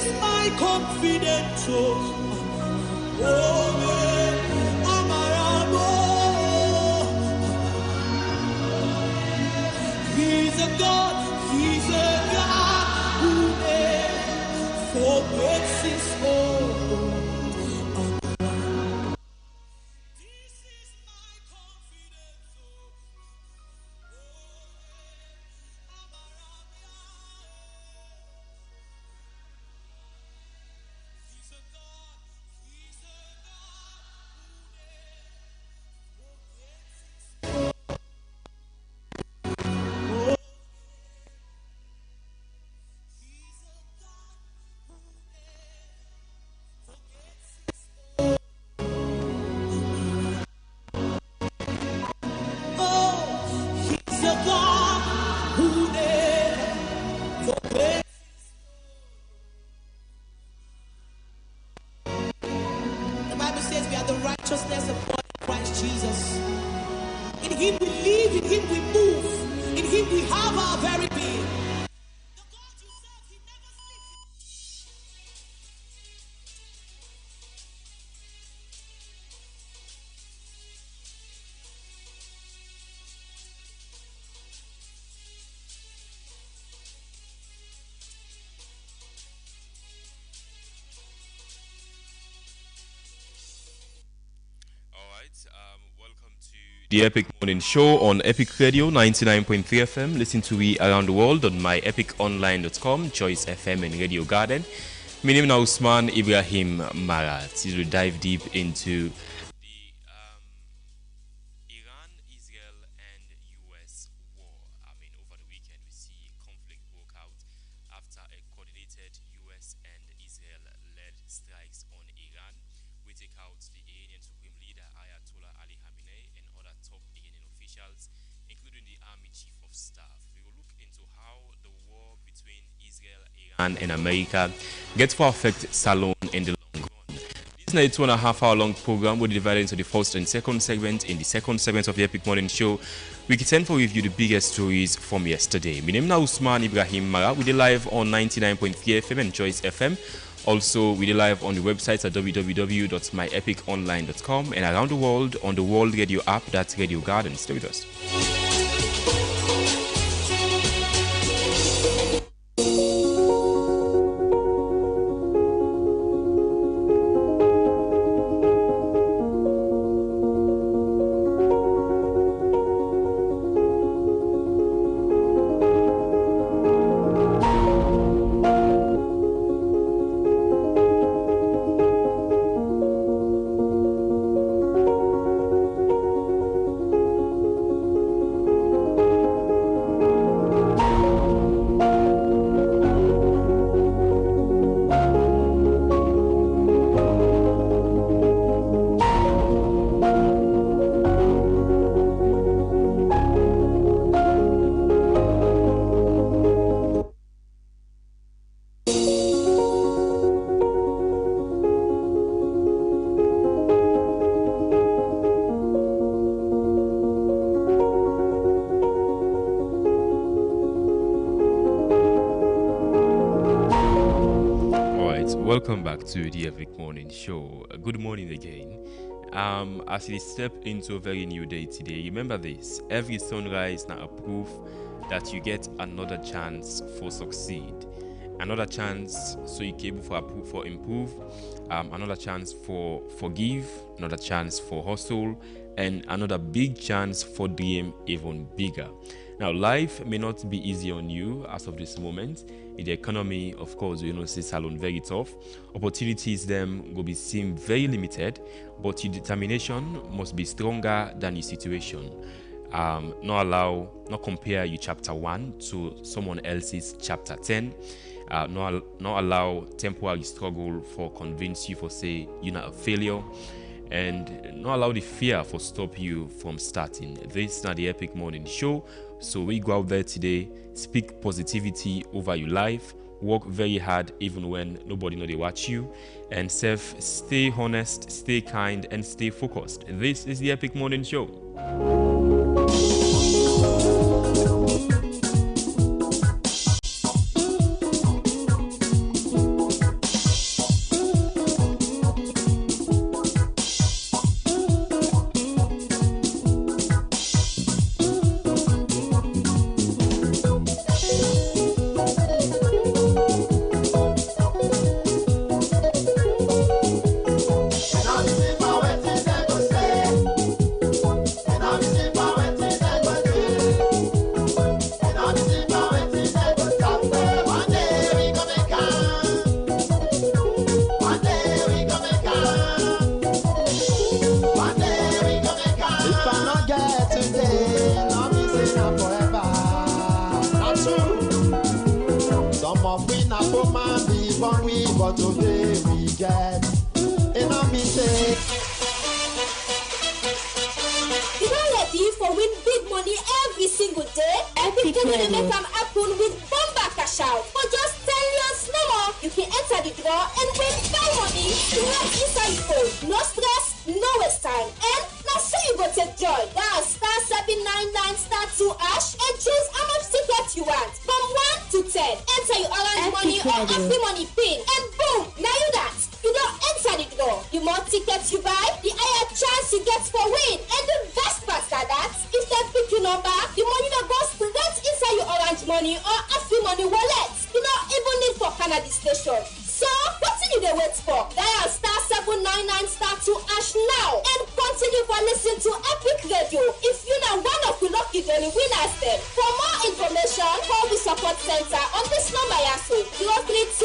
is my confidence. Oh, Amarabo. He's a God who never forgets his own. Righteousness of God in Christ Jesus. In him we live, in him we move, in him we have our very being. The God you serve, he never sleeps. Welcome to the Epic Morning Show on Epic Radio 99.3 FM. Listen to me around the world on myepiconline.com, Choice FM and Radio Garden. My name is Usman Ibrahim Marat. We will dive deep into the Iran-Israel and US war. Over the weekend we see conflict broke out after a coordinated US and Israel-led strikes on Iran. We take out the Iranian Supreme Leader Ayatollah Ali Khamenei and other top Iranian officials, including the Army Chief of Staff. We will look into how the war between Israel, Iran, and America gets to affect Salon in the long run. This is a 2.5 hour long program. We'll divide into the first and second segment. In the second segment of the Epic Morning Show, we can for review the biggest stories from yesterday. My name is Usman Ibrahim Mara. We are live on 99.3 FM and Choice FM. Also, we are live on the websites at www.myepiconline.com and around the world on the World Radio app, that's Radio Garden. Stay with us. Welcome back to the Epic Morning Show. Good morning again. As we step into a very new day today, remember this: every sunrise now a proof that you get another chance for succeed, another chance so you can for improve, another chance for forgive, another chance for hustle, and another big chance for dream even bigger. Now, life may not be easy on you as of this moment. In the economy, of course, see Salon very tough. Opportunities them will be seem very limited, but your determination must be stronger than your situation. Not compare your chapter 1 to someone else's chapter 10. Not allow temporary struggle for convince you for say you're not a failure. And not allow the fear for stop you from starting. This is not the Epic Morning Show. So we go out there today, speak positivity over your life, work very hard even when nobody know they watch you, and stay honest, stay kind, and stay focused. This is the Epic Morning Show. woman be born we, but today we get. And I mean say. You don't ready for win big money every single day? Epic Radio make them happen with Bomba Cash Out. For just 10 years no more, you can enter the draw and win buy money right inside your phone. No stress, no waste time. And now so you go take joy. Dial *799 *2# and choose how much ticket you want. From 1 to 10. Enter your orange money or happy money pin. And boom, now you that. You don't enter the draw. The more tickets you buy, the higher chance you get for win. And the best part of that, if they pick your number, the money that goes straight inside your orange money or happy money wallet. You don't even need for Canada station. So, what do you wait for? Dial *799 *2# now and continue for listening to Epic Radio. If you're not one of the lucky daily winners then. For more information, call the support center on this number also 032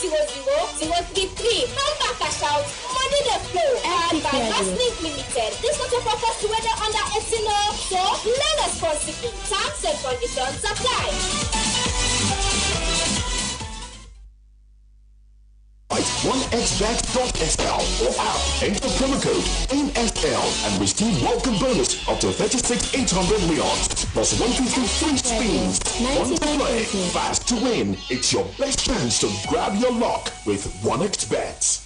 300 033. Number cash out, money the flow. And by Maslink Limited. This not a purpose to whether under 18 or so learn responsibly. Terms and conditions apply. OneXBet.sl or app. Enter promo code NSL and receive welcome bonus up to 36,800 reals plus 153 free spins. Fun to play, fast to win. It's your best chance to grab your luck with OneXBet.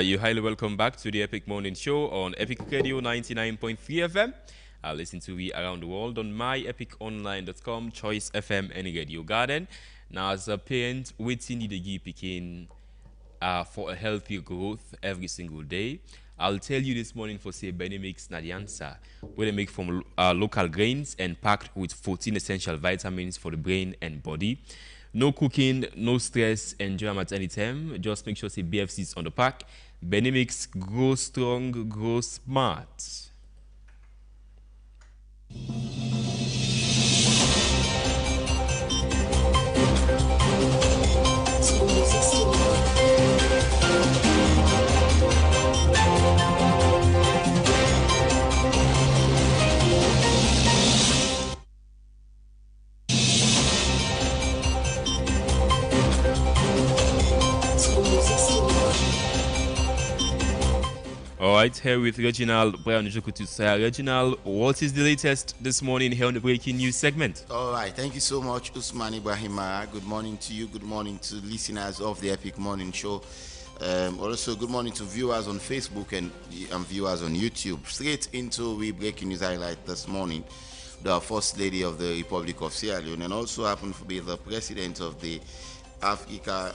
You're highly welcome back to the Epic Morning Show on Epic Radio 99.3 FM. Listen to me around the world on myepiconline.com, Choice FM, and Radio Garden. Now, as a parent, waiting the give picking for a healthy growth every single day. I'll tell you this morning for say Benimix na the answer, where they make from local grains and packed with 14 essential vitamins for the brain and body. No cooking, no stress, enjoy them at any time. Just make sure say BFC is on the pack. Benimix, grow strong, grow smart. All right, here with Reginald Brown Jokutu. Reginald, what is the latest this morning here on the Breaking News segment? All right, thank you so much, Usman Ibrahima. Good morning to you. Good morning to listeners of the Epic Morning Show. Also, good morning to viewers on Facebook and viewers on YouTube. Straight into the Breaking News highlight this morning. The First Lady of the Republic of Sierra Leone and also happened to be the President of the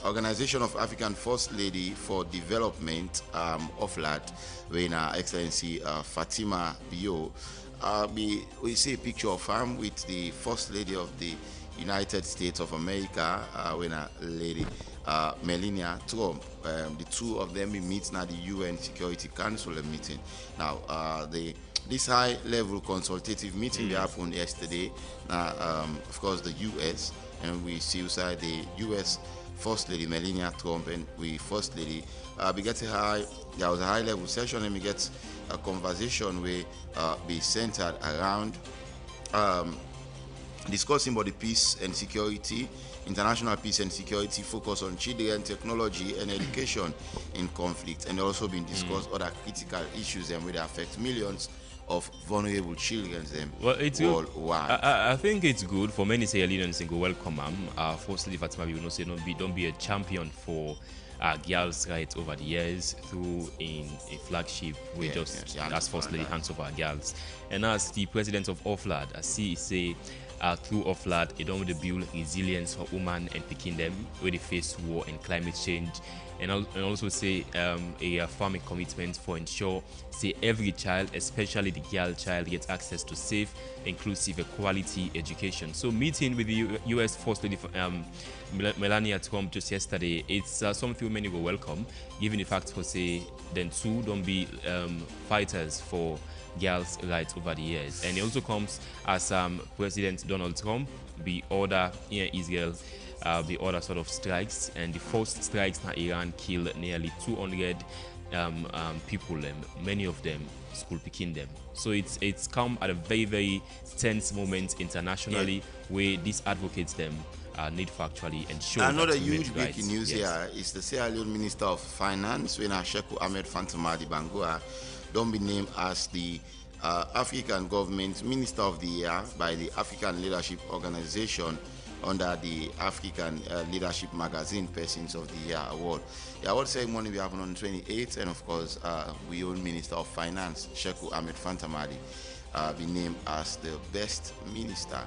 Organization of African First Lady for Development, OFLAD, when Excellency Fatima Bio. We see a picture of her with the First Lady of the United States of America, when Lady Melania Trump. The two of them meet now the UN Security Council meeting. Now, this high-level consultative meeting happened yesterday. Of course, the U.S. and we see inside the U.S. First Lady Melania Trump and we First Lady. We get there was a high-level session and we get a conversation where be centered around discussing about the peace and security, international peace and security, focus on children, technology and education in conflict, and also been discussed other critical issues and where they affect millions of vulnerable children it's worldwide. I think it's good for many Sierra Leoneans to go welcome Firstly, Fatima, we will say don't be a champion for girls' rights over the years through in a flagship we as First Lady hands over girls. And as the president of OFLAD, as he say through OFLAD, it don't build resilience for women and picking them where they face war and climate change. And also say a farming commitment for ensure say every child, especially the girl child, gets access to safe, inclusive, quality education. So meeting with the U.S. First Lady Melania Trump just yesterday, it's something many will welcome, given the fact for say then two don't be fighters for girls' rights over the years. And it also comes as President Donald Trump be order in Israel the other sort of strikes, and the first strikes in Iran killed nearly 200 people, and many of them school picking them. So it's come at a very, very tense moment internationally where this advocates them need for actually ensure Another that huge human breaking rights- news yes. here is the Sierra Leone Minister of Finance, when Sheku Ahmed Fantomadi Bangua, don't be named as the African Government Minister of the Year by the African Leadership Organization under the African Leadership Magazine Persons of the Year Award. The award ceremony will happen on the 28th, and of course, we own Minister of Finance, Sheku Ahmed Fantomadi, be named as the best minister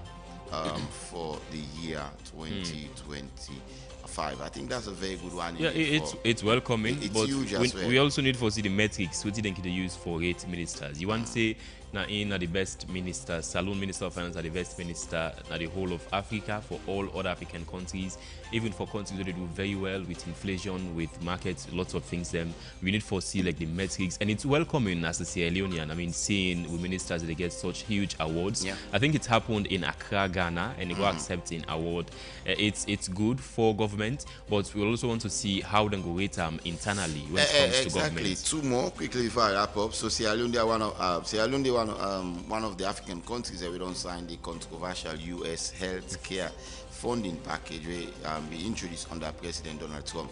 for the year 2025. I think that's a very good one. Yeah, it's welcoming, it's but huge as well. we also need to see the metrics which they can use for 8 ministers. You want to say now the best minister, Saloon Minister of Finance are the best minister now the whole of Africa for all other African countries, even for countries that they do very well with inflation, with markets, lots of things. Then we need to see like the metrics, and it's welcoming as a Sierra Leonean. I mean, seeing with ministers they get such huge awards. Yeah. I think it's happened in Accra, Ghana, and they go accepting award. It's good for government, but we also want to see how they go rate them internally when it comes to Exactly. government. Two more quickly before I wrap up. So Sierra Leone, one of the African countries that we don't sign the controversial U.S. healthcare funding package we introduced under President Donald Trump.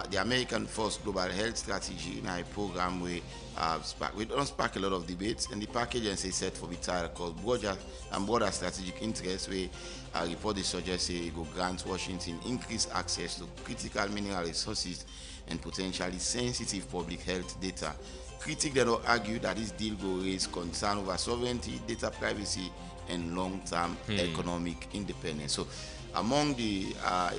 The American First Global Health Strategy in a program we don't spark a lot of debates, and the package is set for the title called Broader Strategic Interests, where report the suggest say go grant Washington increased access to critical mineral resources and potentially sensitive public health data. Critics then argue that this deal will raise concern over sovereignty, data privacy, and long-term economic independence. So, among the I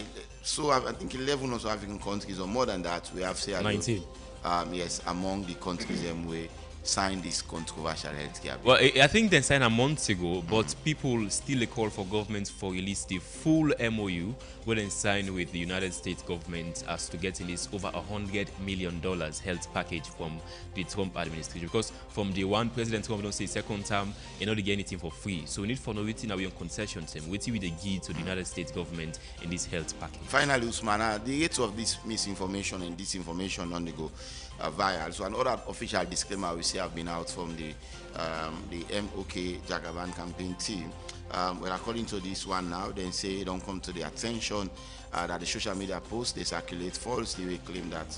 think 11 or so African countries, or more than that, we have Sierra Leone. 19. Yes, among the countries we signed this controversial healthcare bill. Well, I think they signed a month ago, but people still call for government for release the full MOU when they signed with the United States government as to getting this over $100 million health package from the Trump administration. Because from the one President Trump don't say second term, you know they get anything for free. So we need for no waiting now on concessions and waiting with the give to the United States government in this health package. Finally, Usman, the rate of this misinformation and disinformation on the go viral. So another official disclaimer we see have been out from the MOK Jagaban campaign team. Well, according to this one now, they say it don't come to the attention that the social media posts they circulate falsely. We claim that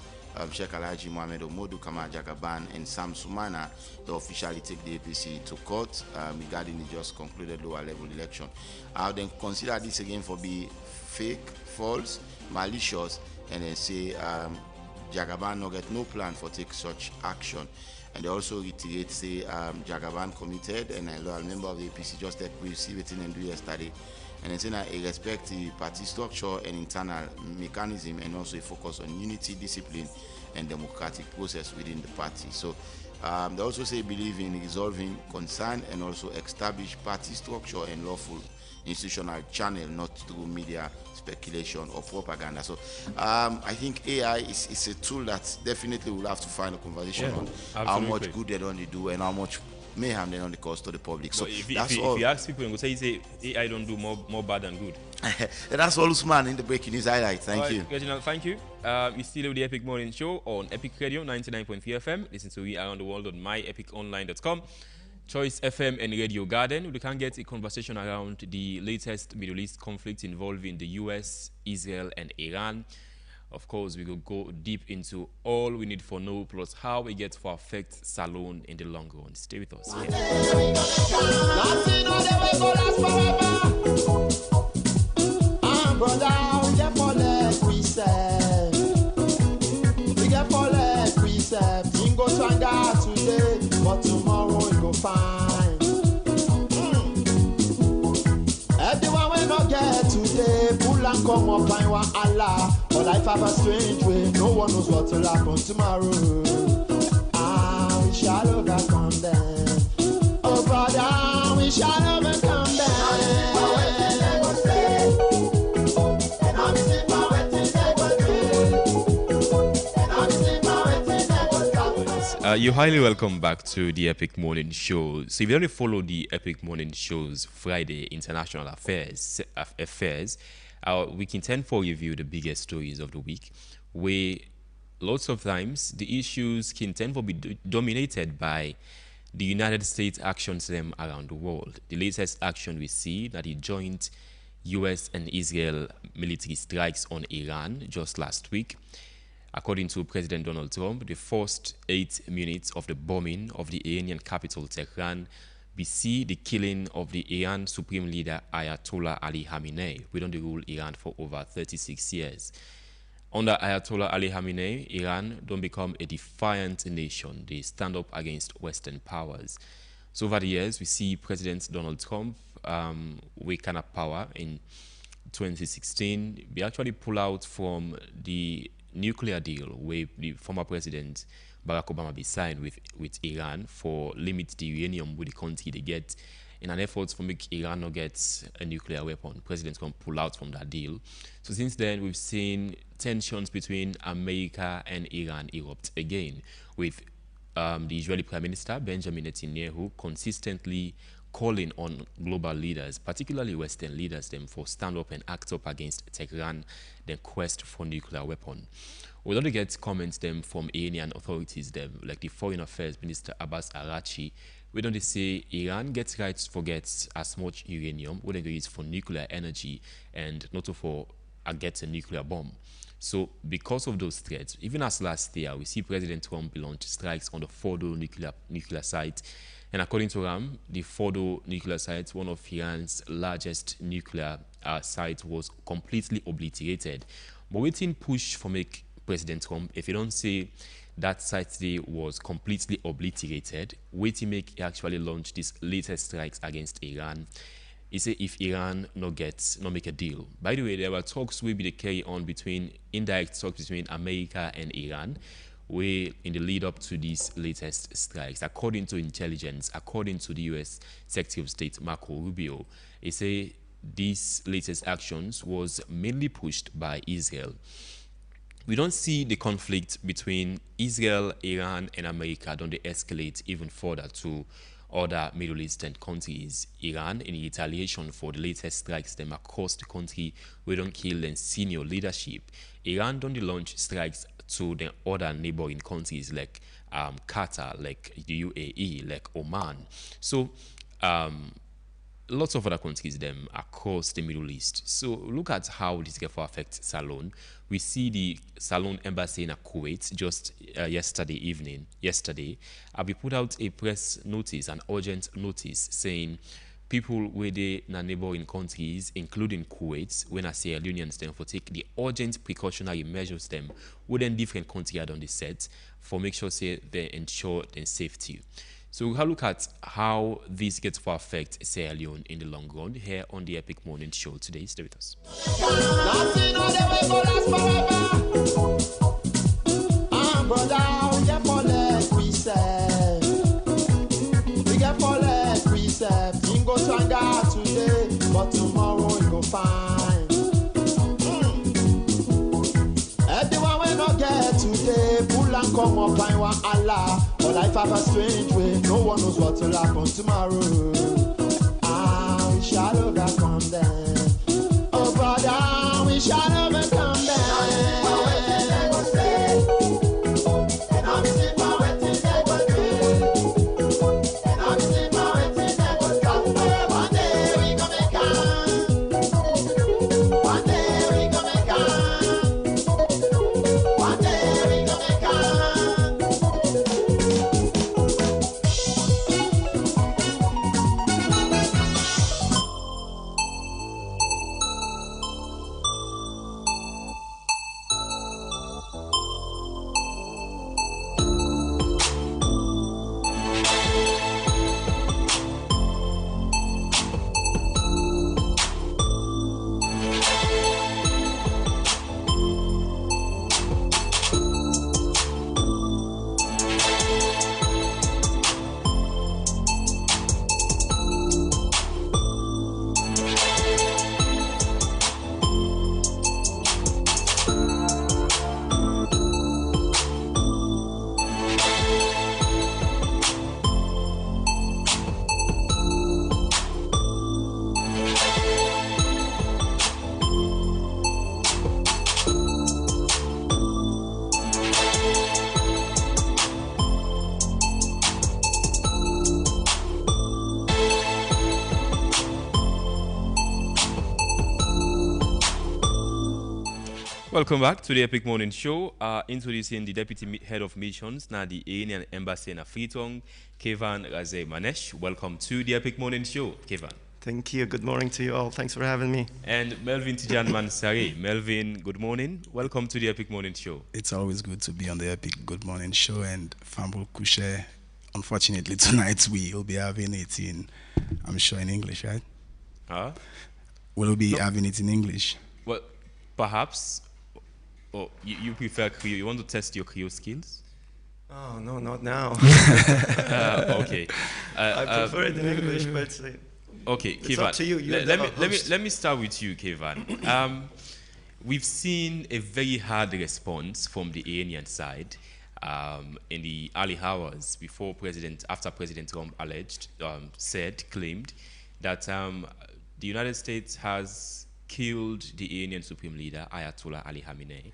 Sheikh Alhaji Mohamed Omodu Kama Jagaban and Sam Sumana they officially take the APC to court regarding the just concluded lower level election. I'll then consider this again for be fake, false, malicious, and then say Jagaban no get no plan for take such action. And they also reiterate say Jagaban committed and a loyal member of the APC just that we see it and do yesterday. And then say that he respect the party structure and internal mechanism, and also a focus on unity, discipline, and democratic process within the party. So they also say believe in resolving concern and also establish party structure and lawful institutional channel, not through media speculation or propaganda. So I think AI is a tool that definitely we'll have to find a conversation on how much good they don't do and how much mayhem they don't cause to the public. So if that's all. If you ask people, you say AI don't do more bad than good. That's all, Usman, in the breaking news highlight. Thank you. Reginald, thank you. You still with the Epic Morning Show on Epic Radio 99.3 FM. Listen to we around the world on myepiconline.com. Choice FM and Radio Garden. We can get a conversation around the latest Middle East conflict involving the US, Israel, and Iran. Of course, we will go deep into all we need for know, plus how we get to affect Salone in the long run. Stay with us. But tomorrow you go find. Everyone will not get today. Pull and come up and want Allah. But life have a strange way. No one knows what will happen tomorrow. We shall overcome them. Oh brother, we shall overcome them. You're highly welcome back to the Epic Morning Show. So if you only follow the Epic Morning Show's Friday International Affairs, we can tend for review the biggest stories of the week, where lots of times the issues can tend to be dominated by the United States actions them around the world. The latest action we see that the joint US and Israel military strikes on Iran just last week. According to President Donald Trump, the first 8 minutes of the bombing of the Iranian capital, Tehran, we see the killing of the Iran Supreme Leader Ayatollah Ali Khamenei, who done rule Iran for over 36 years. Under Ayatollah Ali Khamenei, Iran don't become a defiant nation. They stand up against Western powers. So over the years, we see President Donald Trump waken up power in 2016. We actually pull out from the nuclear deal where the former president Barack Obama be signed with Iran for limit the uranium with the country they get in an effort to make Iran not get a nuclear weapon. President Trump pull out from that deal. So since then, we've seen tensions between America and Iran erupt again, with the Israeli Prime Minister Benjamin Netanyahu consistently calling on global leaders, particularly Western leaders, them for stand up and act up against Tehran, their quest for nuclear weapon. We don't get comments them from Iranian authorities, them like the Foreign Affairs Minister Abbas Araghchi. We don't say Iran gets right to forget as much uranium, whether it is for nuclear energy and not for get a nuclear bomb. So because of those threats, even as last year, we see President Trump launch strikes on the Fordo nuclear site. And according to Ram, the Fordo nuclear site, one of Iran's largest nuclear sites, was completely obliterated. But waiting push for make President Trump, if you don't say that site today was completely obliterated, waiting make actually launch these latest strikes against Iran. He said if Iran not make a deal. By the way, there were talks will be the carry on between indirect talks between America and Iran, where in the lead up to these latest strikes, according to intelligence, according to the U.S. Secretary of State Marco Rubio, he said these latest actions was mainly pushed by Israel. We don't see the conflict between Israel, Iran, and America don't they escalate even further to other Middle Eastern countries. Iran, in retaliation for the latest strikes them across the country, we don't kill their senior leadership. Iran don't launch strikes to the other neighboring countries like Qatar, like the UAE, like Oman. So lots of other countries them across the Middle East. So look at how this can affect Salon. We see the Salon embassy in Kuwait just yesterday, we put out a press notice, an urgent notice saying people where they in neighboring countries, including Kuwait, when I say unions them for take the urgent precautionary measures them within different countries on the set for make sure say they ensure their safety. So we'll look at how this gets to affect Sierra Leone in the long run here on the Epic Morning Show today. Stay with us. Today, but tomorrow you go find. Everyone will not get today, pull and come up and want Allah. But life have a strange way, no one knows what will happen tomorrow. We shall overcome them. Oh brother, we shall overcome them. Welcome back to the Epic Morning Show. Introducing the Deputy Head of Missions, now the Indian Embassy in Freetong, Kevan Raze Manesh. Welcome to the Epic Morning Show, Kevan. Thank you. Good morning to you all. Thanks for having me. And Melvin Tijan Mansari. Melvin, good morning. Welcome to the Epic Morning Show. It's always good to be on the Epic Good Morning Show. And Fambul Kushe, unfortunately, tonight we will be having it in, I'm sure, in English, right? Huh? We'll be having it in English. Well, perhaps. Oh, you prefer Creole? You want to test your Creole skills? Oh, no, not now. Okay. I prefer it in English, but okay, it's Kevan. up to you. Let me start with you, Kevan. We've seen a very hard response from the Iranian side in the early hours after President Trump claimed that the United States has killed the Iranian Supreme Leader, Ayatollah Ali Khamenei.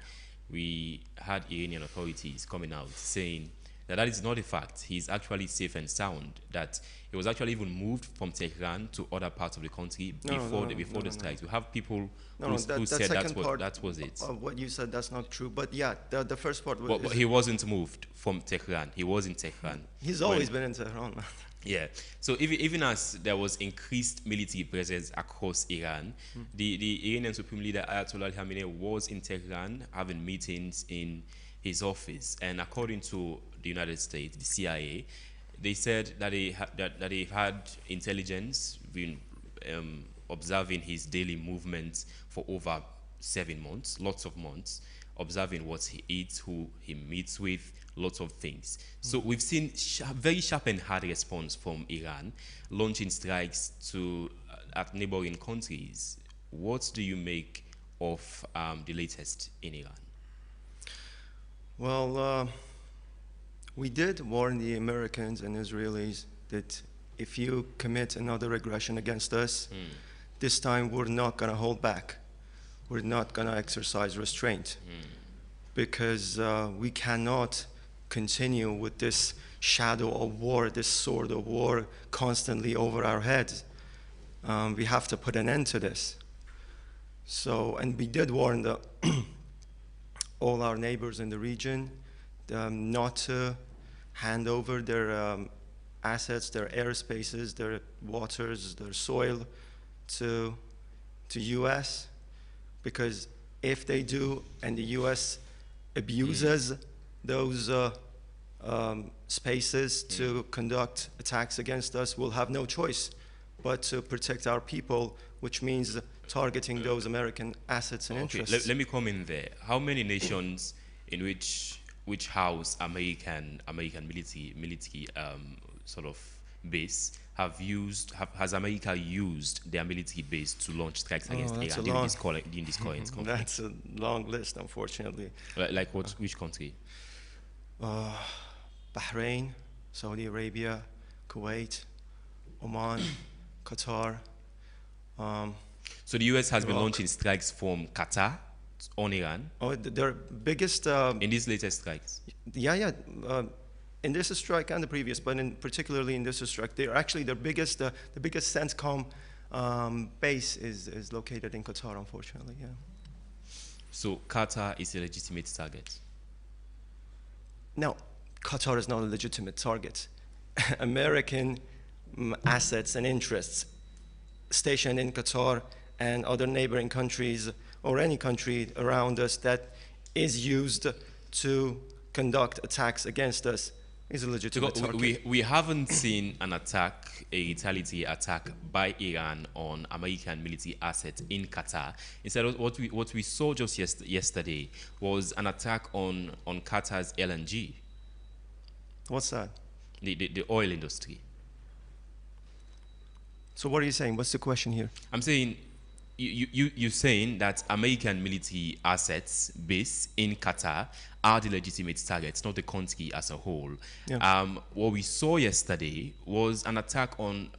We had Iranian authorities coming out saying that is not a fact. He's actually safe and sound, that he was actually even moved from Tehran to other parts of the country before the strikes. We have people who said that was it. Of what you said, that's not true. But yeah, the first part was... But he wasn't moved from Tehran. He was in Tehran. He's always been in Tehran. Yeah. So even as there was increased military presence across Iran, the Iranian Supreme Leader Ayatollah Ali Khamenei was in Tehran having meetings in his office. And according to the United States, the CIA, they said that they had intelligence been observing his daily movements for over 7 months, lots of months, observing what he eats, who he meets with, lots of things. So we've seen very sharp and hard response from Iran, launching strikes at neighboring countries. What do you make of the latest in Iran? Well, we did warn the Americans and Israelis that if you commit another aggression against us, this time we're not going to hold back. We're not going to exercise restraint because we cannot continue with this shadow of war, this sword of war constantly over our heads. We have to put an end to this. So, and we did warn all our neighbors in the region not to hand over their assets, their airspaces, their waters, their soil to US, because if they do and the US abuses those spaces to conduct attacks against us, we'll have no choice but to protect our people, which means targeting those American assets and interests. Let me come in there. How many nations in which house American military sort of base has America used their military base to launch strikes against Iran during this current conflict? That's a long list, unfortunately. Like what? Which country? Bahrain, Saudi Arabia, Kuwait, Oman, Qatar. So the US has been launching strikes from Qatar on Iran? Oh, their biggest... in these latest strikes? Yeah. In this strike and the previous, but particularly in this strike, they're actually their biggest, the biggest CENTCOM base is located in Qatar, unfortunately, yeah. So Qatar is a legitimate target? No, Qatar is not a legitimate target. American assets and interests stationed in Qatar and other neighboring countries or any country around us that is used to conduct attacks against us is a legitimate target. We haven't seen an attack, a retaliatory attack by Iran on American military assets in Qatar. Instead, what we saw just yesterday was an attack on Qatar's LNG. What's that? The oil industry. So what are you saying? What's the question here? I'm saying, you're saying that American military assets based in Qatar are the legitimate targets, not the country as a whole. Yeah. What we saw yesterday was an attack on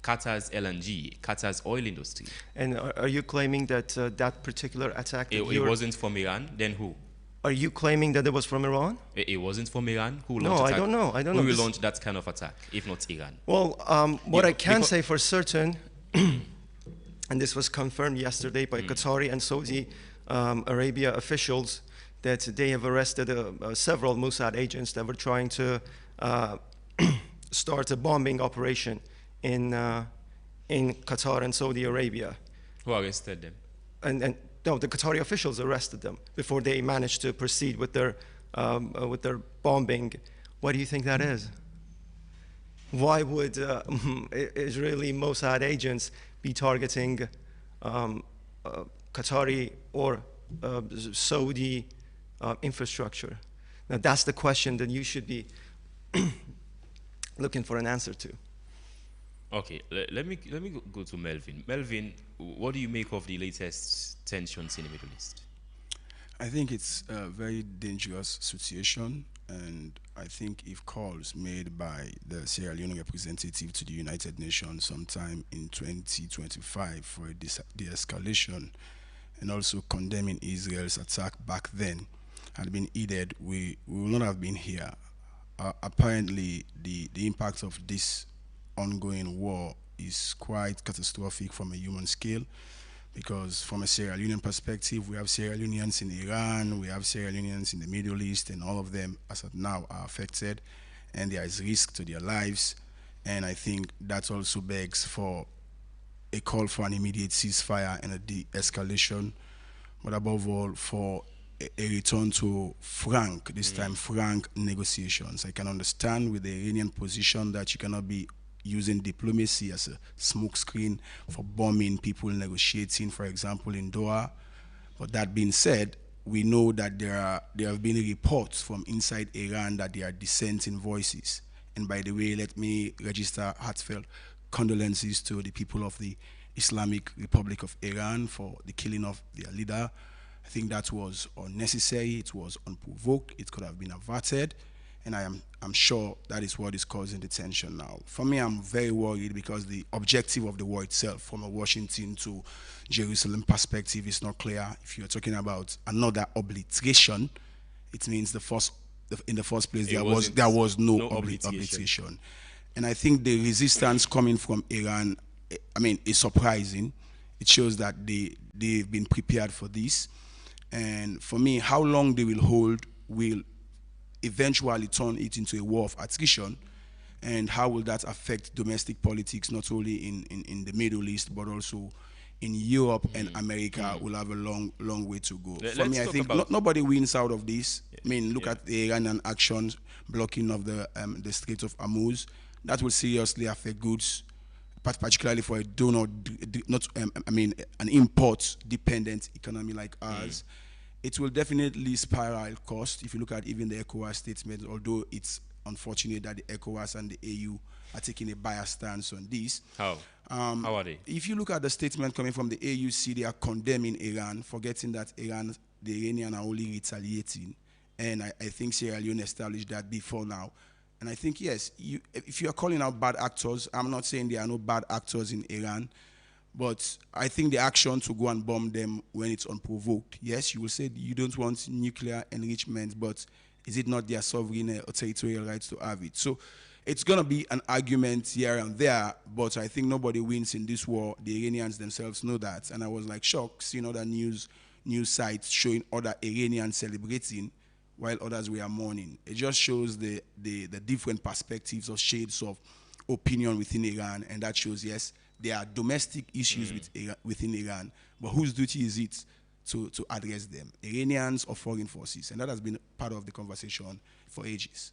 Qatar's LNG, Qatar's oil industry. And are you claiming that that particular attack... It wasn't from Iran? Then who? Are you claiming that it was from Iran? It wasn't from Iran? Who launched No, I don't know. Who will launch that kind of attack, if not Iran? Well, what I can say for certain, and this was confirmed yesterday by Qatari and Saudi Arabia officials that they have arrested several Mossad agents that were trying to start a bombing operation in Qatar and Saudi Arabia. Who arrested them? And no, the Qatari officials arrested them before they managed to proceed with their bombing. Why do you think that is? Why would Israeli Mossad agents be targeting Qatari or Saudi infrastructure? Now that's the question that you should be looking for an answer to. Okay, let me go to Melvin. Melvin, what do you make of the latest tensions in the Middle East? I think it's a very dangerous situation, and I think if calls made by the Sierra Leone representative to the United Nations sometime in 2025 for a de-escalation and also condemning Israel's attack back then had been heeded, we would not have been here. Apparently, the impact of this ongoing war is quite catastrophic from a human scale, because from a Sierra Leonean perspective, we have Sierra Leoneans in Iran, we have Sierra Leoneans in the Middle East, and all of them as of now are affected, and there is risk to their lives. And I think that also begs for a call for an immediate ceasefire and a de-escalation, but above all for a return to frank, this time frank negotiations. I can understand with the Iranian position that you cannot be using diplomacy as a smokescreen for bombing people negotiating, for example, in Doha. But that being said, we know that there have been reports from inside Iran that there are dissenting voices. And by the way, let me register heartfelt condolences to the people of the Islamic Republic of Iran for the killing of their leader. I think that was unnecessary, it was unprovoked, it could have been averted, and I'm sure that is what is causing the tension now. For me, I'm very worried because the objective of the war itself, from a Washington to Jerusalem perspective, is not clear. If you're talking about another obliteration, it means in the first place there was no obliteration. And I think the resistance coming from Iran, I mean, is surprising. It shows that they've been prepared for this. And for me, how long they will hold will eventually turn it into a war of attrition. And how will that affect domestic politics, not only in the Middle East, but also in Europe and America will have a long way to go. For me, I think nobody wins out of this. I mean, look at the Iranian actions, blocking of the Strait of Hormuz. That will seriously affect goods, particularly for a an import-dependent economy like ours. It will definitely spiral cost. If you look at even the ECOWAS statement, although it's unfortunate that the ECOWAS and the AU are taking a biased stance on this. How are they? If you look at the statement coming from the AUC, they are condemning Iran, forgetting that the Iranians are only retaliating. And I think Sierra Leone established that before now. And I think, yes, if you are calling out bad actors, I'm not saying there are no bad actors in Iran, but I think the action to go and bomb them when it's unprovoked, yes, you will say you don't want nuclear enrichment, but is it not their sovereign or territorial rights to have it? So it's going to be an argument here and there, but I think nobody wins in this war. The Iranians themselves know that. And I was like shocked seeing other news sites showing other Iranians celebrating while others were mourning. It just shows the different perspectives or shades of opinion within Iran, and that shows, yes, there are domestic issues within Iran, but whose duty is it to address them, Iranians or foreign forces? And that has been part of the conversation for ages.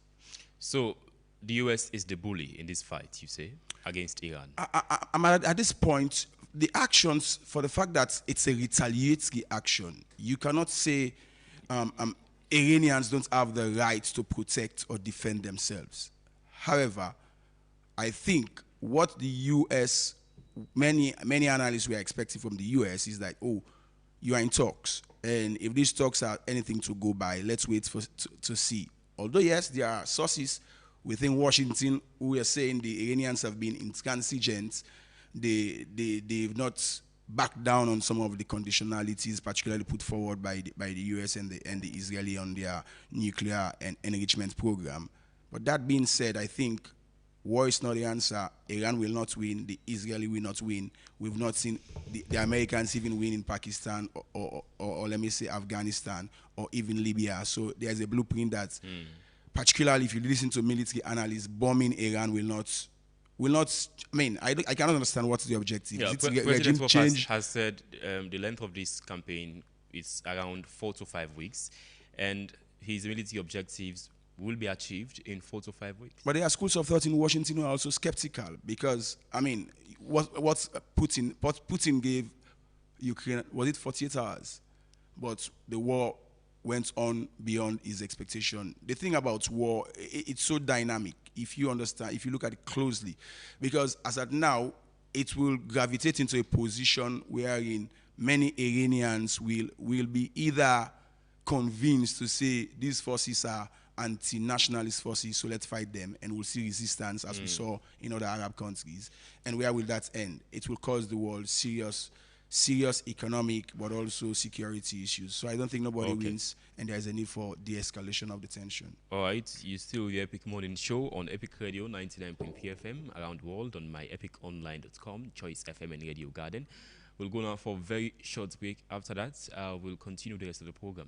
So the US is the bully in this fight, you say, against Iran? I'm at this point, the actions, for the fact that it's a retaliatory action, you cannot say Iranians don't have the right to protect or defend themselves. However, I think what the US, many analysts were expecting from the US is that, oh, you are in talks, and if these talks are anything to go by, let's wait to see. Although, yes, there are sources within Washington who are saying the Iranians have been intransigent, they've not backed down on some of the conditionalities, particularly put forward by the US and the Israeli on their nuclear and enrichment program. But that being said, I think war is not the answer. Iran will not win. The Israeli will not win. We've not seen the Americans even win in Pakistan or let me say Afghanistan or even Libya. So there's a blueprint that, particularly if you listen to military analysts, bombing Iran will not. I mean, I cannot understand what's the objective. Yeah, President Trump has said the length of this campaign is around 4 to 5 weeks, and his military objectives will be achieved in 4 to 5 weeks. But there are schools of thought in Washington who are also skeptical because, I mean, what Putin gave Ukraine, was it 48 hours? But the war went on beyond his expectation. The thing about war, it's so dynamic, if you understand, if you look at it closely, because as at now, it will gravitate into a position wherein many Iranians will be either convinced to say these forces are anti-nationalist forces, so let's fight them, and we'll see resistance as we saw in other Arab countries. And where will that end? It will cause the world serious economic but also security issues. So I don't think nobody wins, and there's a need for de-escalation of the tension. All right, you still the Epic Morning Show on Epic Radio 99.3 FM around the world on myepiconline.com, Choice FM and Radio Garden. We'll go now for a very short break. After that, we'll continue the rest of the program.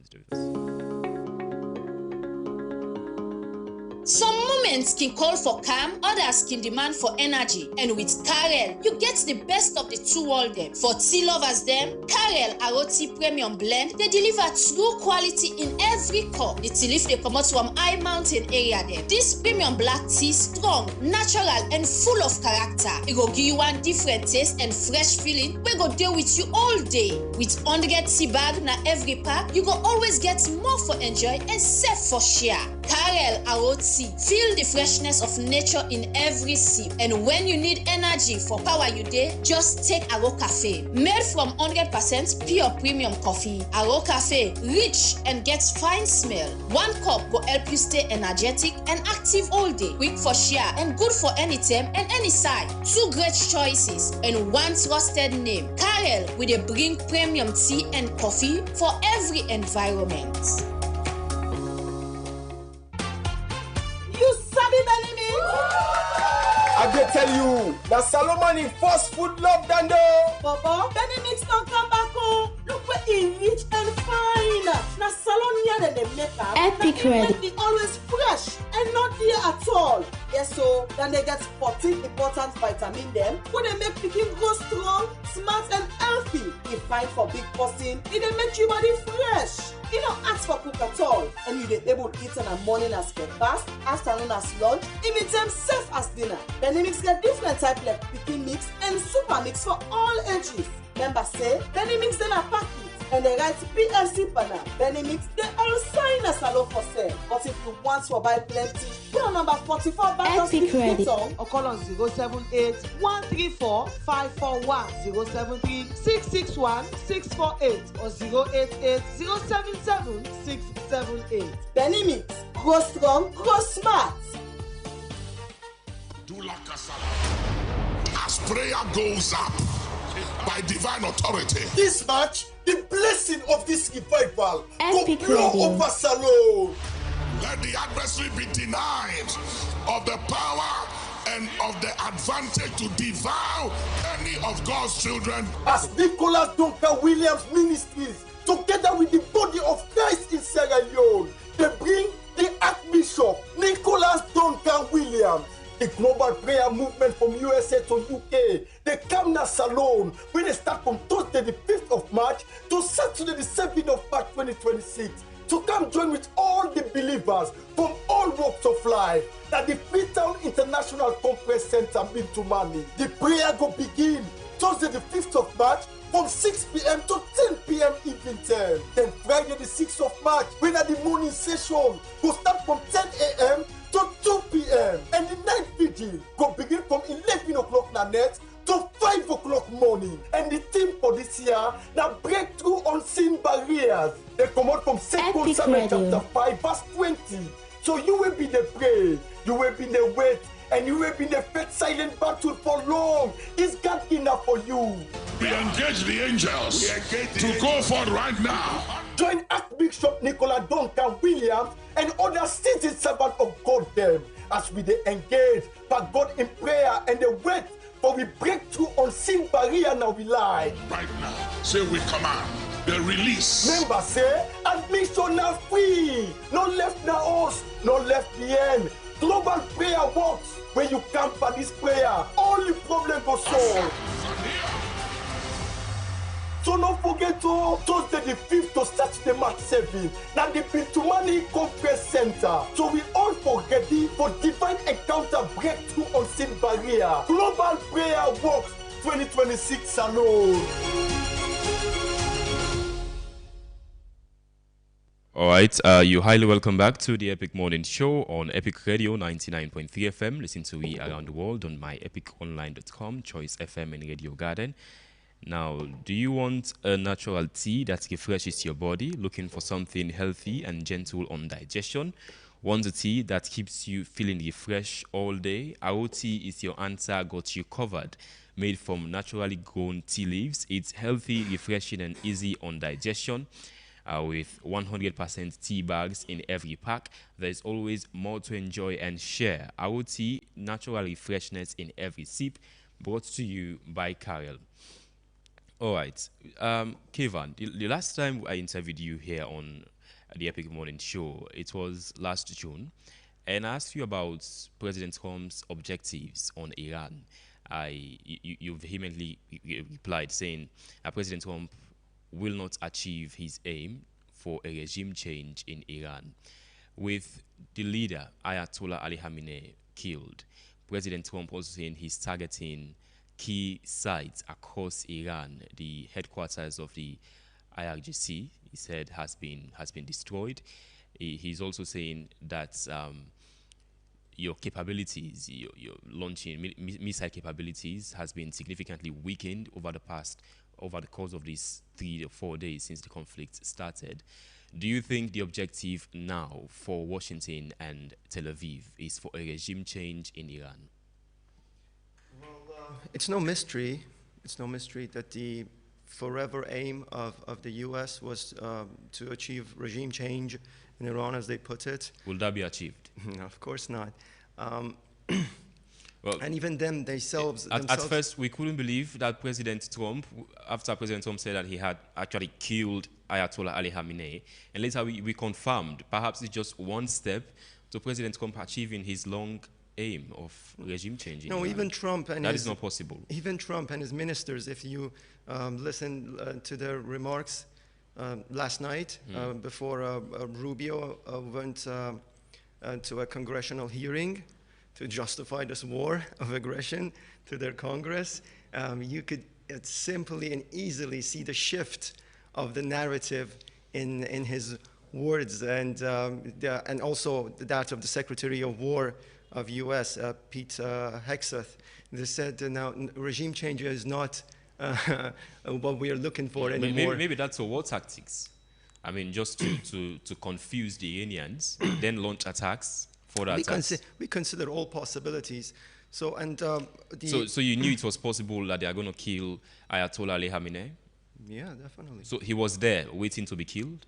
Some moments can call for calm, others can demand for energy. And with Karel, you get the best of the two worlds them. For tea lovers them, Karel Aroti Premium Blend, they deliver true quality in every cup. The tea leaf they come out from high mountain area them. This premium black tea strong, natural and full of character. It go give you one different taste and fresh feeling. We go deal with you all day. With 100 tea bag na every pack, you go always get more for enjoy and save for share. Karel Aroti. Feel the freshness of nature in every sip. And when you need energy for power you day, just take Aro Cafe. Made from 100% pure premium coffee, Aro Cafe rich and gets fine smell. One cup will help you stay energetic and active all day. Quick for share and good for any time and any side. Two great choices and one trusted name. Karel with a bring premium tea and coffee for every environment. I can tell you, that Solomon in fast food love Dando. Papa, Benny Mix don't come back home. Look where he rich and fine. Now salon here they make up. Epic ready. They always fresh and not there at all. Yes, so then they get 14 important vitamin them. When they make picking grow strong, smart and healthy. They fine for big person. It they make your body fresh. You don't ask for cook at all, and you be able to eat in the morning as breakfast, afternoon as lunch, even time safe as dinner. Benny Mix get different type like picking mix and super mix for all ages. Members say Benny Mix then a packet and they write PLC banner. Benny Mix they all sign a salon for sale. But if you want to buy plenty, call number 44 Battle Street or call on 078 134 541 073 661 648 or 088 077 678. Benny Mix, grow strong, grow smart. As prayer goes up by divine authority, This match, the blessing of this revival Epic go blow Radio. over Salon. let the adversary be denied of the power and of the advantage to devour any of God's children. As Nicholas Duncan Williams Ministries, together with the body of Christ in Sierra Leone, they bring the Archbishop Nicholas Duncan Williams, the global prayer movement from USA to UK. They come to Salon, where they start from Thursday the 5th of March to Saturday the 7th of March 2026. To come join with all the believers from all walks of life at the Freetown International Conference Center, Bintumani. The prayer go begin Thursday the 5th of March from 6 p.m. to 10 p.m. evening time. Then Friday the 6th of March, when at the morning session will start from 10 a.m. to 2 p.m. And the night vigil go begin from 11 o'clock na net to 5 o'clock morning. And the theme for this year, now breakthrough unseen barriers. They come out from 2 Samuel chapter 5 verse 20. So you will be the pray, you will be the wait, and you will be the faith silent battle for long. Is God enough for you? We engage the angels to go forward right now. Join Archbishop Nicholas Duncan Williams and other seasoned servants of God them as we dey engage but God in prayer and dey wait for we breakthrough unseen barrier now we lie. Right now, say we command the release. Remember say admission now free, no left now us, no left behind. Global prayer works when you come for this prayer, only problem go solve. So don't forget to Thursday the 5th to start the March 7. Now the Pintumani Conference Center. So we all forget it for divine encounter breakthrough unseen barrier. Global prayer works 2026 Salon. All right, you're highly welcome back to the Epic Morning Show on Epic Radio 99.3 FM. Listen to we around the world on myepiconline.com, Choice FM and Radio Garden. Now, do you want a natural tea that refreshes your body, looking for something healthy and gentle on digestion? Want a tea that keeps you feeling refreshed all day? Aroti is your answer, got you covered. Made from naturally grown tea leaves, it's healthy, refreshing and easy on digestion. With 100% tea bags in every pack, there's always more to enjoy and share. Our tea, natural freshness in every sip, brought to you by Karel. All right, Kevin, the last time I interviewed you here on the Epic Morning Show, it was last June, and I asked you about President Trump's objectives on Iran. You vehemently replied saying President Trump will not achieve his aim for a regime change in Iran. With the leader, Ayatollah Ali Khamenei, killed, President Trump also saying he's targeting key sites across Iran. The headquarters of the IRGC, he said, has been destroyed. He's also saying that your capabilities, your launching missile capabilities has been significantly weakened over the course of these 3 or 4 days since the conflict started. Do you think the objective now for Washington and Tel Aviv is for a regime change in Iran? Well, it's no mystery. It's no mystery that the forever aim of the U.S. was to achieve regime change in Iran, as they put it. Will that be achieved? No, of course not. Well, and even them themselves. At first, we couldn't believe that President Trump, after President Trump said that he had actually killed Ayatollah Ali Khamenei, and later we confirmed, perhaps it's just one step to President Trump achieving his long aim of regime change. No, even Trump and that is not possible. Even Trump and his ministers, if you listen to their remarks last night before Rubio went to a congressional hearing to justify this war of aggression to their Congress, you could simply and easily see the shift of the narrative in his words, and also that of the Secretary of War of U.S., Pete Hegseth. They said now regime change is not what we are looking for anymore. Maybe that's a war tactics. I mean, just to confuse the Iranians, then launch attacks. We consider all possibilities. So so you knew it was possible that they are going to kill Ayatollah Ali Khamenei? Yeah, definitely. So he was there waiting to be killed?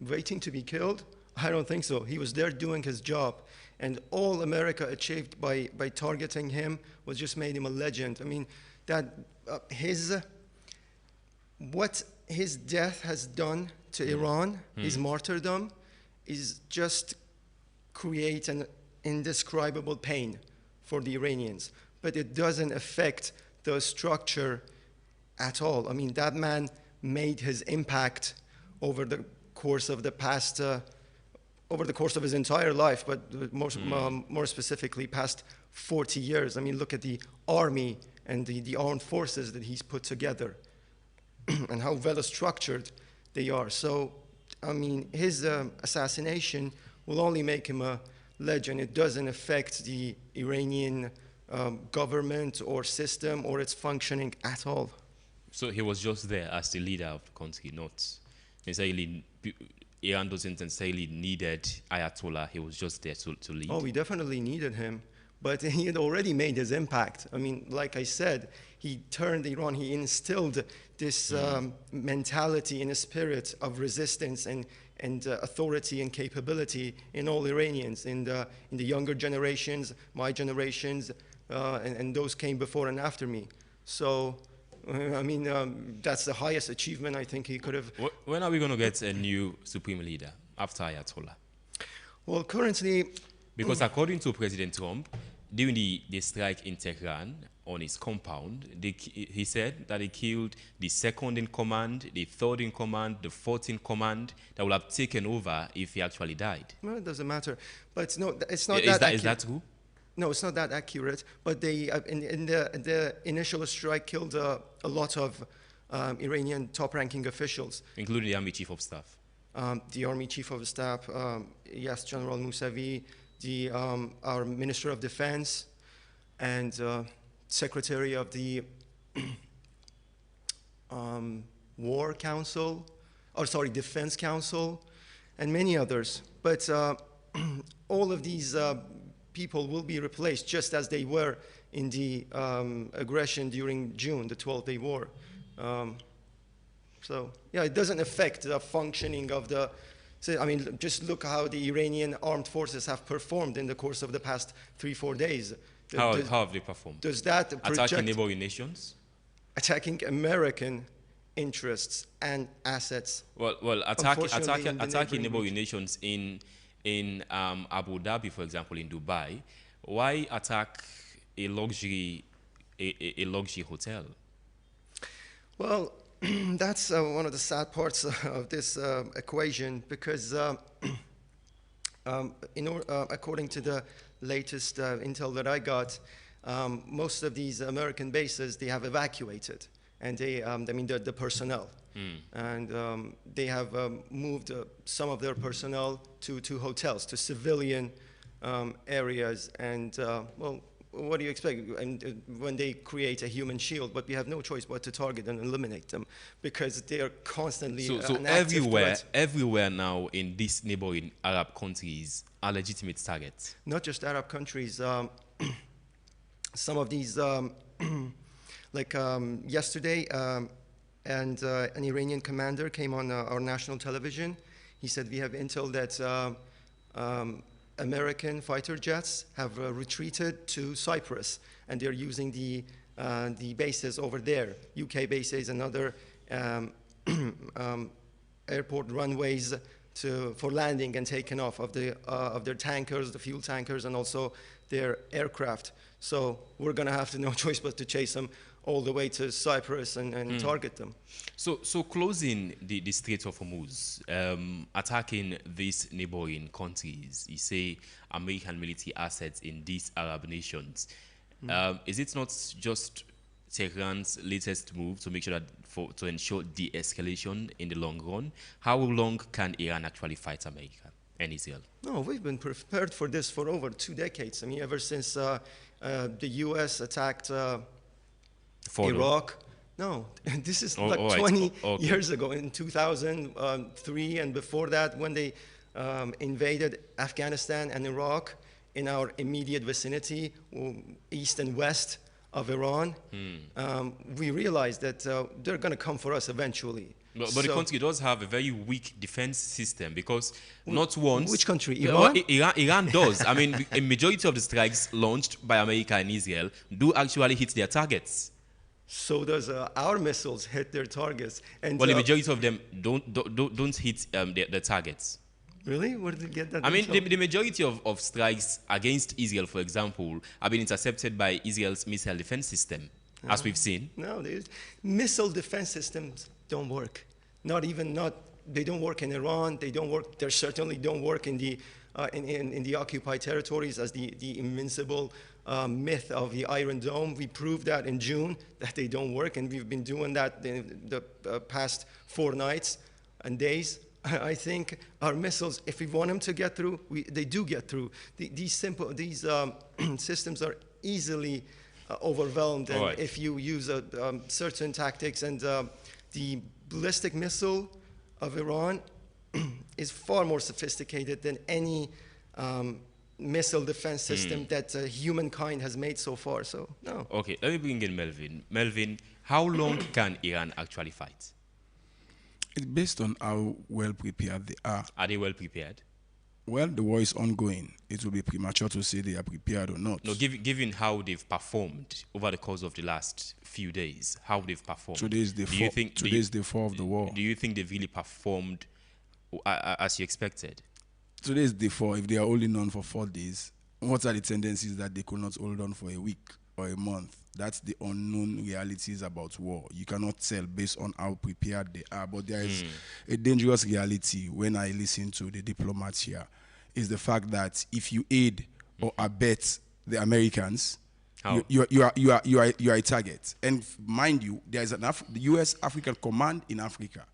Waiting to be killed? I don't think so. He was there doing his job. And all America achieved by targeting him was just made him a legend. I mean, that what his death has done to Iran, his martyrdom, is just create an indescribable pain for the Iranians. But it doesn't affect the structure at all. I mean, that man made his impact over the course of the past, over the course of his entire life, but more specifically, past 40 years. I mean, look at the army and the armed forces that he's put together and how well structured they are. So, I mean, his assassination will only make him a legend. It doesn't affect the Iranian government or system or its functioning at all. So he was just there as the leader of the country, not necessarily. Iran doesn't necessarily needed Ayatollah. He was just there to lead. Oh, we definitely needed him, but he had already made his impact. I mean, like I said, he turned Iran. He instilled this mentality and a spirit of resistance and and authority and capability in all Iranians, in the younger generations, my generations, and those came before and after me. So, I mean, that's the highest achievement I think he could have. When are we going to get a new supreme leader after Ayatollah? Well, currently... Because according to President Trump, during the strike in Tehran on his compound, he said that he killed the second in command, the third in command, the fourth in command that would have taken over if he actually died. Well, it doesn't matter. But no, it's not Is that true? No, it's not that accurate. But they, in the initial strike, killed a lot of Iranian top-ranking officials, including the Army Chief of Staff. The Army Chief of Staff, yes, General Mousavi, our Minister of Defense, and Secretary of the War Council, Defense Council, and many others. But all of these people will be replaced just as they were in the aggression during June, the 12-day war. So, yeah, it doesn't affect the functioning of the... I mean, just look how the Iranian armed forces have performed in the course of the past 3-4 days. How have they performed? Does that attacking neighboring nations? Attacking American interests and assets. Well, attacking neighboring nations in Abu Dhabi, for example, in Dubai. Why attack a luxury hotel? Well, that's one of the sad parts of this equation, because according to the latest intel that I got, most of these American bases, they have evacuated, and they, I mean, the personnel. And they have moved some of their personnel to hotels, to civilian areas, and well, what do you expect? And when they create a human shield, but we have no choice but to target and eliminate them, because they are constantly so everywhere now in these neighboring Arab countries are legitimate targets. Not just Arab countries. Some of these, like yesterday, and an Iranian commander came on our national television. He said, we have intel that American fighter jets have retreated to Cyprus, and they're using the bases over there, UK bases and other airport runways for landing and taking off of their tankers, the fuel tankers, and also their aircraft. So we're going to have no choice but to chase them all the way to Cyprus and target them. So closing the Strait of Hormuz, attacking these neighboring countries, you say American military assets in these Arab nations. Is it not just Tehran's latest move to make sure that to ensure de-escalation in the long run? How long can Iran actually fight America and Israel? No, we've been prepared for this for over 2 decades. I mean, ever since the U.S. attacked Iraq. No, this is like 20 years ago, in 2003, and before that, when they invaded Afghanistan and Iraq in our immediate vicinity, east and west of Iran. We realized that they're going to come for us eventually. But the country does have a very weak defense system, because not once... Which country? Iran? Iran does. I mean, a majority of the strikes launched by America and Israel do actually hit their targets. So does our missiles hit their targets. And well, the majority of them don't hit the targets. Really? Where did you get that? I mean, the majority of strikes against Israel, for example, have been intercepted by Israel's missile defense system, as we've seen. No, missile defense systems don't work. They don't work in Iran. They don't work. They certainly don't work in the occupied territories as the invincible myth of the Iron Dome. We proved that in June that they don't work, and we've been doing that the past 4 nights and days. I think our missiles, if we want them to get through, they do get through. These systems are easily overwhelmed, and if you use certain tactics, and the ballistic missile of Iran is far more sophisticated than any missile defense system that humankind has made so far. So, no. Okay, let me bring in Melvin. Melvin, how long can Iran actually fight? It's based on how well prepared they are. Are they well prepared? Well, the war is ongoing. It will be premature to say they are prepared or not. No, given how they've performed over the course of the last few days, how they've performed. Today is the fall of the war. Do you think they've really performed as you expected? Today is day 4. If they are holding on for 4 days, what are the tendencies that they could not hold on for a week or a month? That's the unknown realities about war. You cannot tell based on how prepared they are. But there is a dangerous reality when I listen to the diplomats here, is the fact that if you aid or abet the Americans, you are a target. And mind you, there is the U.S. African Command in Africa.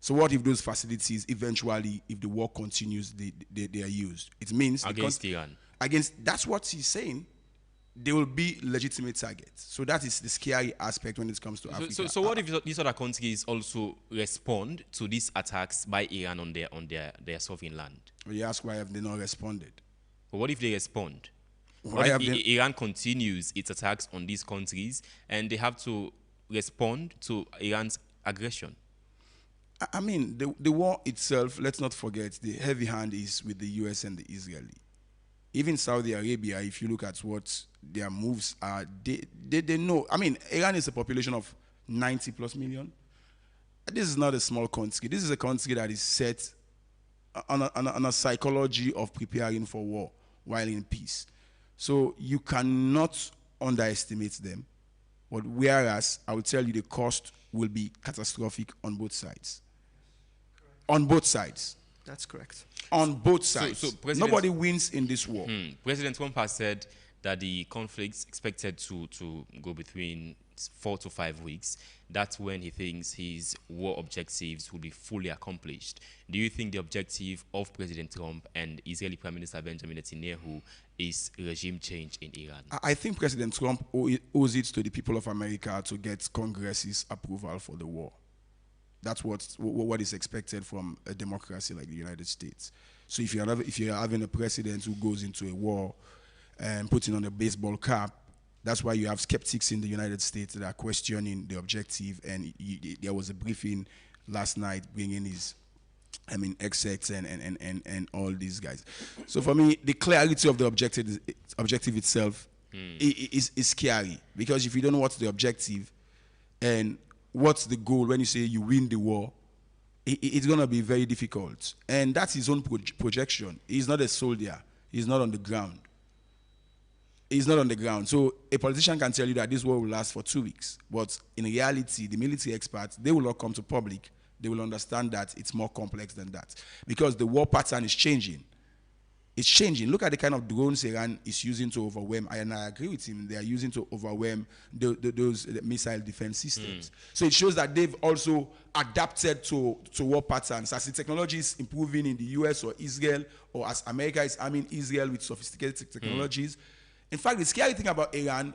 So what if those facilities eventually, if the war continues, they are used? It means against Iran. That's what he's saying. They will be legitimate targets. So that is the scary aspect when it comes to Africa. So what if these other countries also respond to these attacks by Iran on their sovereign land? Well, you ask why have they not responded? But what if they respond? Why have Iran continues its attacks on these countries and they have to respond to Iran's aggression? I mean, the war itself, let's not forget, the heavy hand is with the US and the Israeli. Even Saudi Arabia, if you look at what their moves are, they know. I mean, Iran is a population of 90 plus million. This is not a small country. This is a country that is set on a psychology of preparing for war while in peace. So you cannot underestimate them. But whereas, I will tell you, the cost will be catastrophic on both sides. On both sides. That's correct. On both sides. So nobody wins in this war. President Trump has said that the conflict's expected to go between 4 to 5 weeks. That's when he thinks his war objectives will be fully accomplished. Do you think the objective of President Trump and Israeli Prime Minister Benjamin Netanyahu is regime change in Iran? I think President Trump owes it to the people of America to get Congress's approval for the war. That's what is expected from a democracy like the United States. So if you're having a president who goes into a war and putting on a baseball cap, that's why you have skeptics in the United States that are questioning the objective. And there was a briefing last night bringing his, execs and all these guys. So for me, the clarity of the objective itself is scary, because if you don't know what's the objective and what's the goal when you say you win the war, it's going to be very difficult. And that's his own projection. He's not a soldier. He's not on the ground. He's not on the ground. So a politician can tell you that this war will last for 2 weeks. But in reality, the military experts, they will not come to public. They will understand that it's more complex than that. Because the war pattern is changing. It's changing. Look at the kind of drones Iran is using to overwhelm. And I agree with him. They are using to overwhelm those missile defense systems. So it shows that they've also adapted to war patterns. As the technology is improving in the US or Israel, or as America is arming Israel with sophisticated technologies. In fact, the scary thing about Iran,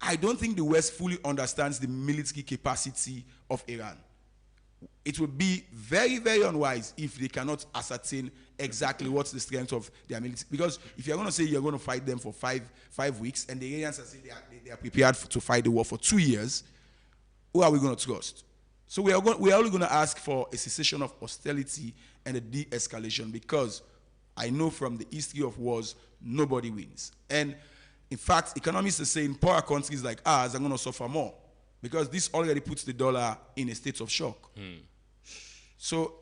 I don't think the West fully understands the military capacity of Iran. It would be very, very unwise if they cannot ascertain exactly what's the strength of their military. Because if you're going to say you're going to fight them for five weeks, and the Iranians are saying they are prepared to fight the war for 2 years, who are we going to trust? So we are only going to ask for a cessation of hostility and a de-escalation, because I know from the history of wars, nobody wins. And in fact, economists are saying poorer countries like ours are going to suffer more, because this already puts the dollar in a state of shock. So,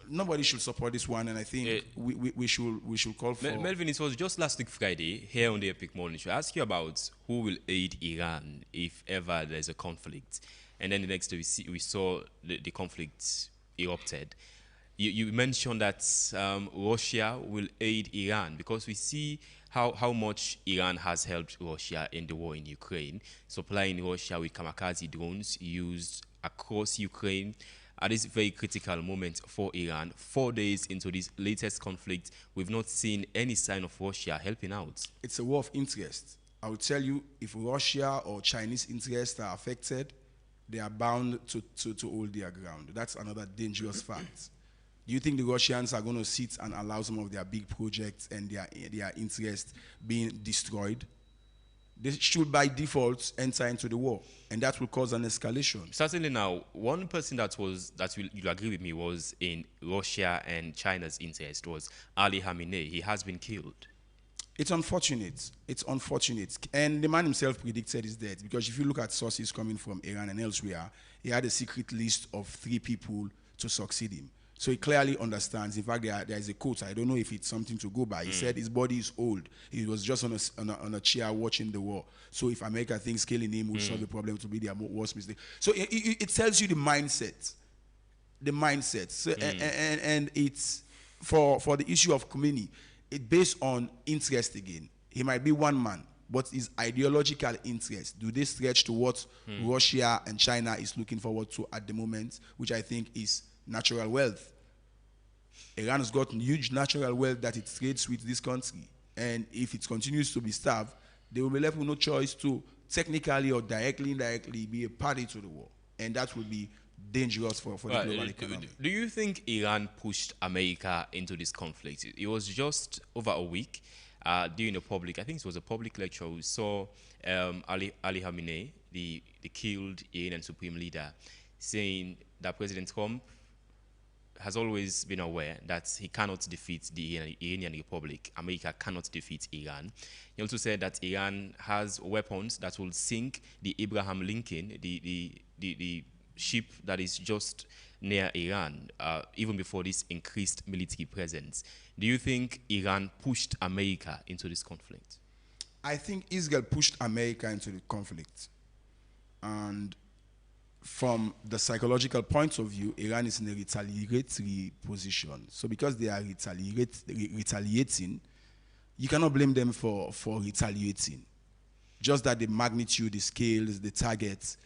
nobody should support this one, and I think we should call for... Melvin, it was just last week Friday, here on the Epic Morning Show. I asked you about who will aid Iran if ever there's a conflict. And then the next day we saw the conflict erupted. You mentioned that Russia will aid Iran, because we see how much Iran has helped Russia in the war in Ukraine, supplying Russia with kamikaze drones used across Ukraine at this very critical moment for Iran. 4 days into this latest conflict, we've not seen any sign of Russia helping out. It's a war of interest. I will tell you, if Russia or Chinese interests are affected, they are bound to hold their ground. That's another dangerous fact. Do you think the Russians are going to sit and allow some of their big projects and their interests being destroyed? they should by default enter into the war, and that will cause an escalation. Certainly. Now, one person you'll agree with me was in Russia and China's interest was Ali Khamenei. He has been killed. It's unfortunate. It's unfortunate. And the man himself predicted his death, because if you look at sources coming from Iran and elsewhere, he had a secret list of 3 people to succeed him. So he clearly understands. In fact, there is a quote. I don't know if it's something to go by. He said his body is old. He was just on a chair watching the war. So if America thinks killing him will solve the problem, it will be their worst mistake. So it tells you the mindset. The mindset. So, and it's for the issue of Khomeini, it's based on interest again. He might be one man, but his ideological interest, do they stretch to what Russia and China is looking forward to at the moment, which I think is natural wealth. Iran has got huge natural wealth that it trades with this country. And if it continues to be starved, they will be left with no choice to technically or directly, indirectly be a party to the war. And that will be dangerous for the global economy. Do you think Iran pushed America into this conflict? It was just over a week during a public, I think it was a public lecture, we saw Ali Khamenei, the killed Iranian supreme leader, saying that President Trump has always been aware that he cannot defeat the Iranian Republic. America cannot defeat Iran. He also said that Iran has weapons that will sink the Abraham Lincoln, the ship that is just near Iran, even before this increased military presence. Do you think Iran pushed America into this conflict? I think Israel pushed America into the conflict. And from the psychological point of view, Iran is in a retaliatory position. So because they are retaliating, you cannot blame them for retaliating. Just that the magnitude, the scales, the targets,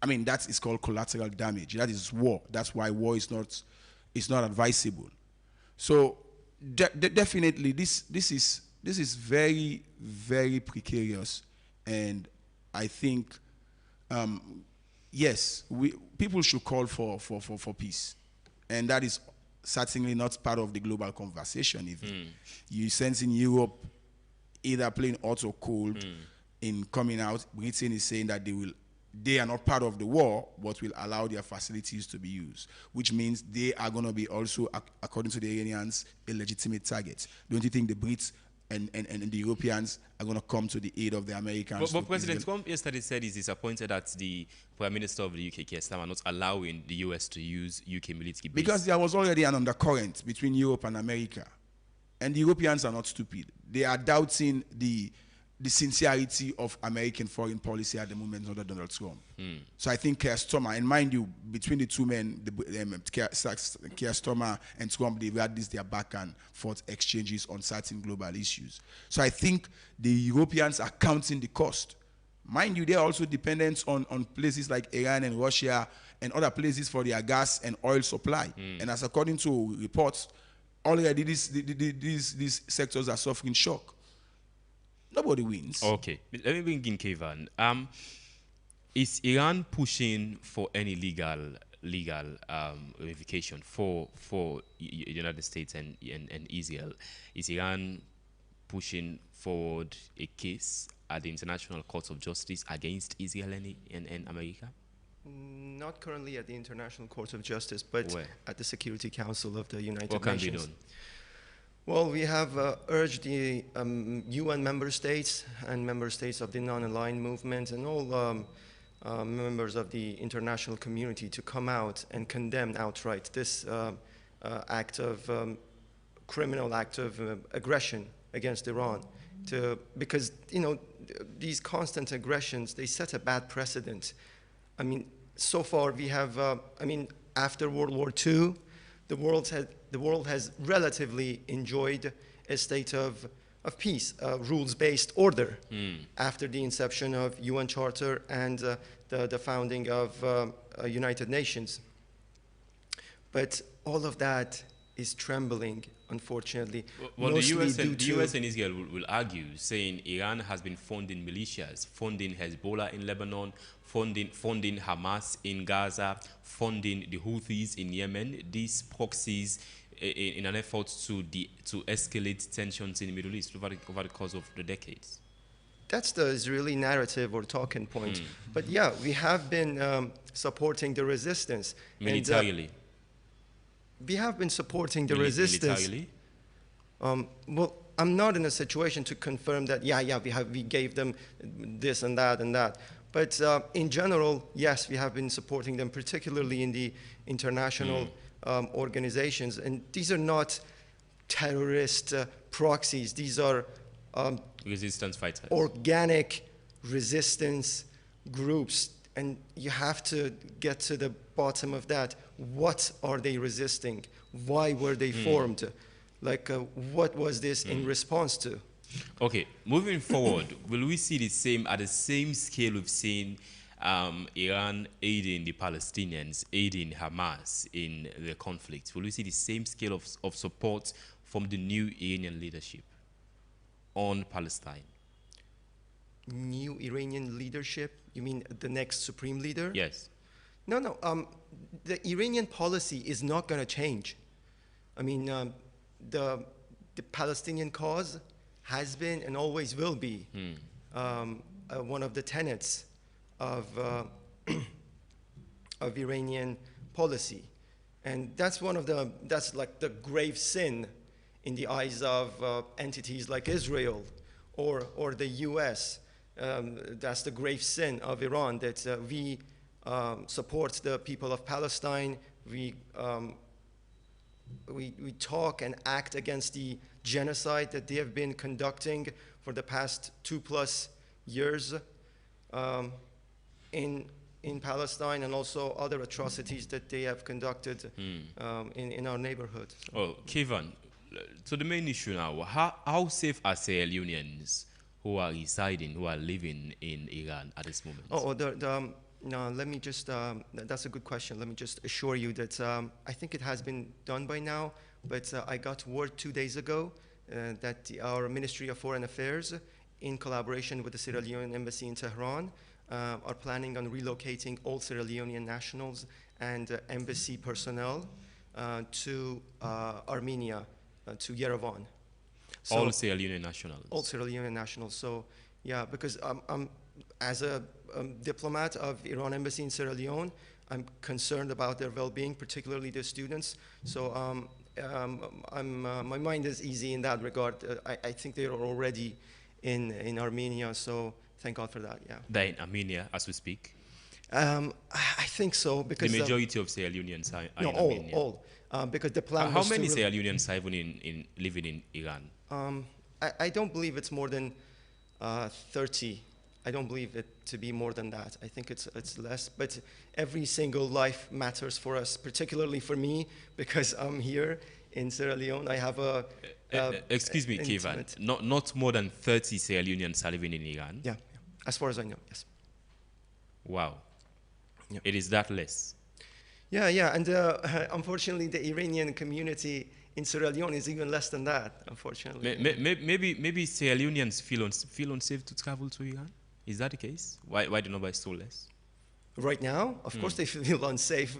I mean, that is called collateral damage. That is war. That's why war is not advisable. So definitely this is very, very precarious, and I think yes, people should call for peace, and that is certainly not part of the global conversation. Even you sense in Europe either playing hot or cold in coming out. Britain is saying that they are not part of the war, but will allow their facilities to be used, which means they are going to be also, according to the Iranians, a legitimate target. Don't you think the Brits and the Europeans are going to come to the aid of the Americans? But President Trump yesterday said he's disappointed that the Prime Minister of the UK, Keir Starmer, are not allowing the US to use UK military base. Because there was already an undercurrent between Europe and America. And the Europeans are not stupid. They are doubting the sincerity of American foreign policy at the moment under Donald Trump. So I think Keir Starmer, and mind you, between the two men, Keir Starmer and Trump, they've had their back and forth exchanges on certain global issues. So I think the Europeans are counting the cost. Mind you, they are also dependent on places like Iran and Russia and other places for their gas and oil supply. And as according to reports, already these sectors are suffering shock. Nobody wins. Okay, let me bring in Kevin. Is Iran pushing for any legal ramification for the United States and Israel? Is Iran pushing forward a case at the International Court of Justice against Israel and America? Not currently at the International Court of Justice, but at the Security Council of the United Nations. What can be done? Well, we have urged the UN member states and member states of the non-aligned movement and all members of the international community to come out and condemn outright this criminal act of aggression against Iran. Because, you know, these constant aggressions, they set a bad precedent. I mean, so far we have, after World War II, the world has relatively enjoyed a state of peace, rules-based order, after the inception of UN Charter and the founding of United Nations. But all of that is trembling, unfortunately. Well, the US and Israel will argue, saying Iran has been funding militias, funding Hezbollah in Lebanon, funding Hamas in Gaza, funding the Houthis in Yemen. These proxies in an effort to escalate tensions in the Middle East over the course of the decades. that's the Israeli narrative or talking point. But yeah, we have been supporting the resistance. Militarily. We have been supporting the resistance. Militarily? Well, I'm not in a situation to confirm that, we gave them this and that and that. But in general, yes, we have been supporting them, particularly in the international organizations. And these are not terrorist proxies. These are resistance fighters. Organic resistance groups. And you have to get to the bottom of that. What are they resisting? Why were they formed? Like, what was this in response to? Okay, moving forward, will we see the same, at the same scale we've seen Iran aiding the Palestinians, aiding Hamas in the conflict? Will we see the same scale of support from the new Iranian leadership on Palestine? New Iranian leadership? You mean the next supreme leader? Yes. No. The Iranian policy is not going to change. I mean, the Palestinian cause has been and always will be one of the tenets of Iranian policy. And that's like the grave sin in the eyes of entities like Israel or the US. That's the grave sin of Iran, that we support the people of Palestine. We talk and act against the genocide that they have been conducting for the past 2+ years in Palestine, and also other atrocities that they have conducted in our neighborhood. So. Oh, Kevin, so the main issue now, how safe are Sierra Leoneans who are residing, who are living in Iran at this moment? No, let me just, that's a good question. Let me just assure you that I think it has been done by now, but I got word 2 days ago that our Ministry of Foreign Affairs, in collaboration with the Sierra Leone Embassy in Tehran, are planning on relocating all Sierra Leonean nationals and embassy personnel to Armenia, to Yerevan. So, all Sierra Leonean nationals? All Sierra Leonean nationals. So, yeah, because as a diplomat of Iran Embassy in Sierra Leone, I'm concerned about their well-being, particularly the students. So my mind is easy in that regard. I think they are already in Armenia, so thank God for that, yeah. They're in Armenia as we speak? I think so, because... The majority of Sierra Leoneans are in Armenia? all. Because the plan How many Sierra Leoneans are even living in Iran? I don't believe it's more than 30. I don't believe it to be more than that. I think it's less. But every single life matters for us, particularly for me, because I'm here in Sierra Leone. I have a... excuse me, Kevin. Not more than 30 Sierra Leoneans are living in Iran? Yeah. As far as I know, yes. Wow. Yeah. It is that less? Yeah. And unfortunately, the Iranian community in Sierra Leone is even less than that, unfortunately. Maybe Sierra Leoneans feel unsafe to travel to Iran? Is that the case? Why the number is so less? Right now, of course, they feel unsafe.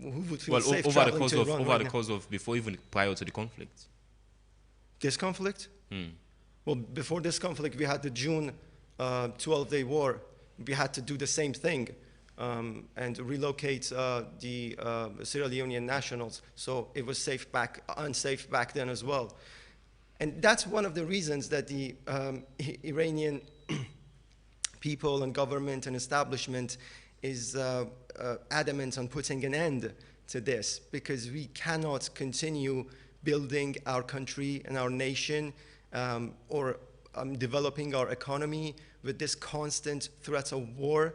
Who would feel safe over traveling to Iran over the course of before, even prior to the conflict? This conflict? Well, before this conflict, we had the June 12-day war. We had to do the same thing and relocate the Sierra Leonean nationals. So it was unsafe back then as well. And that's one of the reasons that the Iranian people and government and establishment is adamant on putting an end to this, because we cannot continue building our country and our nation or developing our economy with this constant threat of war,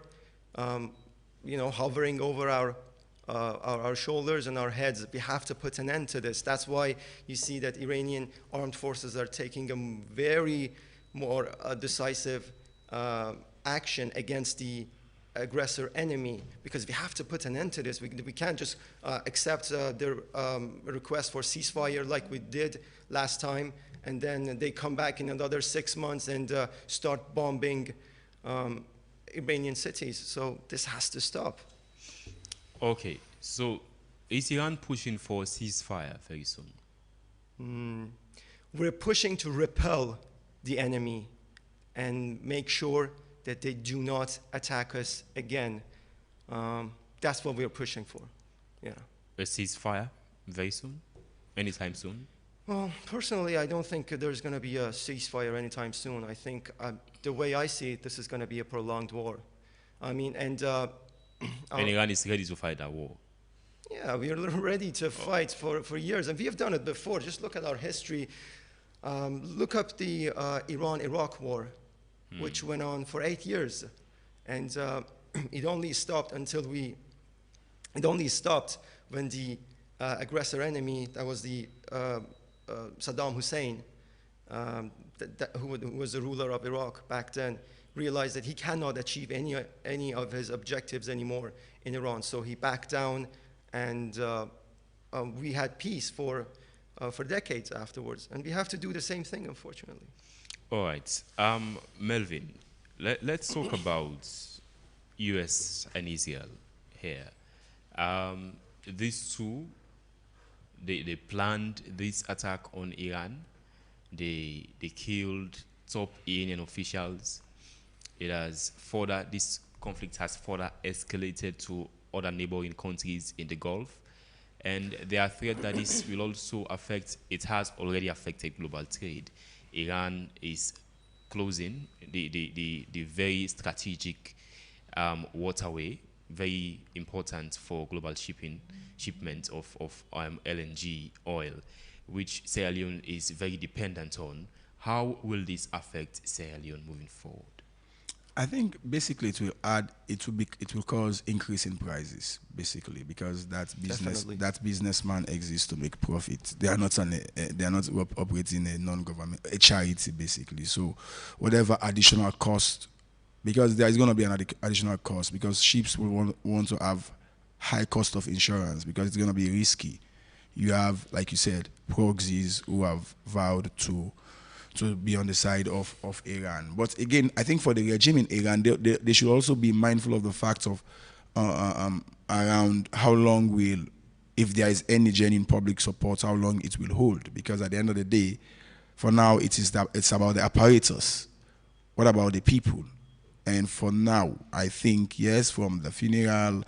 hovering over our shoulders and our heads. We have to put an end to this. That's why you see that Iranian armed forces are taking a very more decisive action against the aggressor enemy, because we have to put an end to this. We can't just accept their request for ceasefire like we did last time, and then they come back in another 6 months and start bombing Iranian cities. So this has to stop. Okay, so is Iran pushing for a ceasefire very soon? We're pushing to repel the enemy and make sure that they do not attack us again. That's what we're pushing for. Yeah. A ceasefire very soon? Anytime soon? Well, personally, I don't think there's going to be a ceasefire anytime soon. I think the way I see it, this is going to be a prolonged war. I mean, and Iran is ready to fight that war. Yeah, we are ready to fight for years, and we have done it before. Just look at our history. Look up the Iran-Iraq war, which went on for 8 years, and it only stopped when the aggressor enemy, that was the Saddam Hussein, who was the ruler of Iraq back then, realized that he cannot achieve any of his objectives anymore in Iran. So he backed down, and we had peace for decades afterwards. And we have to do the same thing, unfortunately. All right. Melvin, let's talk about US and Israel here. These two, they planned this attack on Iran. They killed top Iranian officials. This conflict has further escalated to other neighboring countries in the Gulf. And there are threats that this will also it has already affected global trade. Iran is closing the very strategic waterway, very important for global shipment of LNG oil, which Sierra Leone is very dependent on. How will this affect Sierra Leone moving forward? I think basically it will cause increase in prices, basically, because that businessman exists to make profit. They are not operating a charity, basically. So whatever additional cost, because there is going to be an additional cost, because ships will want to have high cost of insurance, because it's going to be risky. You have, like you said, proxies who have vowed to be on the side of Iran. But again, I think for the regime in Iran, they should also be mindful of the fact of around how long if there is any genuine public support, how long it will hold. Because at the end of the day, for now, it's about the apparatus. What about the people? And for now, I think, yes, from the funeral,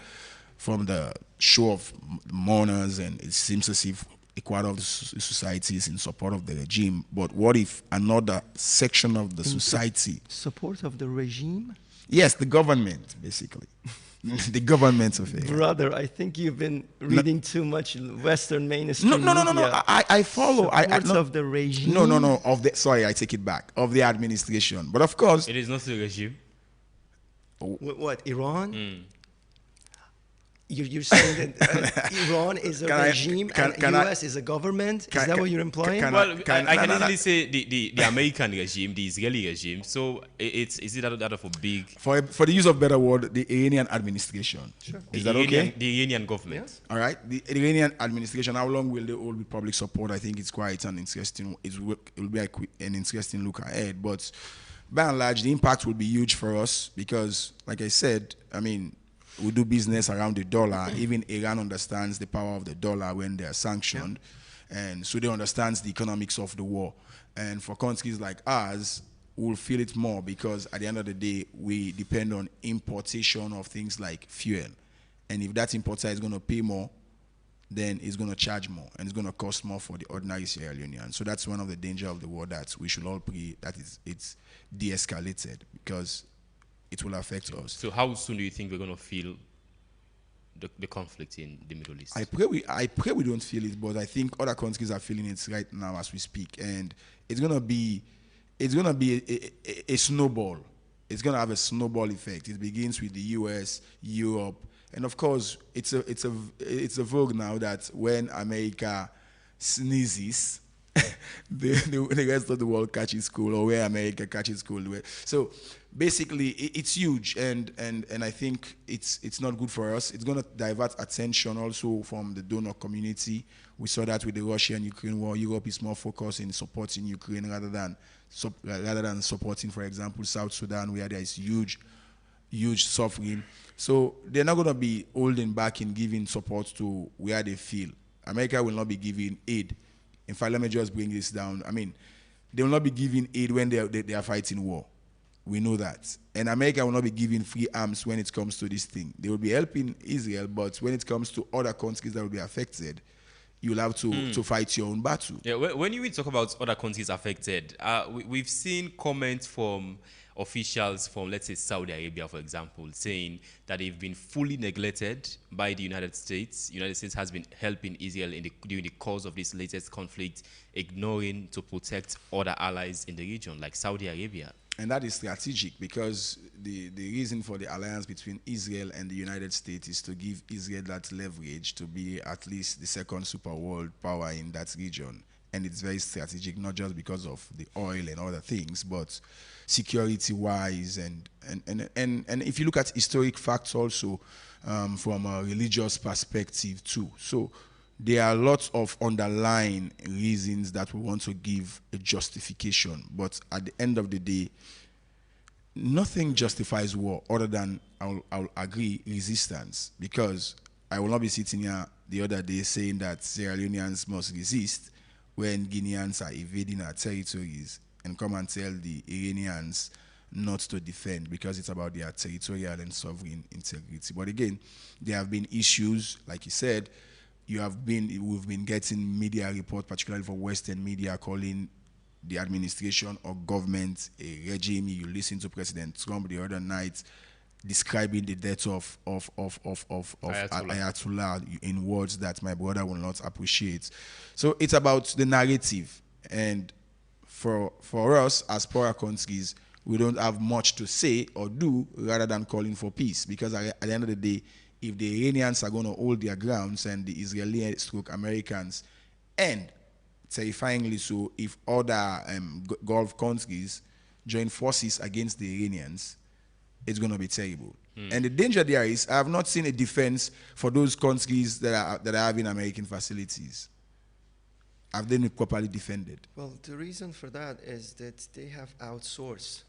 from the show of mourners, and it seems as if a quarter of the society is in support of the regime. But what if another section of the society... Support of the regime? Yes, the government, basically. The government of it. Brother, I think you've been reading too much Western mainstream No. media. I follow. Support of the regime? No. Sorry, I take it back. Of the administration. But of course... It is not the regime. What, Iran? You're saying that Iran is a regime and US is a government? Is that what you're implying? I can easily say the American regime, the Israeli regime. So is it that of a big... For the use of better word, the Iranian administration. Sure. Is that okay? The Iranian government. Yes. All right. The Iranian administration, how long will they all be public support? I think it's quite an interesting... It will be an interesting look ahead. But by and large, the impact will be huge for us because, like I said, I mean... We do business around the dollar. Even Iran understands the power of the dollar when they are sanctioned. Yeah. And so they understand the economics of the war. And for countries like ours, we'll feel it more because at the end of the day, we depend on importation of things like fuel. And if that importer is going to pay more, then it's going to charge more. And it's going to cost more for the ordinary Sierra Leonean. So that's one of the dangers of the war that we should all pray that it's de-escalated because it will affect us. So how soon do you think we're going to feel the conflict in the Middle East? I pray we don't feel it, but I think other countries are feeling it right now as we speak, and it's gonna be a snowball. It's gonna have a snowball effect. It begins with the U.S., Europe, and of course, it's a vogue now that when America sneezes, the rest of the world catches cold, or where America catches cold. So basically, it's huge, and I think it's not good for us. It's going to divert attention also from the donor community. We saw that with the Russia and Ukraine war. Europe is more focused in supporting Ukraine rather than supporting, for example, South Sudan, where there is huge suffering. So they're not going to be holding back in giving support to where they feel. America will not be giving aid. In fact, let me just bring this down. I mean, they will not be giving aid when they are fighting war. We know that. And America will not be giving free arms when it comes to this thing. They will be helping Israel, but when it comes to other countries that will be affected, you'll have to fight your own battle. Yeah, when you talk about other countries affected, we've seen comments from officials from, let's say, Saudi Arabia, for example, saying that they've been fully neglected by the United States. United States has been helping Israel during the course of this latest conflict, ignoring to protect other allies in the region, like Saudi Arabia. And that is strategic because the reason for the alliance between Israel and the United States is to give Israel that leverage to be at least the second super world power in that region. And it's very strategic, not just because of the oil and other things, but security-wise. And if you look at historic facts also from a religious perspective too. So there are lots of underlying reasons that we want to give a justification. But at the end of the day, nothing justifies war other than, I'll agree, resistance. Because I will not be sitting here the other day saying that Sierra Leoneans must resist when Guineans are invading our territories and come and tell the Iranians not to defend because it's about their territorial and sovereign integrity. But again, there have been issues, like you said, we've been getting media report, particularly for Western media, calling the administration or government a regime. You listen to President Trump the other night describing the death of Ayatollah in words that my brother will not appreciate. So it's about the narrative, and for us as poorer countries, we don't have much to say or do rather than calling for peace, because at the end of the day, if the Iranians are going to hold their grounds and the Israeli / Americans, and terrifyingly so, if other Gulf countries join forces against the Iranians, it's going to be terrible. And the danger there is, I have not seen a defense for those countries that are having American facilities. Have they been properly defended? Well, the reason for that is that they have outsourced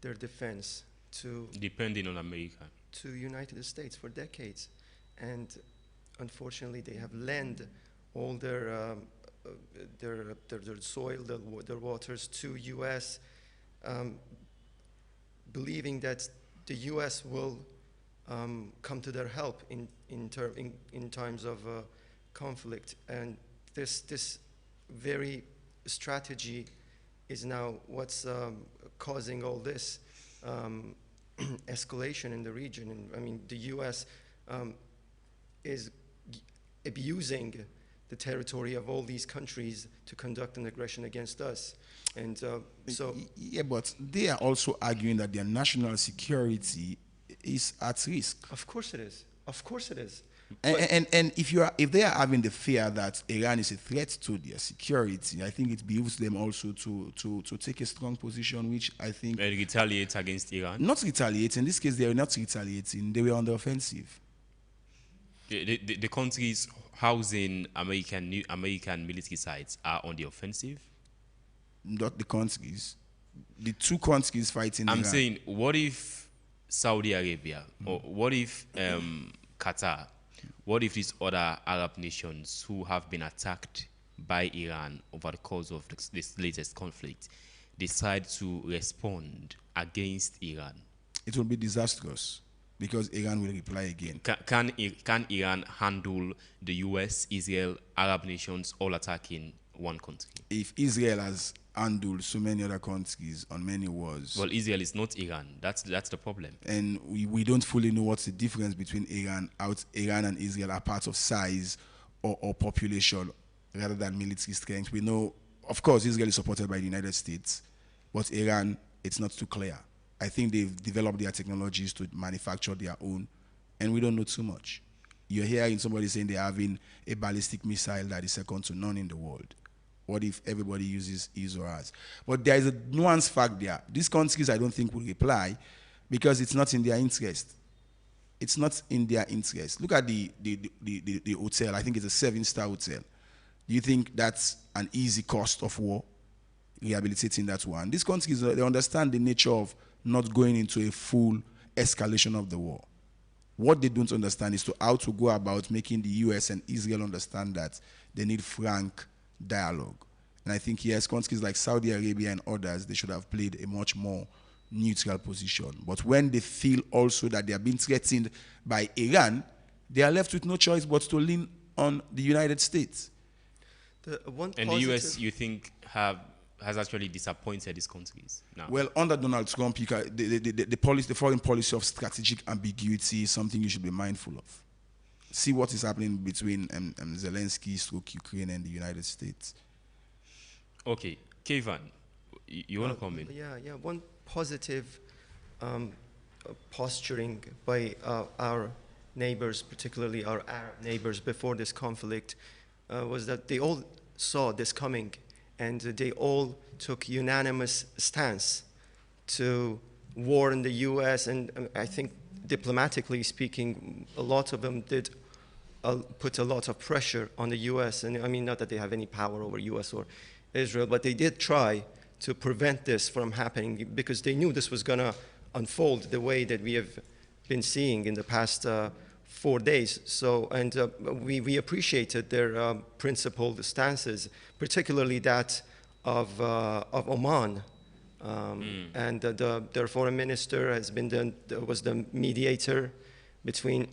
their defense to depending on America, to United States for decades, and unfortunately they have lent all their soil, their waters to U.S., believing that the U.S. will come to their help in times of conflict, and this very strategy is now what's causing all this escalation in the region. And I mean, the U.S. is abusing the territory of all these countries to conduct an aggression against us. And so... Yeah, but they are also arguing that their national security is at risk. Of course it is. Of course it is. And if they are having the fear that Iran is a threat to their security, I think it behooves them also to take a strong position, which I think... And retaliate against Iran? Not retaliate. In this case, they were not retaliating. They were on the offensive. The countries housing American military sites are on the offensive? Not the countries. The two countries fighting Iran. I'm saying, what if Saudi Arabia, or what if Qatar, what if these other Arab nations who have been attacked by Iran over the course of this latest conflict decide to respond against Iran? It will be disastrous, because Iran will reply again. Can Iran handle the US, Israel, Arab nations all attacking one country? If Israel has handled so many other countries on many wars... Well, Israel is not Iran. That's the problem. And we don't fully know what's the difference between Iran and Israel apart of size or population rather than military strength. We know, of course, Israel is supported by the United States, but Iran, it's not too clear. I think they've developed their technologies to manufacture their own, and we don't know too much. You're hearing somebody saying they're having a ballistic missile that is second to none in the world. What if everybody uses his or hers? But there is a nuanced fact there. These countries, I don't think, will reply because it's not in their interest. It's not in their interest. Look at the hotel. I think it's a 7-star hotel. Do you think that's an easy cost of war, rehabilitating that one? These countries, they understand the nature of not going into a full escalation of the war. What they don't understand is how to go about making the US and Israel understand that they need frank dialogue. And I think, yes, countries like Saudi Arabia and others, they should have played a much more neutral position. But when they feel also that they are being threatened by Iran, they are left with no choice but to lean on the United States. And the US, you think, has actually disappointed these countries now? Well, under Donald Trump, the foreign policy of strategic ambiguity is something you should be mindful of. See what is happening between Zelensky, Ukraine, and the United States. Okay, Kevin, you want to comment? Yeah. One positive posturing by our neighbors, particularly our Arab neighbors, before this conflict was that they all saw this coming, and they all took unanimous stance to warn the U.S. And I think, diplomatically speaking, a lot of them did put a lot of pressure on the U.S. And I mean, not that they have any power over U.S. or Israel, but they did try to prevent this from happening because they knew this was going to unfold the way that we have been seeing in the past 4 days. So, and we appreciated their principled stances, particularly that of Oman. And their foreign minister has been was the mediator between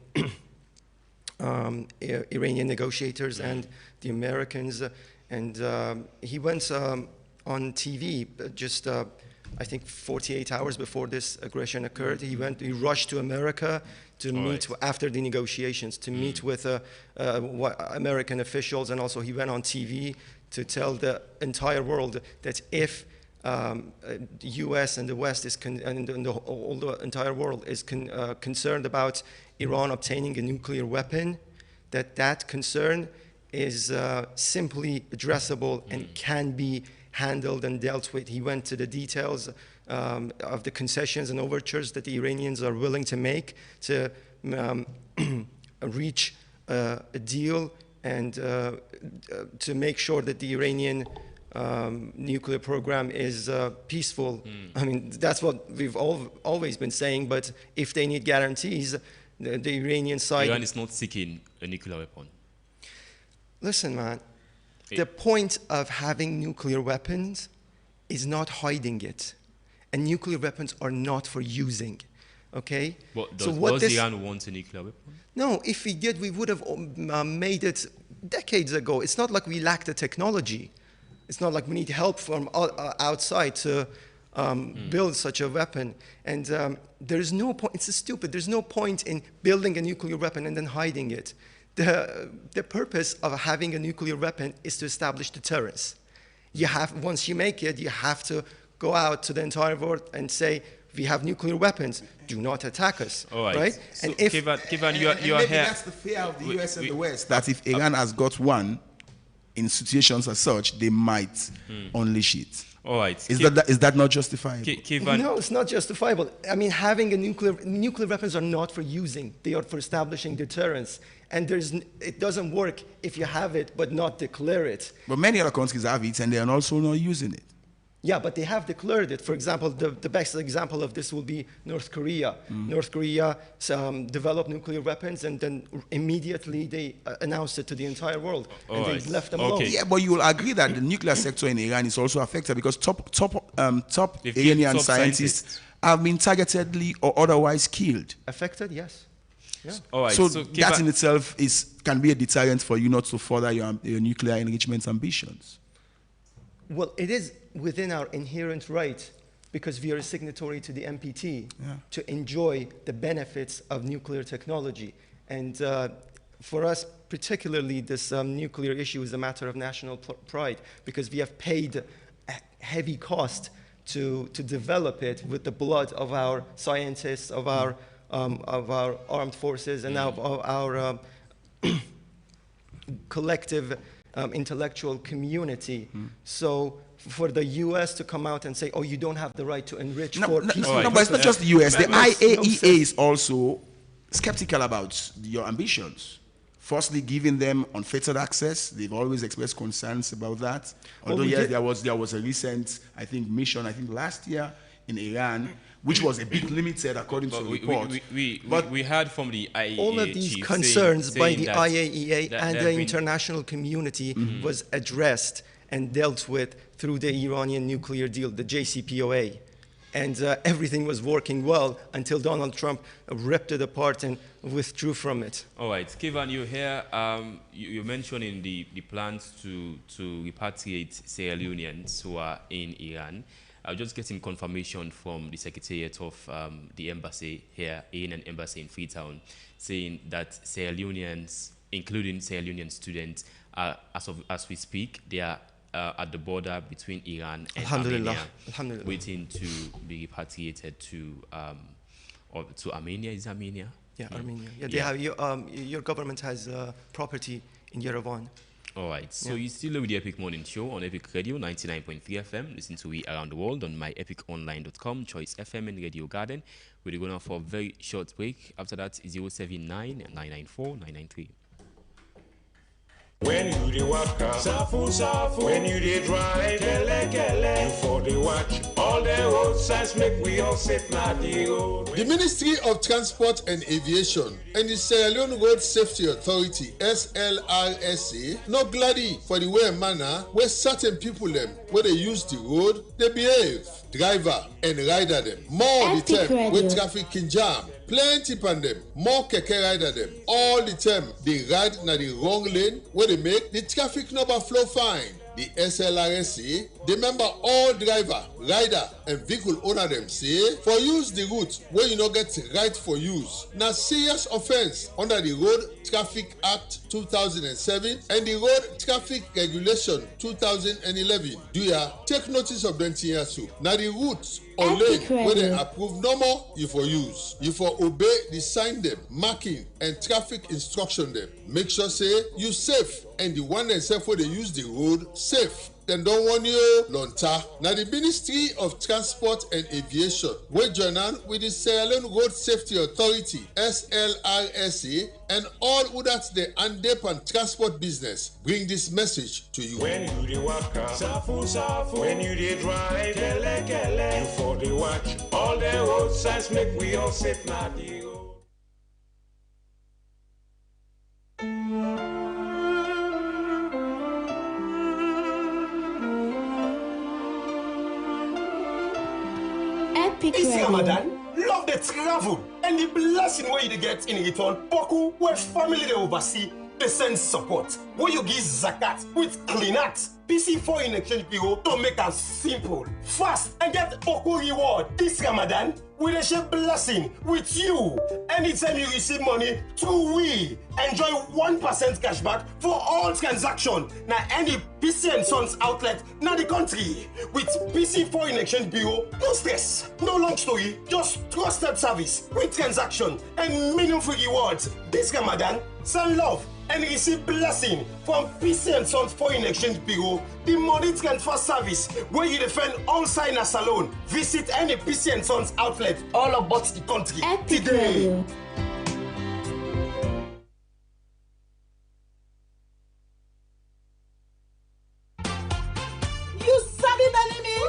Iranian negotiators and the Americans. And he went on TV just, I think, 48 hours before this aggression occurred. He rushed to America to meet after the negotiations, to meet with American officials, and also he went on TV to tell the entire world that if the U.S. and the West and the entire world is concerned about Iran obtaining a nuclear weapon, that concern is simply addressable and can be handled and dealt with. He went to the details of the concessions and overtures that the Iranians are willing to make to reach a deal and to make sure that the Iranian nuclear program is peaceful. I mean, that's what we've always been saying, but if they need guarantees, the Iranian side... Iran is not seeking a nuclear weapon. Listen, man, the point of having nuclear weapons is not hiding it. And nuclear weapons are not for using, okay? Does Iran want a nuclear weapon? No, if we did, we would have made it decades ago. It's not like we lack the technology. It's not like we need help from outside to build such a weapon. And there's no point, it's stupid, there's no point in building a nuclear weapon and then hiding it. The purpose of having a nuclear weapon is to establish deterrence. Once you make it, you have to go out to the entire world and say, we have nuclear weapons, do not attack us. All right? And so, Kevin, you are here. That's the fear of the US and the West, that if Iran has got one, in situations as such, they might unleash it. All right. Is that not justifiable? No, it's not justifiable. I mean, having a nuclear weapons are not for using. They are for establishing deterrence. And it doesn't work if you have it but not declare it. But many other countries have it and they are also not using it. Yeah, but they have declared it. For example, the best example of this will be North Korea. North Korea developed nuclear weapons and then immediately they announced it to the entire world. And they left them alone. Yeah, but you will agree that the nuclear sector in Iran is also affected because top Iranian scientists have been targetedly or otherwise killed. Affected, yes. Yeah. All right, so that in itself can be a deterrent for you not to further your nuclear enrichment ambitions. Well, it is within our inherent right, because we are a signatory to the NPT, to enjoy the benefits of nuclear technology. And for us, particularly, this nuclear issue is a matter of national pride, because we have paid a heavy cost to develop it with the blood of our scientists, of our armed forces, and of our collective intellectual community. So for the U.S. to come out and say, oh, you don't have the right to enrich for peaceful... No, but it's not just the U.S. The IAEA is also skeptical about your ambitions. Firstly, giving them unfettered access. They've always expressed concerns about that. Although, yes, there was a recent, I think, mission, I think last year in Iran, which was a bit limited according to the report. We heard from the IAEA all of these concerns by the IAEA and the international community was addressed and dealt with through the Iranian nuclear deal, the JCPOA. and everything was working well until Donald Trump ripped it apart and withdrew from it. All right, Kevin, you're here. You mentioned in the plans to repatriate Sierra Leoneans who are in Iran. I'm just getting confirmation from the Secretariat of the embassy here, an embassy in Freetown, saying that Sierra Leoneans, including Sierra Leonean students, as we speak, they are at the border between Iran and Armenia, waiting to be repatriated to Armenia. Is Armenia? Yeah, Armenia. Yeah, they have your government has property in Yerevan. All right, so you still with the Epic Morning Show on Epic Radio 99.3 FM. Listen to we around the world on myepiconline.com, Choice FM and Radio Garden. We're going on for a very short break. After that, 079 994 993. When you dey waka, safu. When you dey drive, kele. You for the watch, all the road signs make we all safe na the road. The Ministry of Transport and Aviation and the Sierra Leone Road Safety Authority (SLRSA) no gladdy for the way and manner where certain people them where they use the road, they behave. Driver and rider them more the time with traffic can jam. Plenty pan them, more keke rider them. All the time they ride na the wrong lane where they make the traffic number flow fine. The SLRSA, they member all driver, rider, and vehicle owner them say for use the route where you no get right for use. Now serious offense under the Road Traffic Act 2007 and the Road Traffic Regulation 2011. Do ya take notice of them things? Now the routes or lane where they approve no more you for use. You for obey the sign them, marking and traffic instruction them. Make sure say you safe and the one themselves where they use the road safe. Then don't want you lonta. Now the Ministry of Transport and Aviation will join on with the Sierra Leone Road Safety Authority (SLRSA) and all who that the Andep and transport business bring this message to you. When you dey waka, safu. When you dey drive, kele. You for the watch, all the road signs make we all safe na the road. This Ramadan, love the travel and the blessing where you get in return. Boku, where family they oversee, they send support. Where you give zakat with clean acts. PC Foreign Exchange Bureau to make us simple, fast, and get Boku reward. This Ramadan, we will share blessing with you. Anytime you receive money through we enjoy 1% cashback for all transaction. Now any PC and Sons outlet na the country. With PC Foreign Exchange Bureau, no stress, no long story, just trusted service with transaction and meaningful rewards. This Ramadan, send love and receive blessing from PC and Sons Foreign Exchange Bureau, the money transfer service where you defend all signers alone. Visit any PC and Sons outlet all about the country today. You sabi Benjamin?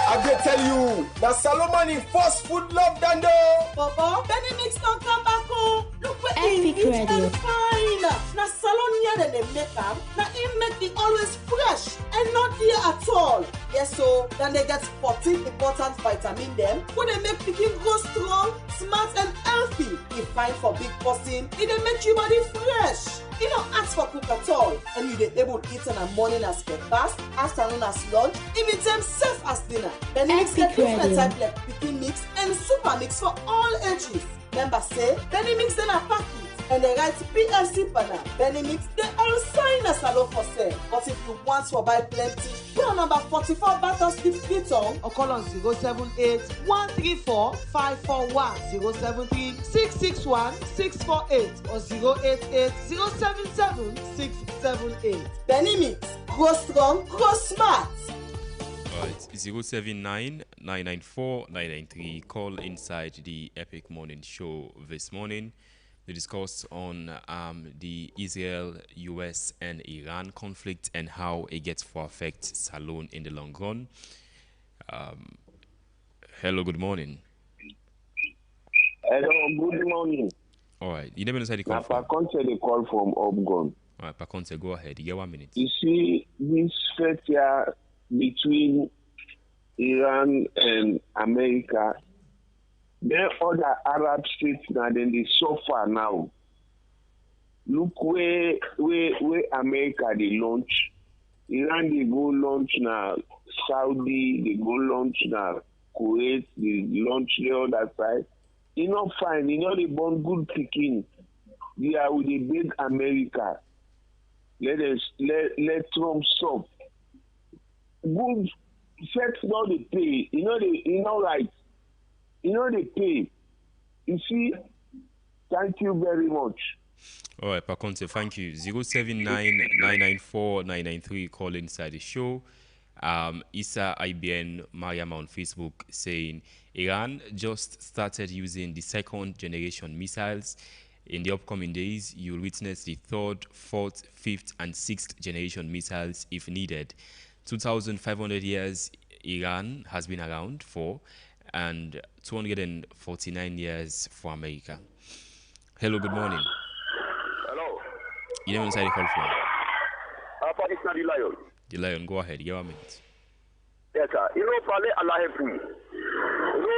I can tell you, that Solomon in fast food love Dando. Papa, Benjamin don't come back home. Look where he eat and fine. Now salon here they make them. Now he make the always fresh and not here at all. Yes, so then they get 14 important vitamin them. When they make picking grow strong, smart and healthy. He fine for big person. It they make your body fresh. You don't ask for cook at all, and you they able to eat in the morning as breakfast, afternoon as lunch, even time safe as dinner. Then mix get different type like picking mix and super mix for all ages. Members say Benny mix them a packet and they write PLC banner. Benny mix they all sign a salon for sale. But if you want to buy plenty, call number 44 Battle Street, Freetown, or call on 078 134 541 073 661 648 or 088 077 678. Benny mix, grow strong, grow smart. Alright, 079 994 993. Call inside the Epic Morning Show this morning to discuss on the Israel, US, and Iran conflict and how it gets to affect Salone in the long run. Hello, good morning. Hello, good morning. Alright, you never know the call from? Paconte, the call from Obgon. Alright, Paconte, go ahead. You get 1 minute. You see, this failure between Iran and America, then other Arab states now then they suffer now. Look where America they launch. Iran they go launch now. Saudi they go launch now. Kuwait they launch the other side. You know fine. You know they born good picking. They are with the big America. Let Trump stop. Good sex now they pay. Right. They pay. You see, thank you very much. All right, Pakonte, thank you. 079-994-993, call inside the show. Isa IBN Mariam on Facebook saying Iran just started using the second generation missiles. In the upcoming days, you'll witness the third, fourth, fifth, and sixth generation missiles if needed. 2,500 years Iran has been around for, and 249 years for America. Hello, good morning. Hello. You know inside the call from? Pakistan, the Lion. The Lion, go ahead. Give a minute. Yes, sir. Pale Allah help me.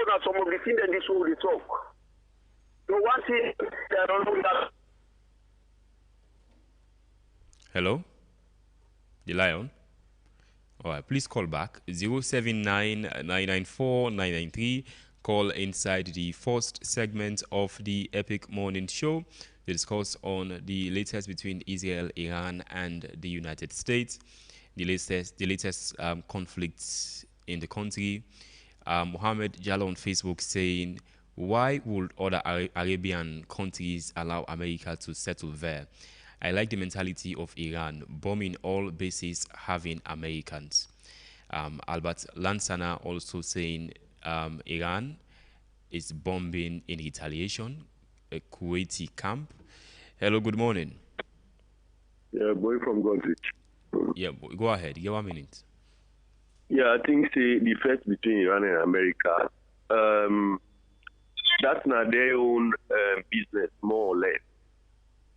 That some of the things that this will talk. So one thing, I don't know that. Hello? The Lion? All right, please call back 079-994-993. Call inside the first segment of the Epic Morning Show to discuss on the latest between Israel, Iran, and the United States, the latest conflicts in the country. Mohammed Jallo on Facebook saying, why would other Arabian countries allow America to settle there? I like the mentality of Iran, bombing all bases having Americans. Albert Lansana also saying Iran is bombing in retaliation a Kuwaiti camp. Hello, good morning. Yeah, boy from Godrich. Yeah, go ahead. Give 1 minute. Yeah, I think the first between Iran and America, that's not their own business, more or less.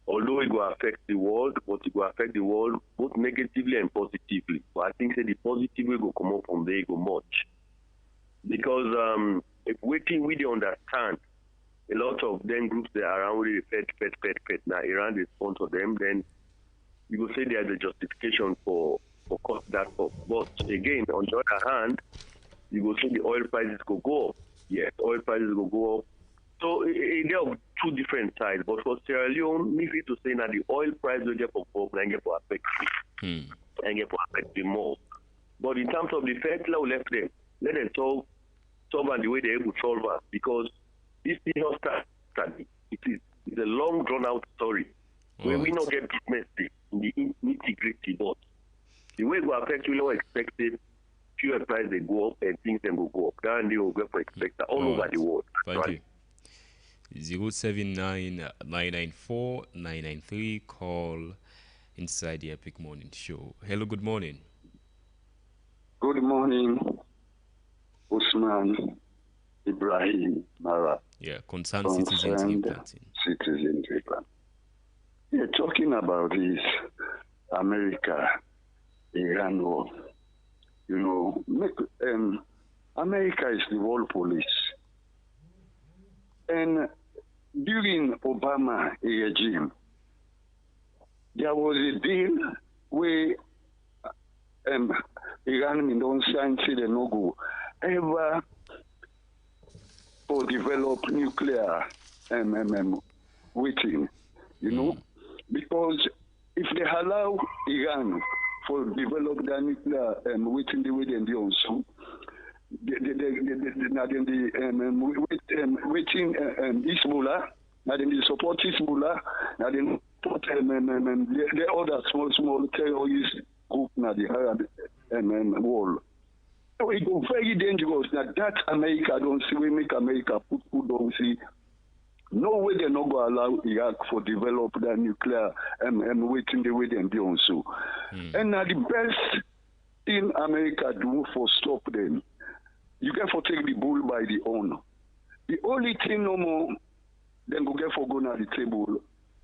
Although it will affect the world, but it will affect the world both negatively and positively. But I think the positive will come up from there go much. Because if we don't understand, a lot of them groups that are around with the Fed. Now Iran they sponsor them, then you will say there's a justification for cut that off. But again, on the other hand, you will see the oil prices go up. Yes, oil prices will go up. So there are two different sides. But for Sierra Leone, me feel to say that the oil price will get for up and get for affect and get for affect them more. But in terms of the Fed, let them solve and the way they're able to solve it, because this is not study. It's a long drawn out story where we not get business in the nitty-gritty, but the way it will affect you, expected, fuel price they go up and things then will go up. Then they will go for expect all over the world. Thank you. 079-994-993. Call inside the Epic Morning Show. Hello, good morning. Good morning, Usman Ibrahim Mara. Yeah, concerned citizens replanting. Citizens replanting. Yeah, talking about this America, Iran war. America is the world police. And during Obama regime, there was a deal where Iran don't sign the no go ever for develop nuclear waiting, because if they allow Iran for develop the nuclear waiting the way they do so, waiting Hezbollah, now they support Hezbollah, now they support the other small terrorist group now the Arab world. So it was very dangerous that America don't see, we make America put don't see. No way they're not going to allow Iraq for develop that nuclear waiting the way they do so. And now the best thing America do for stop them, you get for take the bull by the horn. The only thing no more, then go get for go to the table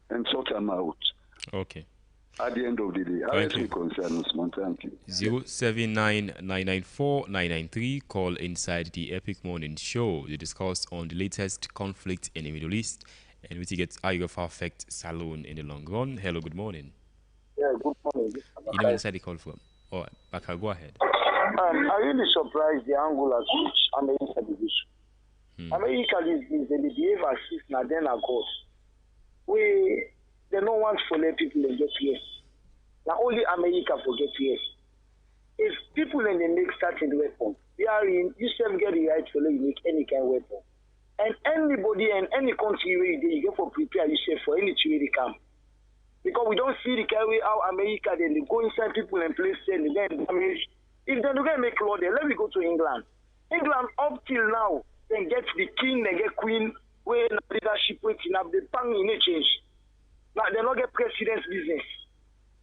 and sort them out. Okay. at the end of the day. Thank you. Concern, Usman. Thank you. 079994993. Call inside the Epic Morning Show to discuss on the latest conflict in the Middle East and which gets how you affect Salone in the long run. Hello, good morning. Yeah, good morning. You know inside the call from. All right, Baka, go ahead. I really surprised the angle at which America did this. America is they behave as if now then are God. They don't want to let people get here. Now only America forget here. If people then they make certain weapons, you still get the right to make any kind of weapon. And anybody and any country where you go for prepare yourself for any trade they come. Because we don't see the carry how America then they go inside people and place and then damage. If they're going to make law there, let me go to England. England up till now, then get the king, they get queen, where leadership waiting up, the bang in a change. Now they not get president's business.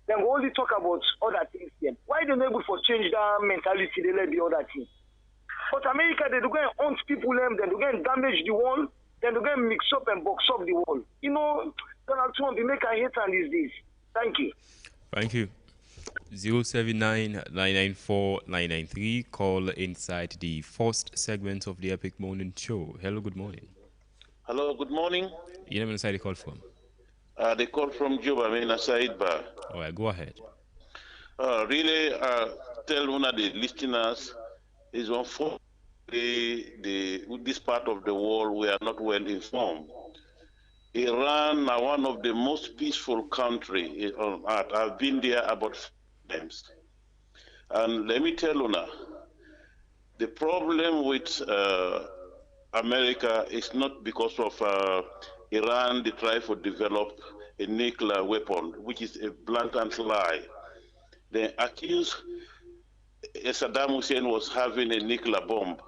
Then we only talk about other things then. Why don't they able to change that mentality, they let the other thing? But America, they do go and hunt people them, then they go and damage the wall, then they go and mix up and box up the wall. You know, Donald Trump, they make a hate on these days. Thank you. Thank you. 079994993. Call inside the first segment of the Epic Morning Show. Hello, good morning. Hello, good morning. You never inside the call from? They call from Juba, I mean, Said Bar. All right, go ahead. Really, tell one of the listeners is unfortunately this part of the world we are not well informed. Iran are one of the most peaceful countries on earth. I've been there about 4 times. And let me tell you now, the problem with America is not because of Iran, they try to develop a nuclear weapon, which is a blatant lie. They accuse Saddam Hussein was having a nuclear bomb,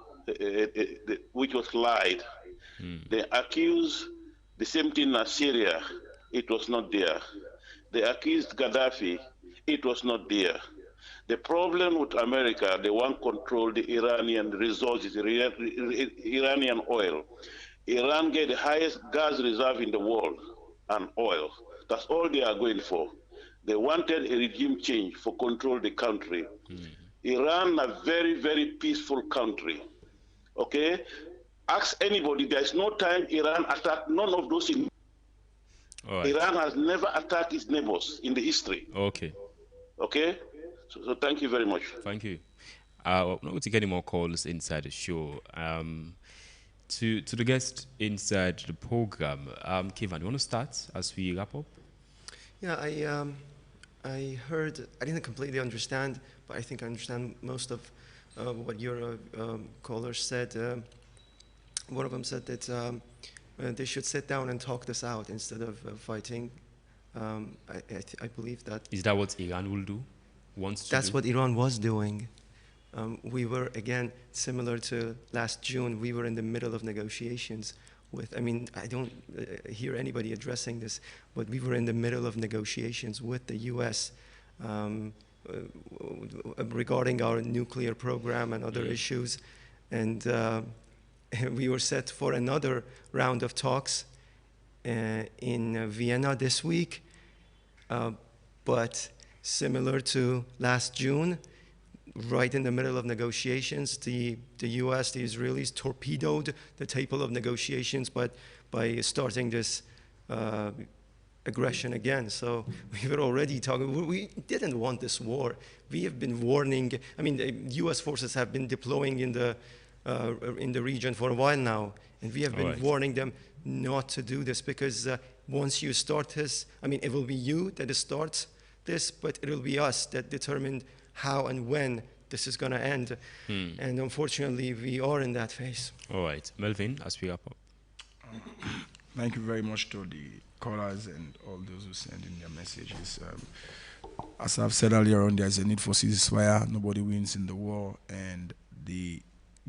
which was lied. They accuse the same thing as Syria, it was not there. They accused Gaddafi, it was not there. The problem with America, they want to control the Iranian resources, Iranian oil. Iran get the highest gas reserve in the world and oil. That's all they are going for. They wanted a regime change for control the country. Iran, a very, very peaceful country. Okay? Ask anybody, there's no time Iran attacked none of those. Right. Iran has never attacked its neighbors in the history. Okay. Okay? So thank you very much. Thank you. I'm not going to get any more calls inside the show. To the guest inside the program, Kevin, you want to start as we wrap up? Yeah, I heard, I didn't completely understand, but I think I understand most of what your callers said. One of them said that they should sit down and talk this out instead of fighting. I believe that. Is that what Iran will do? That's what Iran was doing. We were, again, similar to last June, we were in the middle of negotiations with, I mean, I don't hear anybody addressing this, but we were in the middle of negotiations with the US regarding our nuclear program and other issues. And we were set for another round of talks in Vienna this week. But similar to last June, right in the middle of negotiations, the US, the Israelis torpedoed the table of negotiations by starting this aggression again. So we were already talking, we didn't want this war. We have been warning, I mean, the US forces have been deploying in the region for a while now, and we have been warning them not to do this, because once you start this, I mean, it will be you that starts this, but it will be us that determine how and when this is going to end. And unfortunately, we are in that phase. All right. Melvin, as we wrap up. Thank you very much to the callers and all those who send in their messages. As I've said earlier on, there's a need for ceasefire. Nobody wins in the war, and the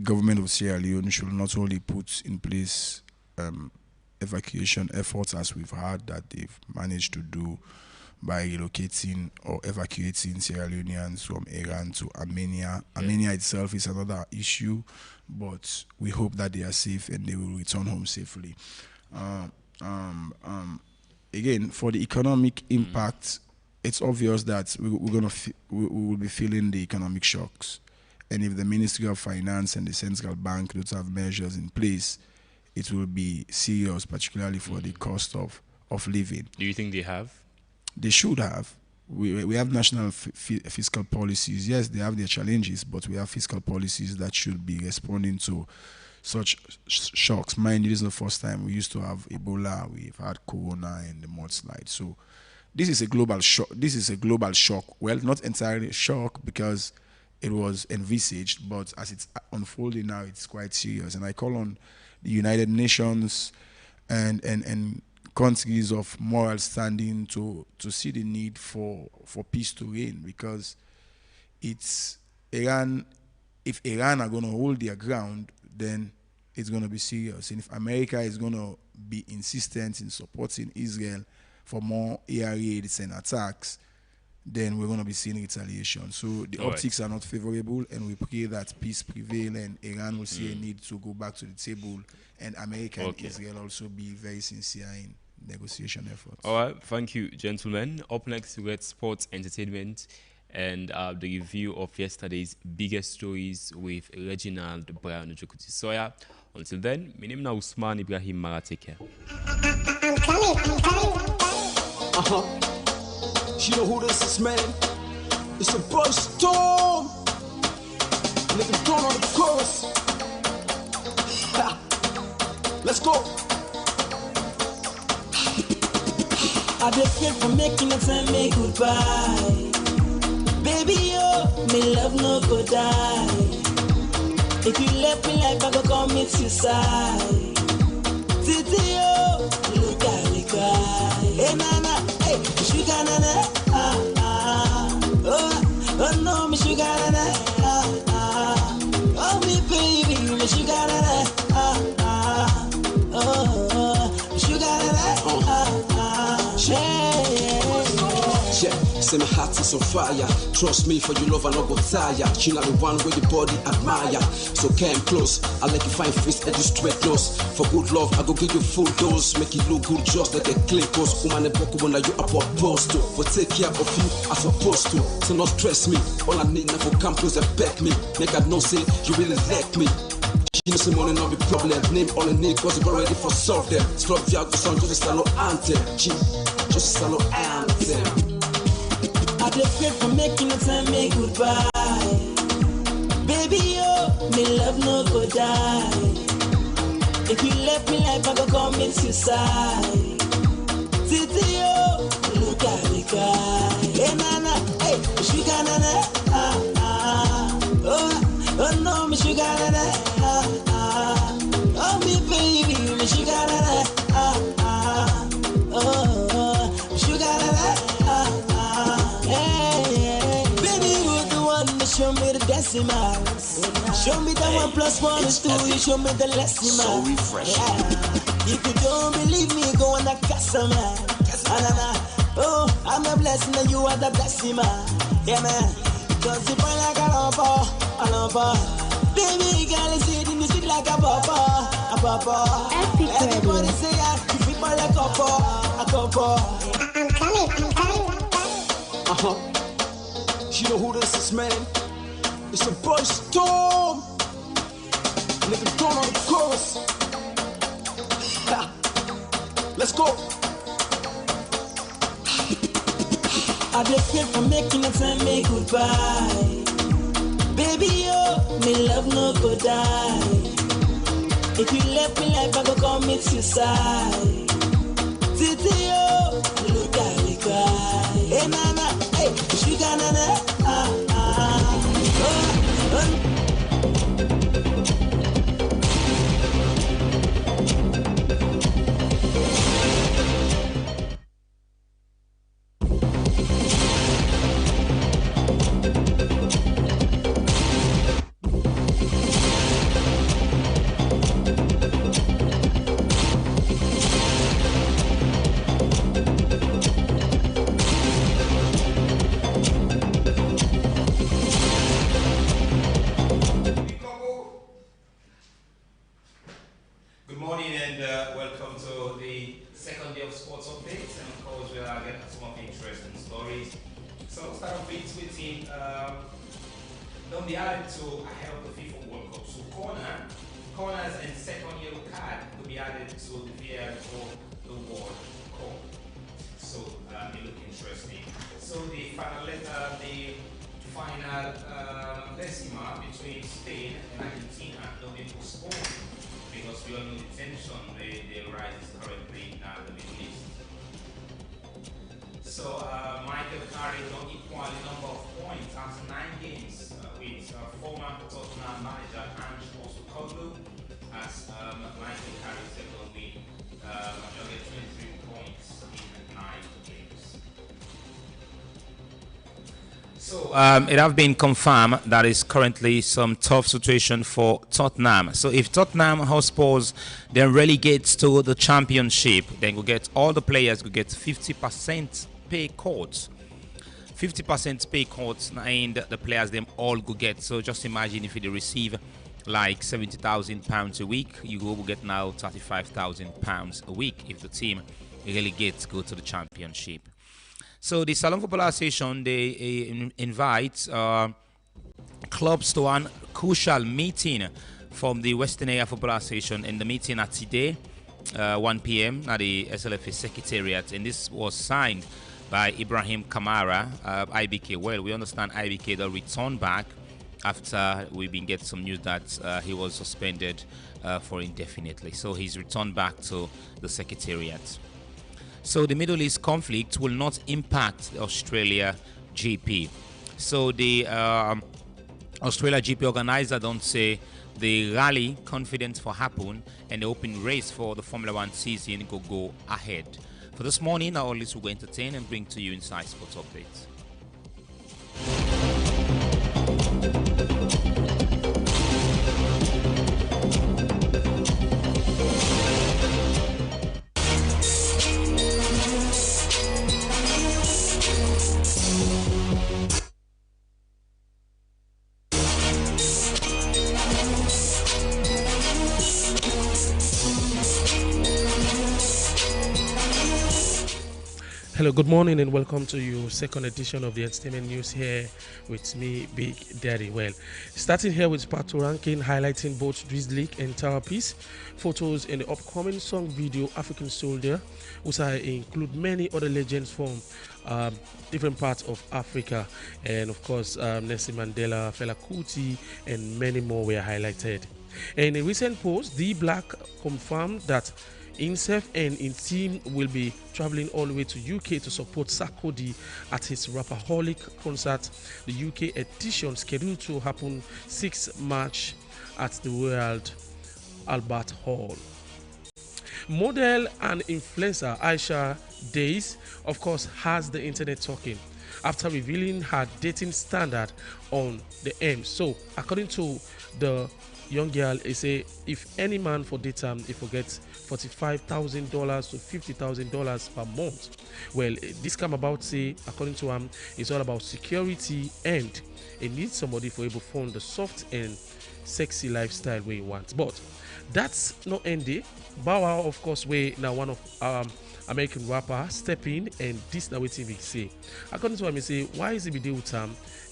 government of Sierra Leone should not only put in place evacuation efforts, as we've heard that they've managed to do by relocating or evacuating Sierra Leoneans from Iran to Armenia. Yeah. Armenia itself is another issue, but we hope that they are safe and they will return home safely. Again, for the economic impact it's obvious that we will be feeling the economic shocks. And if the Ministry of Finance and the Central Bank don't have measures in place, it will be serious, particularly for the cost of living. Do you think they have? They should have. We have national fiscal policies. Yes, they have their challenges, but we have fiscal policies that should be responding to such shocks. Mind you, this is the first time. We used to have Ebola, we've had Corona and the mudslide. So this is a global shock. This is a global shock. Well, not entirely a shock because it was envisaged, but as it's unfolding now, it's quite serious. And I call on the United Nations and countries of moral standing to see the need for peace to reign, because it's Iran. If Iran are going to hold their ground, then it's going to be serious. And if America is going to be insistent in supporting Israel for more air raids and attacks, then we're going to be seeing retaliation. So the optics are not favorable, and we pray that peace prevail and Iran will see a need to go back to the table, and America and Israel also be very sincere in negotiation efforts. All right, thank you, gentlemen. Up next, we get sports entertainment and the review of yesterday's biggest stories with Reginald Brian Ojokuti Soya. Until then, my name is Usman Ibrahim Mara. Take care. You know who this is, man? It's a boy Storm. Nigga, thrown on the chorus. Ha. Let's go. I did feel for making a time, make goodbye. Baby, yo, me love no go die. If you left me like I go commit suicide. Titi, yo, look at me cry. Hey, nana, hey, sugar nana, oh no, me sugar nana, oh me baby, me sugar nana, oh, sugar nana, yeah, say my heart is on fire. Trust me, for you love I no go tire. She not the one with the body admire. So came close, I let you find fist and you straight nose. For good love, I go give you full dose. Make it look good just like a clean post. Woman and book when you up supposed to. For take care of you, I supposed to. So not stress me. All I need now for come close and back me. Make I know say you really like me. She knows the money not be problem. Name all I need cause we're ready for solve them. Stop the out song just a shallow anthem. Just a shallow anthem. I did feel for making a time, make goodbye. Baby, yo, me love no go die. If you left me like I go commit suicide. Titi, yo, look at me cry. Hey, nana, hey, sugar nana, oh no, me sugar nana, oh me baby, me sugar nana, oh, sugar nana, baby, you're the one that show me the decimals. Show me the 1 + 1 is 2. You show me the decimal. So refreshing. If you don't believe me, go on the customer. Oh, I'm a blessing and you are the decimal. Yeah, man. Cause you burn like a lumber. Baby, girl, is it in the street like a papa. Everybody say you feel like a couple. I'm coming. You know who this is, man? It's a boy Storm. Nigga, thrown on the chorus. Ha. Let's go. I did feel for making a time, make goodbye. Baby, yo, me love no go die. If you left me like I go commit suicide. Titi, yo, look at me cry. Hey, nana, hey, sugar nana, Good morning and welcome to the second day of Sports Updates, and of course we are getting some of the interesting stories So start off with team. Don't be added to ahead of the FIFA World Cup. So corners and second yellow card will be added to the VAR for the World Cup. So it look interesting. So the final decima between Spain and Argentina will be postponed because we all know the tension the rise is currently in the Middle East. So Michael carried on equal number of points after 9 games with former Tottenham manager Ange Postecoglou as Michael carried second with 23 points in 9 games. So it have been confirmed that is currently some tough situation for Tottenham. So if Tottenham Hotspurs then relegates to the Championship, then we'll get all the players will get 50% pay cuts. 50% pay cuts, and the players them all go get. So just imagine if they receive like £70,000 a week, you will get now £35,000 a week if the team relegates go to the Championship. So the Salon Football Association, they invite clubs to one crucial meeting from the Western Area Football Association, and the meeting at today 1 p.m. at the SLFA Secretariat, and this was signed by Ibrahim Kamara, IBK. Well, we understand IBK will return back after we've been getting some news that he was suspended for indefinitely. So he's returned back to the Secretariat. So the Middle East conflict will not impact the Australia GP. So the Australia GP organizer don't say the rally confidence for happen and the open race for the Formula One season go ahead. For this morning, our list will go entertain and bring to you Inside Sports Updates. Hello, good morning and welcome to your second edition of the Entertainment News here with me, Big Daddy. Well, starting here with Pato Ranking highlighting both Drizzly and Tower Piece photos in the upcoming song video African Soldier, which I include many other legends from different parts of Africa, and of course Nelson Mandela, Fela Kuti, and many more were highlighted. In a recent post, D Black confirmed that himself and his team will be traveling all the way to UK to support Sarkodie at his Rapperholic concert, the UK edition scheduled to happen 6 March at the Royal Albert Hall. Model and influencer Aisha Days, of course, has the internet talking after revealing her dating standard on the M. So, according to the young girl, they say if any man for daytime, he forgets $45,000 to $50,000 per month. Well, this come about say, according to him, it's all about security, and it needs somebody for able to fund the soft and sexy lifestyle where he wants. But that's not ending. Bow Wow, of course, we now one of American rapper step in, and this now what he say. According to him, he say, why is it be deal with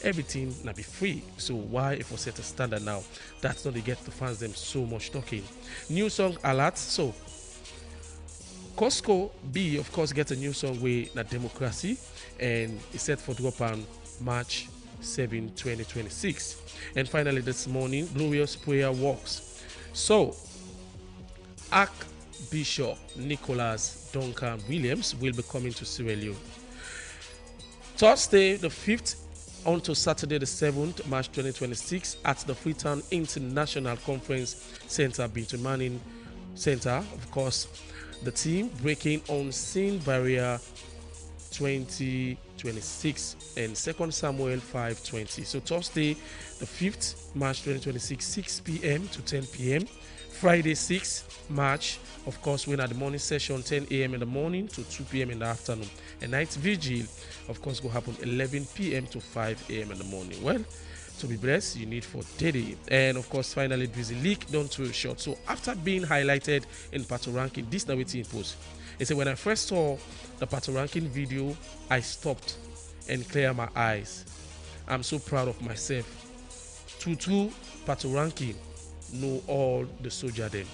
everything now be free? So why if we set a standard now? That's not they get the fans them so much talking. New song alert. So Costco B, of course, get a new song with na Democracy, and it's set for drop on March 7, 2026. And finally this morning, Glorious Prayer Walks. So Archbishop Nicholas Duncan Williams will be coming to Sierra Leone Thursday the 5th until Saturday the 7th March 2026 at the Freetown International Conference Center, Bintu Manning Center. Of course, the team breaking unseen barrier 2026 and 2 Samuel 5:20. So Thursday the 5th March 2026, 6 p.m. to 10 p.m. Friday 6 March, of course, we're at the morning session 10 a.m. in the morning to 2 p.m. in the afternoon. And night vigil, of course, will happen 11 p.m. to 5 a.m. in the morning. Well, to be blessed, you need for daily. And of course, finally, Busy Leak done too short. So after being highlighted in Pato Ranking, this is the waiting post. It said, when I first saw the Pato Ranking video, I stopped and clear my eyes. I'm so proud of myself. Tutu Patoranking know all the soldier them.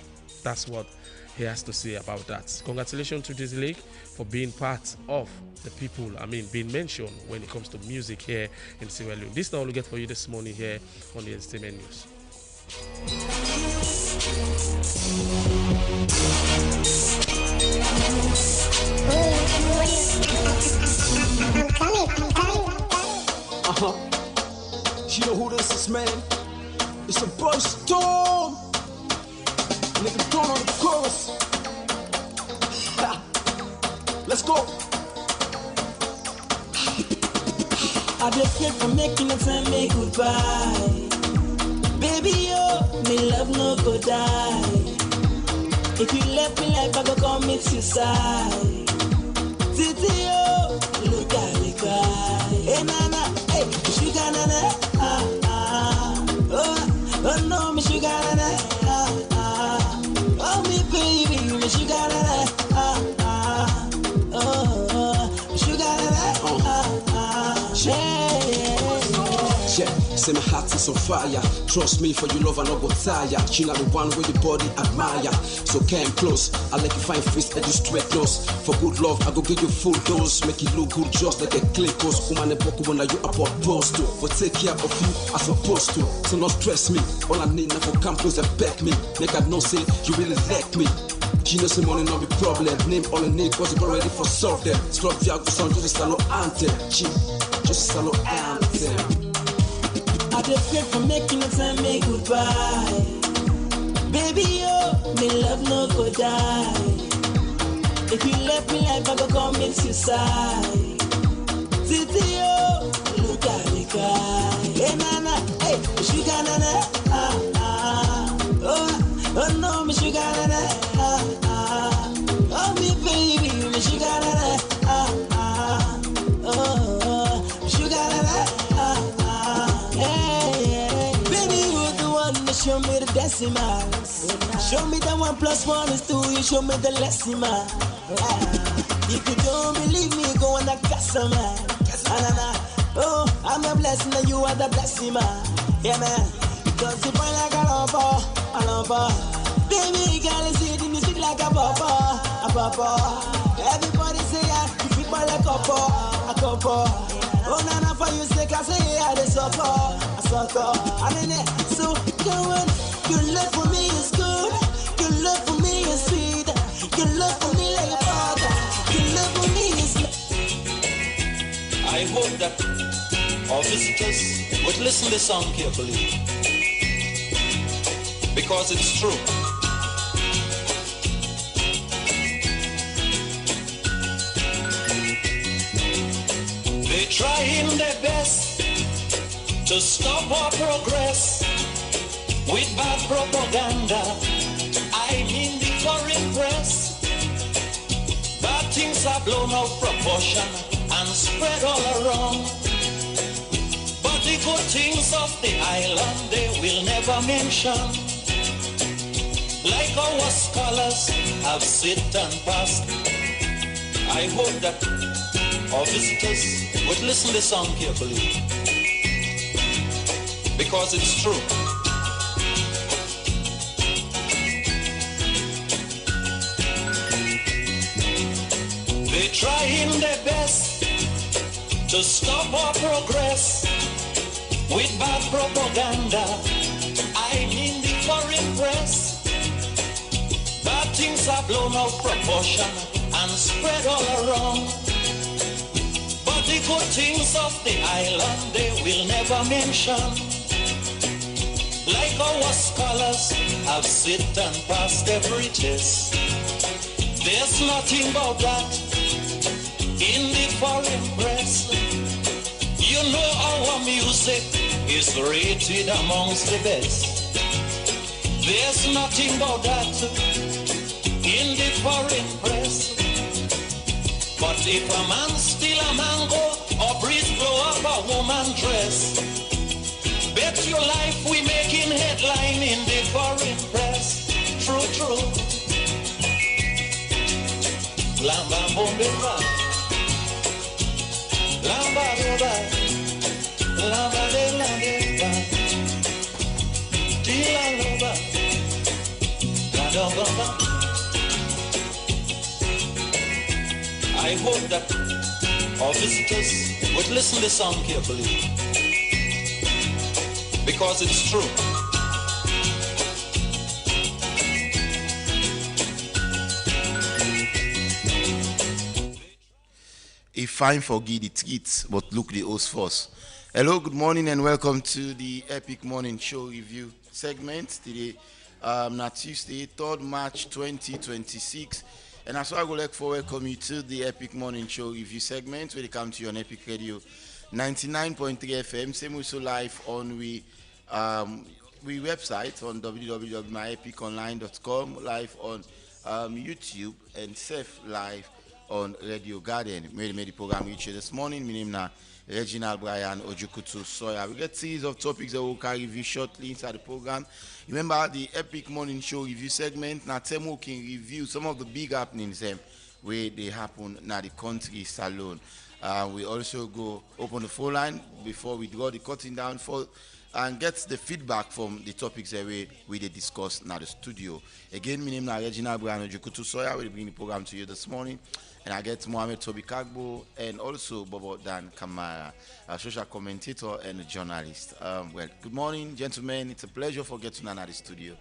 That's what he has to say about that. Congratulations to this league for being part of the people, being mentioned when it comes to music here in Sierra Leone. This is all we get for you this morning here on the Entertainment News. You know who this is, man? It's a boy Storm. Nigga, turn on the chorus. Ha. Let's go. I just came from making a friend make goodbye. Baby, yo, me love no go die. If you left me like I go commit suicide. Titi, yo, look at me cry. Hey, nana, hey, sugar nana, oh no, me sugar nana, oh me baby, me sugar nana, oh, sugar nana, yeah, say my heart is on fire. Trust me, for you love and not go tire. She not the one with the body admire. So came close, I like you fine face and you straight nose. For good love, I go give you full dose. Make it look good just like a clay coast. Woman and book when you about post to. For take care of you as supposed to. So not stress me. All I need now for come close and back me. Make I know say you really like me. She knows the money not be problem. Name all I need cause you ready for solve them. Slot the out sound just a solo anthem. She just a solo anthem. I just came from making a friend make goodbye. Baby, yo, me love no go die. If you left me like I go commit suicide. Titi, yo, look at me cry. Hey, nana, hey, sugar nana, oh no, me sugar nana, oh me baby, me sugar nana, oh, sugar nana. Show me the decimals. Show me that 1 + 1 is 2. You show me the decimal. If you don't believe me, go on the customer. Oh, I'm a blessing and you are the blessing, man. Yeah, man. Because you find like a lover. Baby, girl, you see the music like a papa. Everybody say yeah, you feel like a couple. Oh, nana, for you sake, I say yeah, they suffer. I mean it. So go on. Your love for me is good. Your love for me is sweet. Your love for me like a father. Your love for me is. I hope that our visitors would listen to this song carefully, because it's true. They're trying their best to stop our progress with bad propaganda. I mean the foreign press. Bad things are blown out of proportion and spread all around. But the good things of the island they will never mention. Like our scholars have sit and passed. I hope that our visitors would listen to this song carefully, because it's true. They're trying their best to stop our progress with bad propaganda. I mean the foreign press. Bad things are blown out of proportion and spread all around. But the good things of the island they will never mention. Like our scholars have sit and passed every test. There's nothing about that in the foreign press. You know our music is rated amongst the best. There's nothing about that in the foreign press. But if a man steal a mango or breeze blow up a woman dress, bet your life we making headline in the foreign press. True. Lamba bombe va, lamba loba, lava de la deba, tila loba, la loba. I hope that our visitors would listen to the song carefully, because it's true. A fine forgive the treats, but look the host first. Hello, good morning, and welcome to the Epic Morning Show Review segment. Today, na Tuesday, 3rd March 2026. And as well, I would like to welcome you to the Epic Morning Show Review segment, where they come to you on Epic Radio 99.3 FM. Same also live on we website on www.myepiconline.com, live on YouTube, and safe live on Radio Garden. Made the program reach you this morning. My name is Reginald Brian Ojukutu Soya. We get series of topics that we'll carry review shortly inside the program. Remember the Epic Morning Show Review segment. Now Temo can review some of the big happenings where they happen in the country salon. We also go open the phone line before we draw the cutting down for and get the feedback from the topics that we discuss in the studio. Again, my name is Reginald Brian Ojukutu Soya. We'll bring the program to you this morning. And I get Mohamed Toby Kagbo and also Bobo Dan Kamara, a social commentator and a journalist. Well, good morning, gentlemen. It's a pleasure for getting to the studio.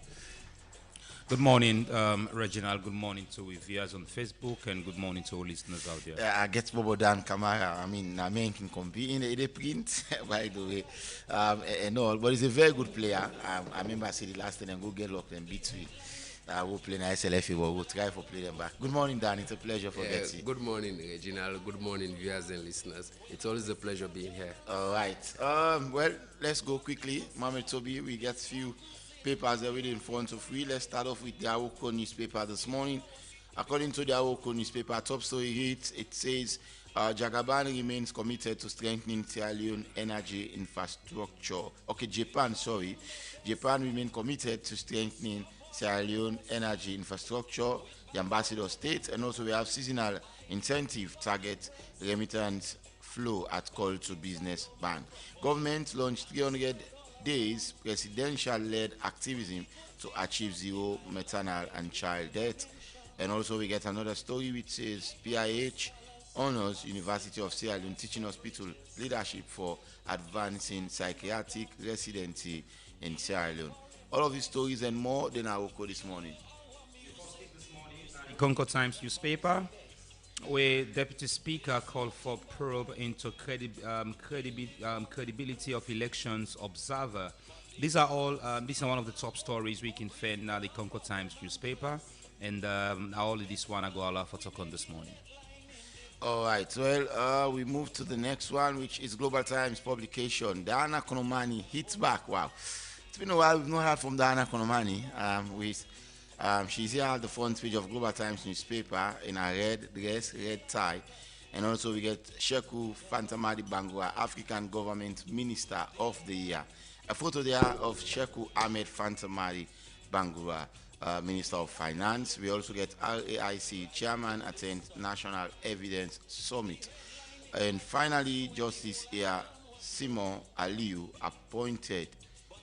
Good morning, Reginald. Good morning to viewers on Facebook, and good morning to all listeners out there. I get Bobo Dan Kamara. I mean, I mean, can compete in the print, by the way, and all. But he's a very good player. I remember I said the last time and go get locked and beat me. We'll play in SLF, we'll try to play them back. Good morning, Dan. It's a pleasure for getting. Good morning, Reginald. Good morning, viewers and listeners. It's always a pleasure being here. All right. Well, let's go quickly. Mohamed Toby, we get few papers already in front of we. Let's start off with the Awoko newspaper this morning. According to the Awoko newspaper, top story hits, it says Jagaban remains committed to strengthening Sierra Leone energy infrastructure. Okay, Japan remains committed to strengthening Sierra Leone energy infrastructure, the ambassador states, and also we have seasonal incentive target remittance flow at call to business bank. Government launched 300 days presidential-led activism to achieve zero maternal and child death. And also we get another story which says PIH honors University of Sierra Leone Teaching Hospital leadership for advancing psychiatric residency in Sierra Leone. All of these stories and more than I will call this morning. The Concord Times newspaper, where Deputy Speaker called for probe into credibility of elections observer. These are all. These are one of the top stories we can find now. The Concord Times newspaper, and all of this one I go allow for talk on this morning. All right. Well, we move to the next one, which is Global Times publication. Diana Konomani hits back. Wow. It's been a while we've not heard from Diana Konomani. She's here at the front page of Global Times newspaper in a red dress, red tie. And also we get Sheku Fantamadi Bangura, African Government Minister of the Year. A photo there of Sheku Ahmed Fantamadi Bangura, Minister of Finance. We also get RAIC Chairman attend National Evidence Summit. And finally, Justice Air Simon Aliu appointed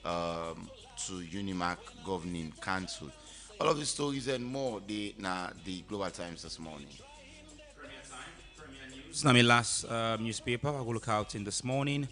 to Unimac Governing Council. All of the stories and more, the Global Times this morning. It's my last newspaper I will look out in this morning.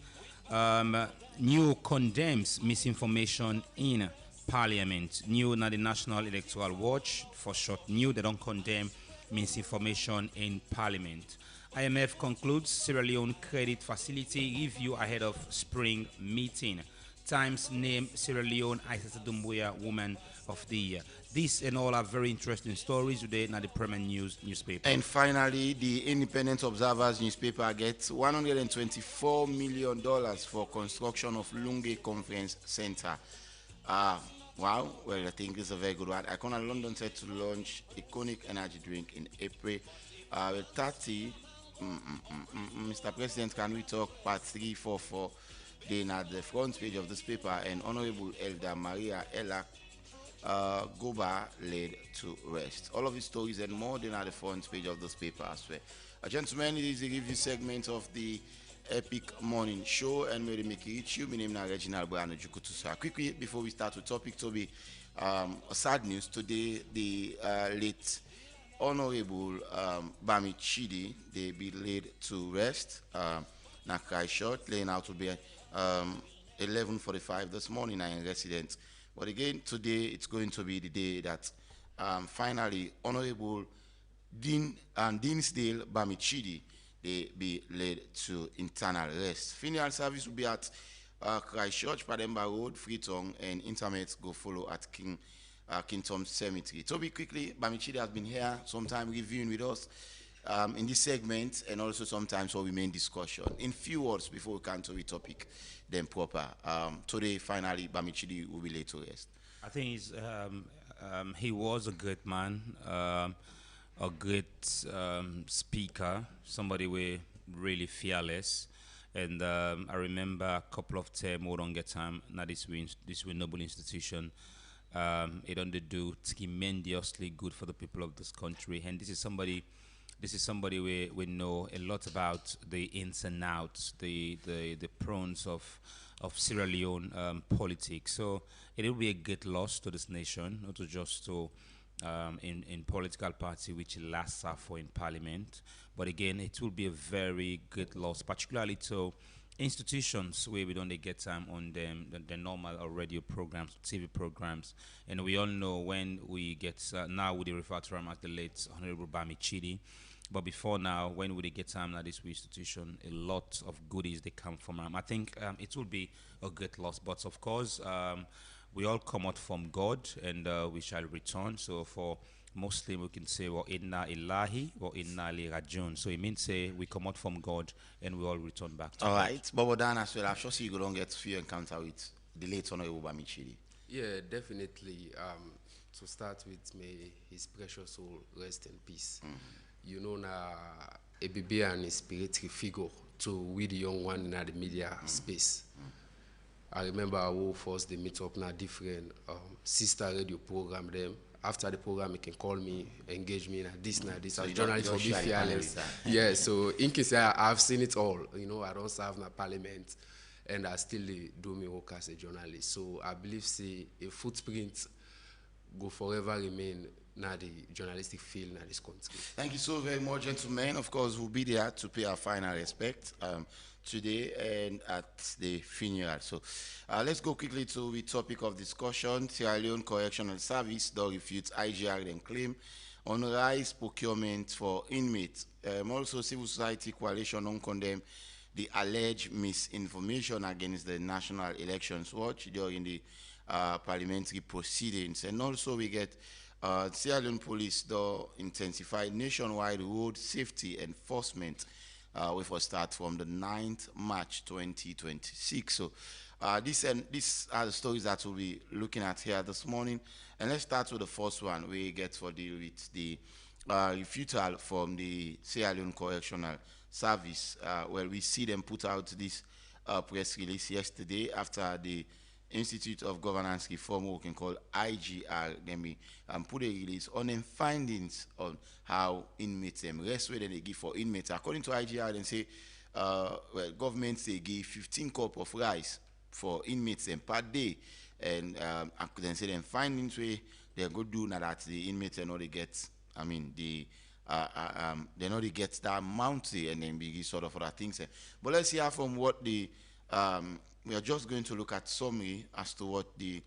New condemns misinformation in Parliament. New na the National Electoral Watch, for short, new, they don't condemn misinformation in Parliament. IMF concludes Sierra Leone credit facility review ahead of spring meeting. Times name Sierra Leone Aissata Doumbouya Woman of the Year. These and all are very interesting stories today in the Premier News newspaper. And finally, the Independent Observers newspaper gets $124 million for construction of Lunge Conference Center. Wow, well, I think it's a very good one. Icona London set to launch Iconic Energy Drink in April. 30, Mr. President, can we talk part 344? Then at the front page of this paper, and Honorable Elder Maria Ella Goba laid to rest. All of these stories and more than at the front page of this paper as well. Gentlemen, it is a review segment of the Epic Morning Show, and we'll make it reach you. My name is Reginald Brano Jukutusa. Quickly, before we start with topic, Toby, sad news today. The late Honorable Bami Chidi, they be laid to rest. Nakai short, laying out to be 11:45 this morning in residence. But again, today it's going to be the day that finally Honorable Dinsdale Bamichidi they be led to internal rest. Funeral service will be at Christchurch, Pademba Road, Freetown, and intermediate go follow at Kington Cemetery. Toby, quickly, Bamichidi has been here sometime reviewing with us in this segment, and also sometimes for we main discussion. In few words before we come to the topic, then proper. Today, finally, Bamichidi will be laid to rest. I think he was a great man, a great speaker, somebody who really fearless. And I remember a couple of times we don't get time. Now this noble institution. It don't do tremendously good for the people of this country. And this is somebody we know a lot about the ins and outs, the prawns of Sierra Leone politics. So it will be a great loss to this nation, not just to in political party which lasts for in parliament, but again it will be a very great loss, particularly to institutions where we don't get time on them the normal or radio programs, TV programs, and we all know when we get now we refer to him as the late Honorable Bami Chidi. But before now, when we get time at this institution, a lot of goodies they come from him. I think it will be a great loss, but of course we all come out from God, and we shall return. So for Muslim, we can say, "Wa inna ilahi, wa inna li rajun." So it means say we come out from God, and we all return back to all God. Right, Bobo Dan as well. I'm sure you don't get few encounter with the late Honorable Bamichidi. Yeah, definitely. To start with, may his precious soul rest in peace. You know, na ABB and inspiratory figure to we the young one in the media space. I remember I first they meet up na different sister radio program them. After the program, you can call me, engage me, this. So As journalist for be fearless. Yeah, so in case I've seen it all, you know, I don't serve in parliament, and I still do my work as a journalist. So I believe, say, a footprint go forever remain na the journalistic field in this country. Thank you so very much, gentlemen. Of course, we'll be there to pay our final respect today and at the funeral. So let's go quickly to the topic of discussion. Sierra Leone Correctional Service does refute IGR and claim on rise procurement for inmates. Also, Civil Society Coalition on condemn the alleged misinformation against the National Elections Watch during the parliamentary proceedings. And also we get Sierra Leone Police do intensify nationwide road safety enforcement with a start from the 9th March 2026. So these are the stories that we'll be looking at here this morning. And let's start with the first one we get for deal with the refutal from the Sierra Leone Correctional Service, where we see them put out this press release yesterday after the Institute of Governance Reform, we can call IGR, then we put a release on them findings on how inmates them rest where they give for inmates. According to IGR, they say well, governments they give 15 cups of rice for inmates them per day, and then say them findings where they go do now that the inmates they know they get. I mean the they know they get that amount and then be sort of other things. But let's hear from what the we are just going to look at summary as to what the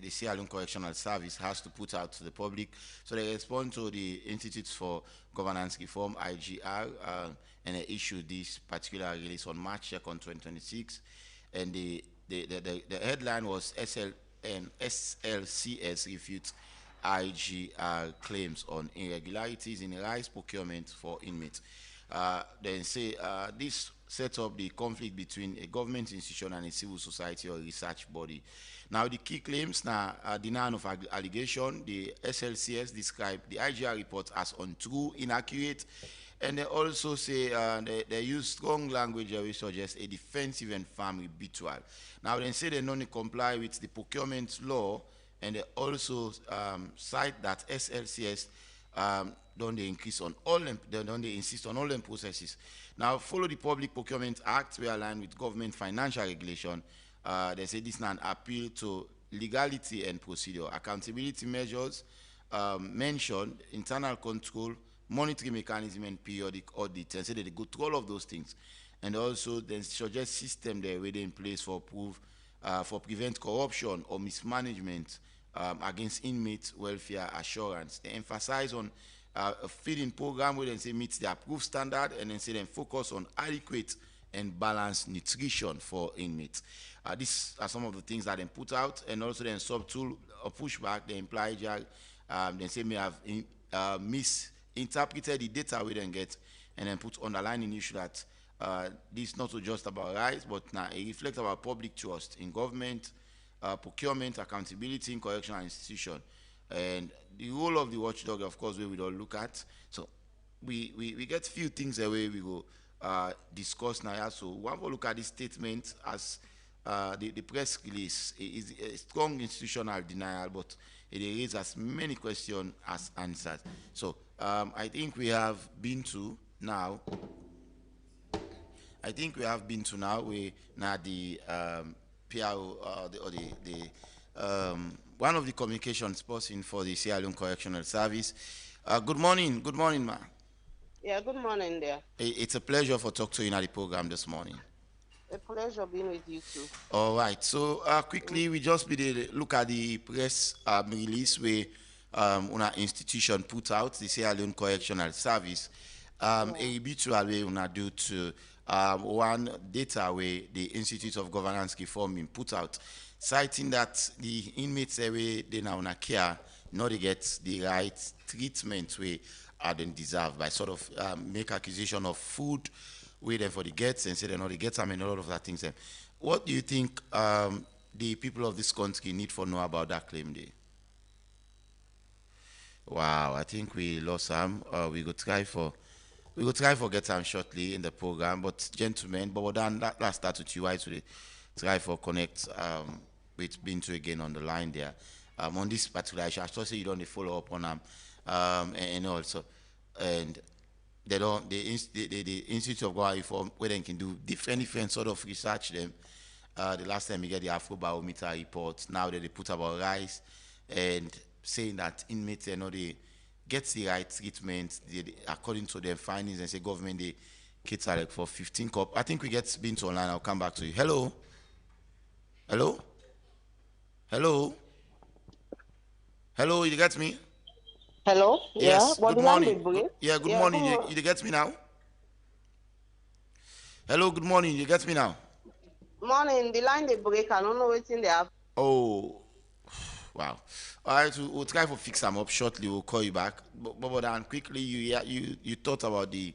Sierra Leone Correctional Service has to put out to the public. So they respond to the Institute for Governance Reform, IGR, and they issued this particular release on March 2nd, 2026. And the headline was SLCS refutes IGR claims on irregularities in rice procurement for inmates. Then say this set up the conflict between a government institution and a civil society or research body. Now the key claims now denial of allegation. The SLCS described the IGR report as untrue, inaccurate, and they also say they use strong language which suggests a defensive and firm rebuttal. Now they say they don't comply with the procurement law, and they also cite that SLCS don't they increase on all them, don't they insist on all them processes. Now, follow the Public Procurement Act, we align with government financial regulation. They say this is an appeal to legality and procedure, accountability measures mentioned, internal control, monitoring mechanism, and periodic audit. And say that they go through all of those things. And also, they suggest system there where they in place for prevent corruption or mismanagement against inmate welfare assurance. They emphasize on a feeding program where they say meets the approved standard, and then say then focus on adequate and balanced nutrition for inmates. These are some of the things that they put out, and also then subtool or pushback. They imply they say may have misinterpreted the data we then get, and then put underlining issue that this is not just about rights, but now it reflects about public trust in government, procurement, accountability in correctional institution, and the role of the watchdog, of course, we will all look at. So we get few things away we go discuss now. So one will look at this statement as the press release is a strong institutional denial, but it raises as many questions as answers. So I think we have been to now. We now the PRO one of the communications person for the Sierra Leone Correctional Service. Good morning, ma. Yeah, good morning there. It's a pleasure for talk to you in the program this morning. A pleasure being with you too. All right, so quickly we just look at the press release where una institution put out the Sierra Leone Correctional Service. A habitual way una do to one data where the Institute of Governance Reform put out, citing that the inmates they now care not to get the right treatment we they deserve by sort of make accusation of food with them for the gets and say they not the gets. I mean, a lot of that things. What do you think the people of this country need for know about that claim day? Wow, I think we lost Sam. We go try for get Sam shortly in the program. But gentlemen, but then let's start with you. I today try for connect with Bintu again on the line there. On this particular issue, I still say you don't follow up on them, and also, and they don't. The Institute of Governance Reform where they can do different sort of research. Them the last time we get the Afrobarometer report, now that they put about rice and saying that inmates they get the right treatment according to their findings, and say government they cater like for 15 cup. I think we get Bintu online. I'll come back to you. Hello. Hello, you get me? Hello? Yes, yeah. Good morning. Yeah, good morning. You get me now? Hello, good morning. You get me now? Morning, the line they break. I don't know what's in there. Oh, wow. All right, we'll try to fix them up shortly. We'll call you back. But then quickly, you thought about the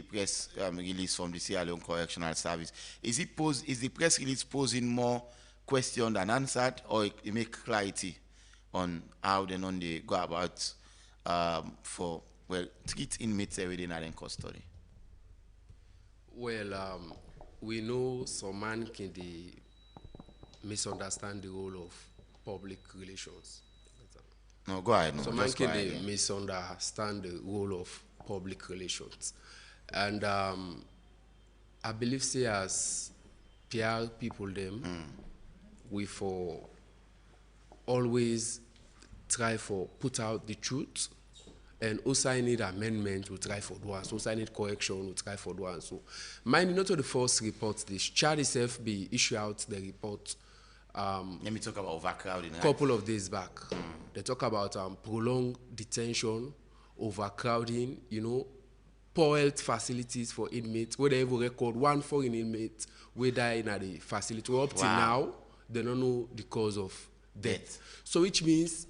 press release from the Sierra Leone Correctional Service. Is the press release posing more question than answered, or it make clarity on how they go about treat inmates every day in custody? Well, we know some man can misunderstand the role of public relations. No, go ahead. No, some man can misunderstand the role of public relations, and I believe, say as PR people we for always try for put out the truth, and also I need amendment, we try for do, so I need correction, we try for do. So mine not to the first report, the Chad itself be issue out the report. Let me talk about overcrowding. Couple of days back, they talk about prolonged detention, overcrowding, poor health facilities for inmates, where they even record one foreign inmate who died in the facility. Up till now, they don't know the cause of death. So which means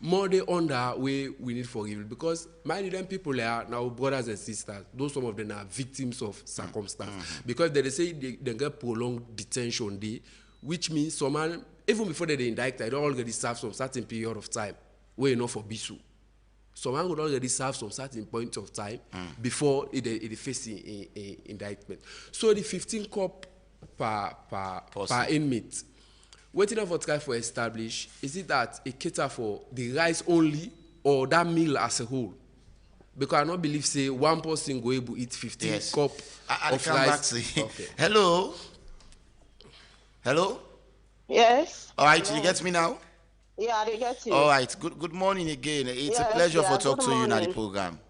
more they under way we need forgiveness, because many of them people are now brothers and sisters. Those some of them are victims of circumstance because they say they get prolonged detention day, which means someone even before they indict, they already serve some certain period of time. Way enough for Bisu. Someone would already serve some certain point of time before it face indictment. So the 15 cup per inmate. Waiting for try for establish, is it that it cater for the rice only, or that meal as a whole? Because I don't believe say one person go able to eat 15 cup I of come rice. back to Okay. Hello? Hello? Yes. All right, you get me now? Yeah, they get you. All right, good morning again. It's a Yes, pleasure yeah, for talk good to you in the morning. program.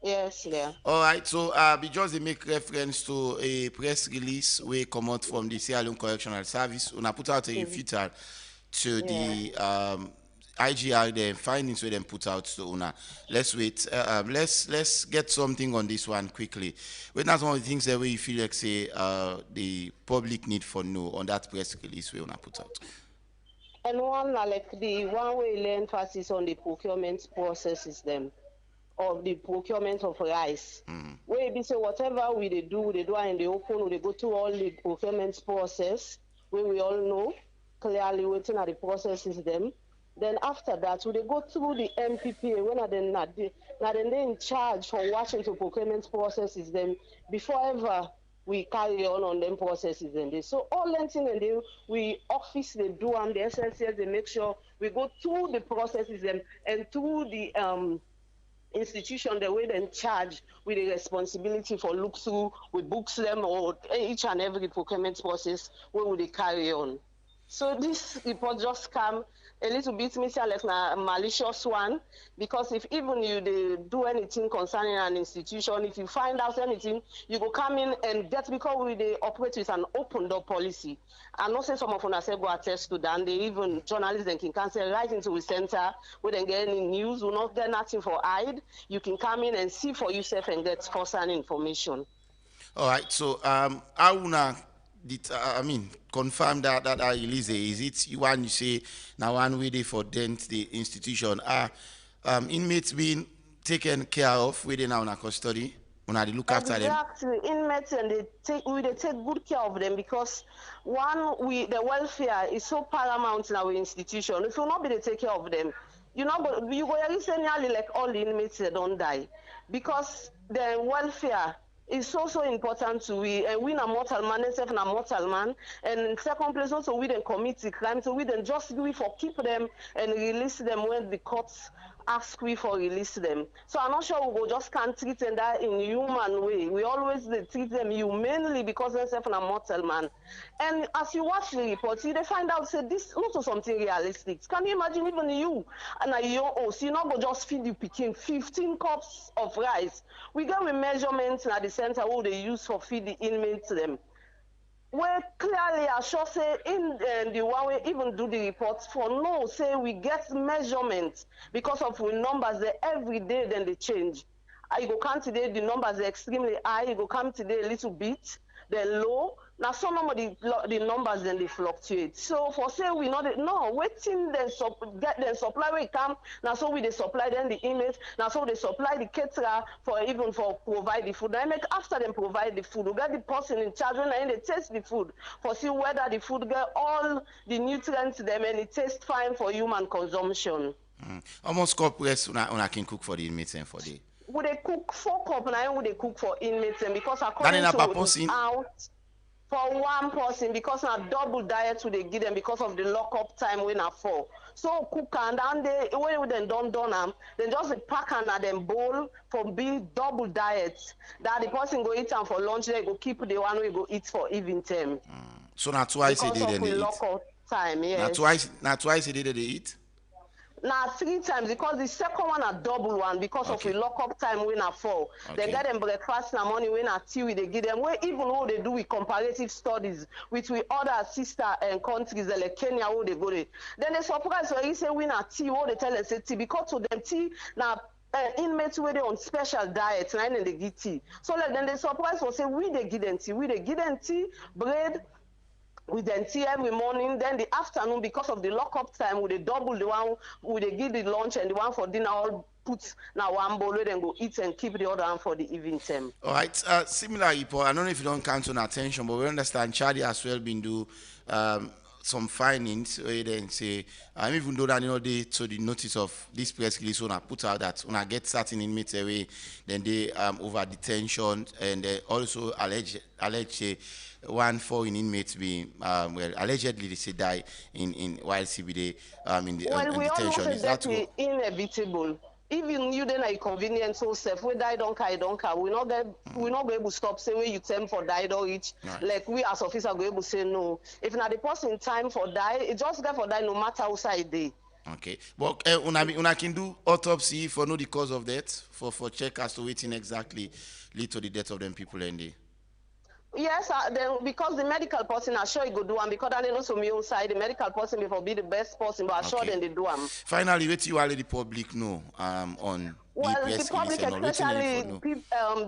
Yes, yeah. All right, so we just make reference to a press release we come out from the Sierra Leone Correctional Service. When I put out a refutal to the IGR, the findings we then put out to UNA. Let's wait. Let's get something on this one quickly. But that's one of the things that we feel like say the public need for know on that press release we UNA put out. And one like the one way emphasis on the procurement processes them. Of the procurement of rice. Where we say whatever we do in the open, we go through all the procurement process, where we all know clearly waiting at the processes them. Then after that, we go through the MPPA when they in charge for watching to procurement processes them before ever we carry on them processes and so all that thing and they we office they do and the SLCS they make sure we go through the processes and through the institution the way they in charge with the responsibility for look through we books them or each and every procurement process where would they carry on. So this report just come a little bit like a malicious one, because if even you do anything concerning an institution, if you find out anything, you go come in and get, because they operate with an open door policy. And not say some of us go attest to that, and they even journalists can cancel right into the center where they get any news, will not get nothing for hide. You can come in and see for yourself and get first-hand information. All right, so I wanna confirm that release. Is it you want you say now one way they for dent the institution are inmates being taken care of within our custody when they look after them? Exactly, inmates and they take good care of them, because the welfare is so paramount in our institution. If you not be to take care of them, you go recently like all the inmates they don't die, because the welfare is so important to we, and we a mortal man, and self a mortal man, and in second place also we then commit the crime, so we then just we for keep them and release them when the courts ask we for release them. So I'm not sure we go just can't treat them that in human way. We always treat them humanely because they're self a mortal man. And as you watch the report, they find out say this also something realistic. Can you imagine even you and your host, you not go just feed you picking 15 cups of rice. We get with measurements at the center who they use for feed the inmates them. Well, clearly, I sure say in the one we even do the reports for no, say we get measurements because of the numbers that every day then they change. You go come today, the numbers are extremely high, you go come today a little bit, they're low. Now some of the numbers then they fluctuate. So for say we not waiting then get the supply we come. Now so we they supply then the inmates. Now so they supply the caterer for provide the food. Then after them provide the food, we get the person in charge when they taste the food for see whether the food get all the nutrients them and it tastes fine for human consumption. Almost cup rest when I can cook for the inmates and for the. Would they cook 4 cup now? Would they cook for inmates and because according to out. For one person, because na double diet we they give them because of the lockup time when na 4. So cook and then when they don't done them, then just pack and at them bowl for be double diet. That the person go eat them for lunch, they go keep the one we go eat for evening time. So not twice a day then they eat. Lockup time, yes. Not twice a day they eat. Now 3 times because the second one a double one because of the lockup time when a 4. They get them breakfast in the morning when a tea they give them. Where even what they do with comparative studies with other sister and countries like Kenya who they go there. Then they surprise when you say when a tea what they tell them say tea because to them tea now. Inmates where they on special diets and then they give tea. So like then they surprise will say we they give them tea, bread. We then tea every morning, then the afternoon, because of the lockup time, we double the one, we give the lunch and the one for dinner all put now one bowl, then go eat and keep the other one for the evening time. All right, similar report. I don't know if you don't count on attention, but we understand Chadi as well been do some findings where they say, even though that they to the notice of this press release, when I put out that when I get certain inmates away, then they over detention and they also allege 1 foreign inmates being allegedly they say die in while CBD in the well, in we detention. Well, Is that inevitable. even you then a convenient so self we die don't care we not go able to stop say where you tell for die or each like we as officer go able to say no. If not the person time for die, it just get for die no matter how side day. Okay, but una can do autopsy for know the cause of death for check as to waiting exactly lead to the death of them people in the. Yes, then because the medical person are sure he go do one because I know some your side the medical person before be the best person, but I'm sure then they do one. Finally, what you already public know on the public, especially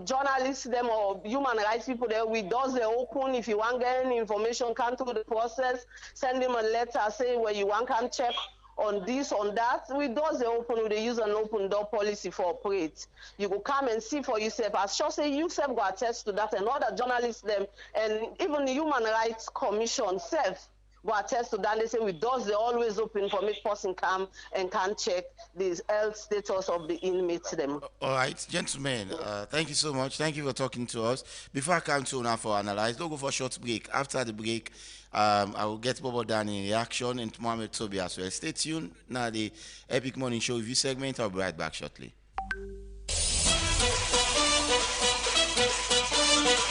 journalists, them or human rights people, there we does they open if you want get any information, come through the process, send them a letter, say where you want can check on this, on that. We does they open, they use an open door policy for operate. You go come and see for yourself. As sure say you self go attest to that, and other journalists them, and even the Human Rights Commission self go attest to that. They say we does they always open for make person come and can check the health status of the inmates them. All right, gentlemen, thank you so much. Thank you for talking to us. Before I come to now for analyze, don't go for a short break. After the break, I will get Bobo Dan in reaction and Mohamed Toby as well. Stay tuned. Now the Epic Morning Show review segment. I'll be right back shortly.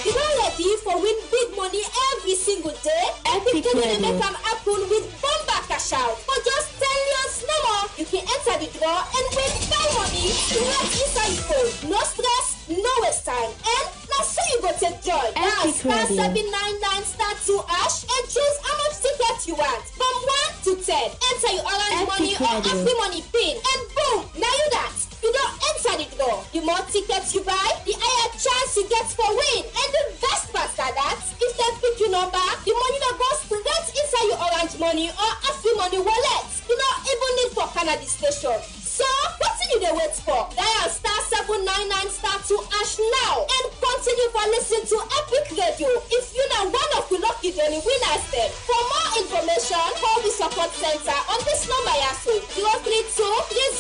You are ready for win big money every single day? Epic Radio make them happen with Bomba Cash Out. For just 10 years no more, you can enter the draw and win buy money right inside your phone. No stress, no waste time. And now so you go take joy. Now star 799 star 2 hash and choose how much ticket you want. From 1 to 10. Enter your orange money or happy money pin. And boom, now you that. You don't enter the door. The more tickets you buy, the higher chance you get for win. And the best part of that, if they pick your number, the money that goes straight inside your orange money or happy money wallet. You don't even need for Canada station. So, what do you wait for? Dial star 799 star 2 hash now and continue for listening to Epic Radio. If you're not one of the lucky daily winners then. For more information, call the support center on this number also 032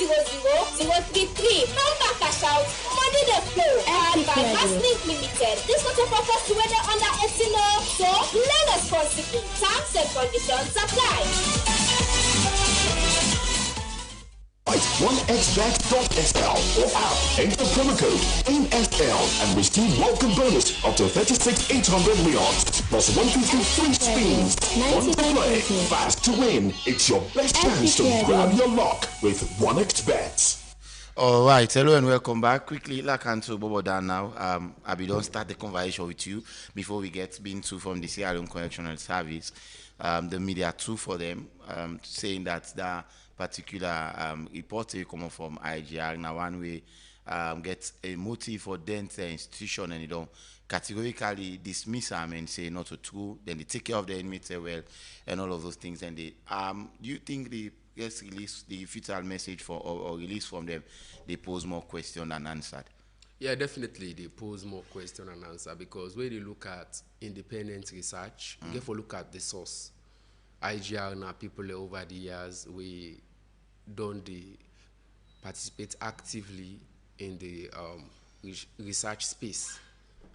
300 033. Number cash out, money the flow. And by Masslink Limited. This not a purpose to whether under 18 so learn responsibly. Terms and conditions apply. OneXBet.sl or app. Enter promo code MSL and receive welcome bonus up to 36,800 riyals plus 153 free spins. One to play, fast to win. It's your best chance to grab your luck with OneXBet. All right, hello and welcome back. Quickly, like to Bobo Dan now. I don't start the conversation with you before we get been to from the Sierra Leone Correctional Service. The media too for them, saying that the particular report coming from IGR now one way get a motive for dental institution and you don't categorically dismiss them and say not true. Then they take care of the inmates well and all of those things. And they do you think the release the futile message for or release from them they pose more question than answered? Yeah, definitely they pose more question and answer because when you look at independent research, you have to look at the source. IGR now people over the years we don't participate actively in the research space,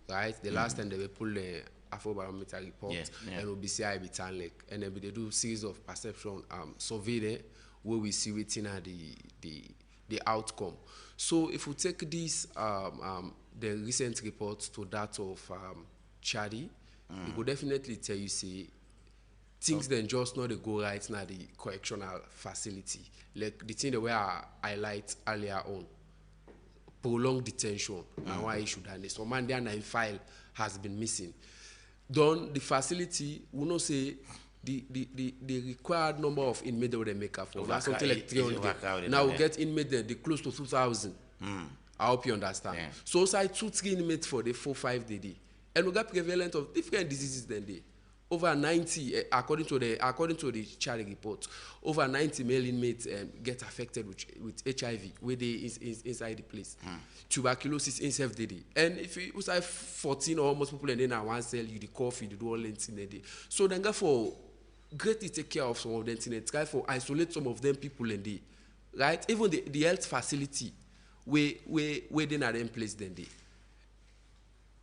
right? The last time they will pull the Afrobarometer report and will be CIB Tanlek, and then they do series of perception survey there where we see within the outcome. So if we take this the recent reports to that of Chadi, it will definitely tell you see things then just not go right now the correctional facility. Like the thing that we are highlight earlier on, prolonged detention and why issue that so Monday 9 file has been missing. Then the facility will not say the required number of inmates that they make up for. That's something like 300. Now we get inmates there, they close to 2,000. I hope you understand. Yeah. So say 2-3 inmates for the 4-5 day. And we got prevalent of different diseases than they. Over 90, according to the Charlie report, over 90 male inmates get affected with HIV where they inside the place. Tuberculosis in self-day. And if it was like 14 or almost people and then one cell, you the cough, you do all lengths in a day. So then therefore, greatly take care of some of them and try for isolate some of them people in the right. Even the health facility where they are in place then they.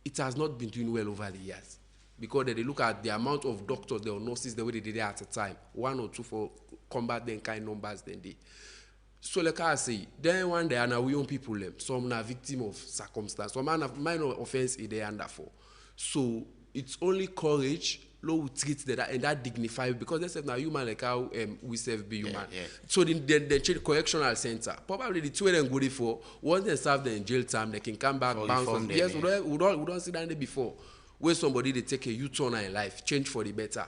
It has not been doing well over the years. Because they look at the amount of doctors or nurses the way they did it at a time, 1 or 2 for combat then kind numbers then they. So like I say, then one day and we young people them, some are victim of circumstance, some are minor offense in the under for. So it's only courage, low we treat that and that dignified because they say now human like how we serve be human. Yeah. So the correctional center, probably the two of them go there for once they serve them in jail time, they can come back bounce from yes, we don't see that before. Where somebody they take a U-turn in life, change for the better.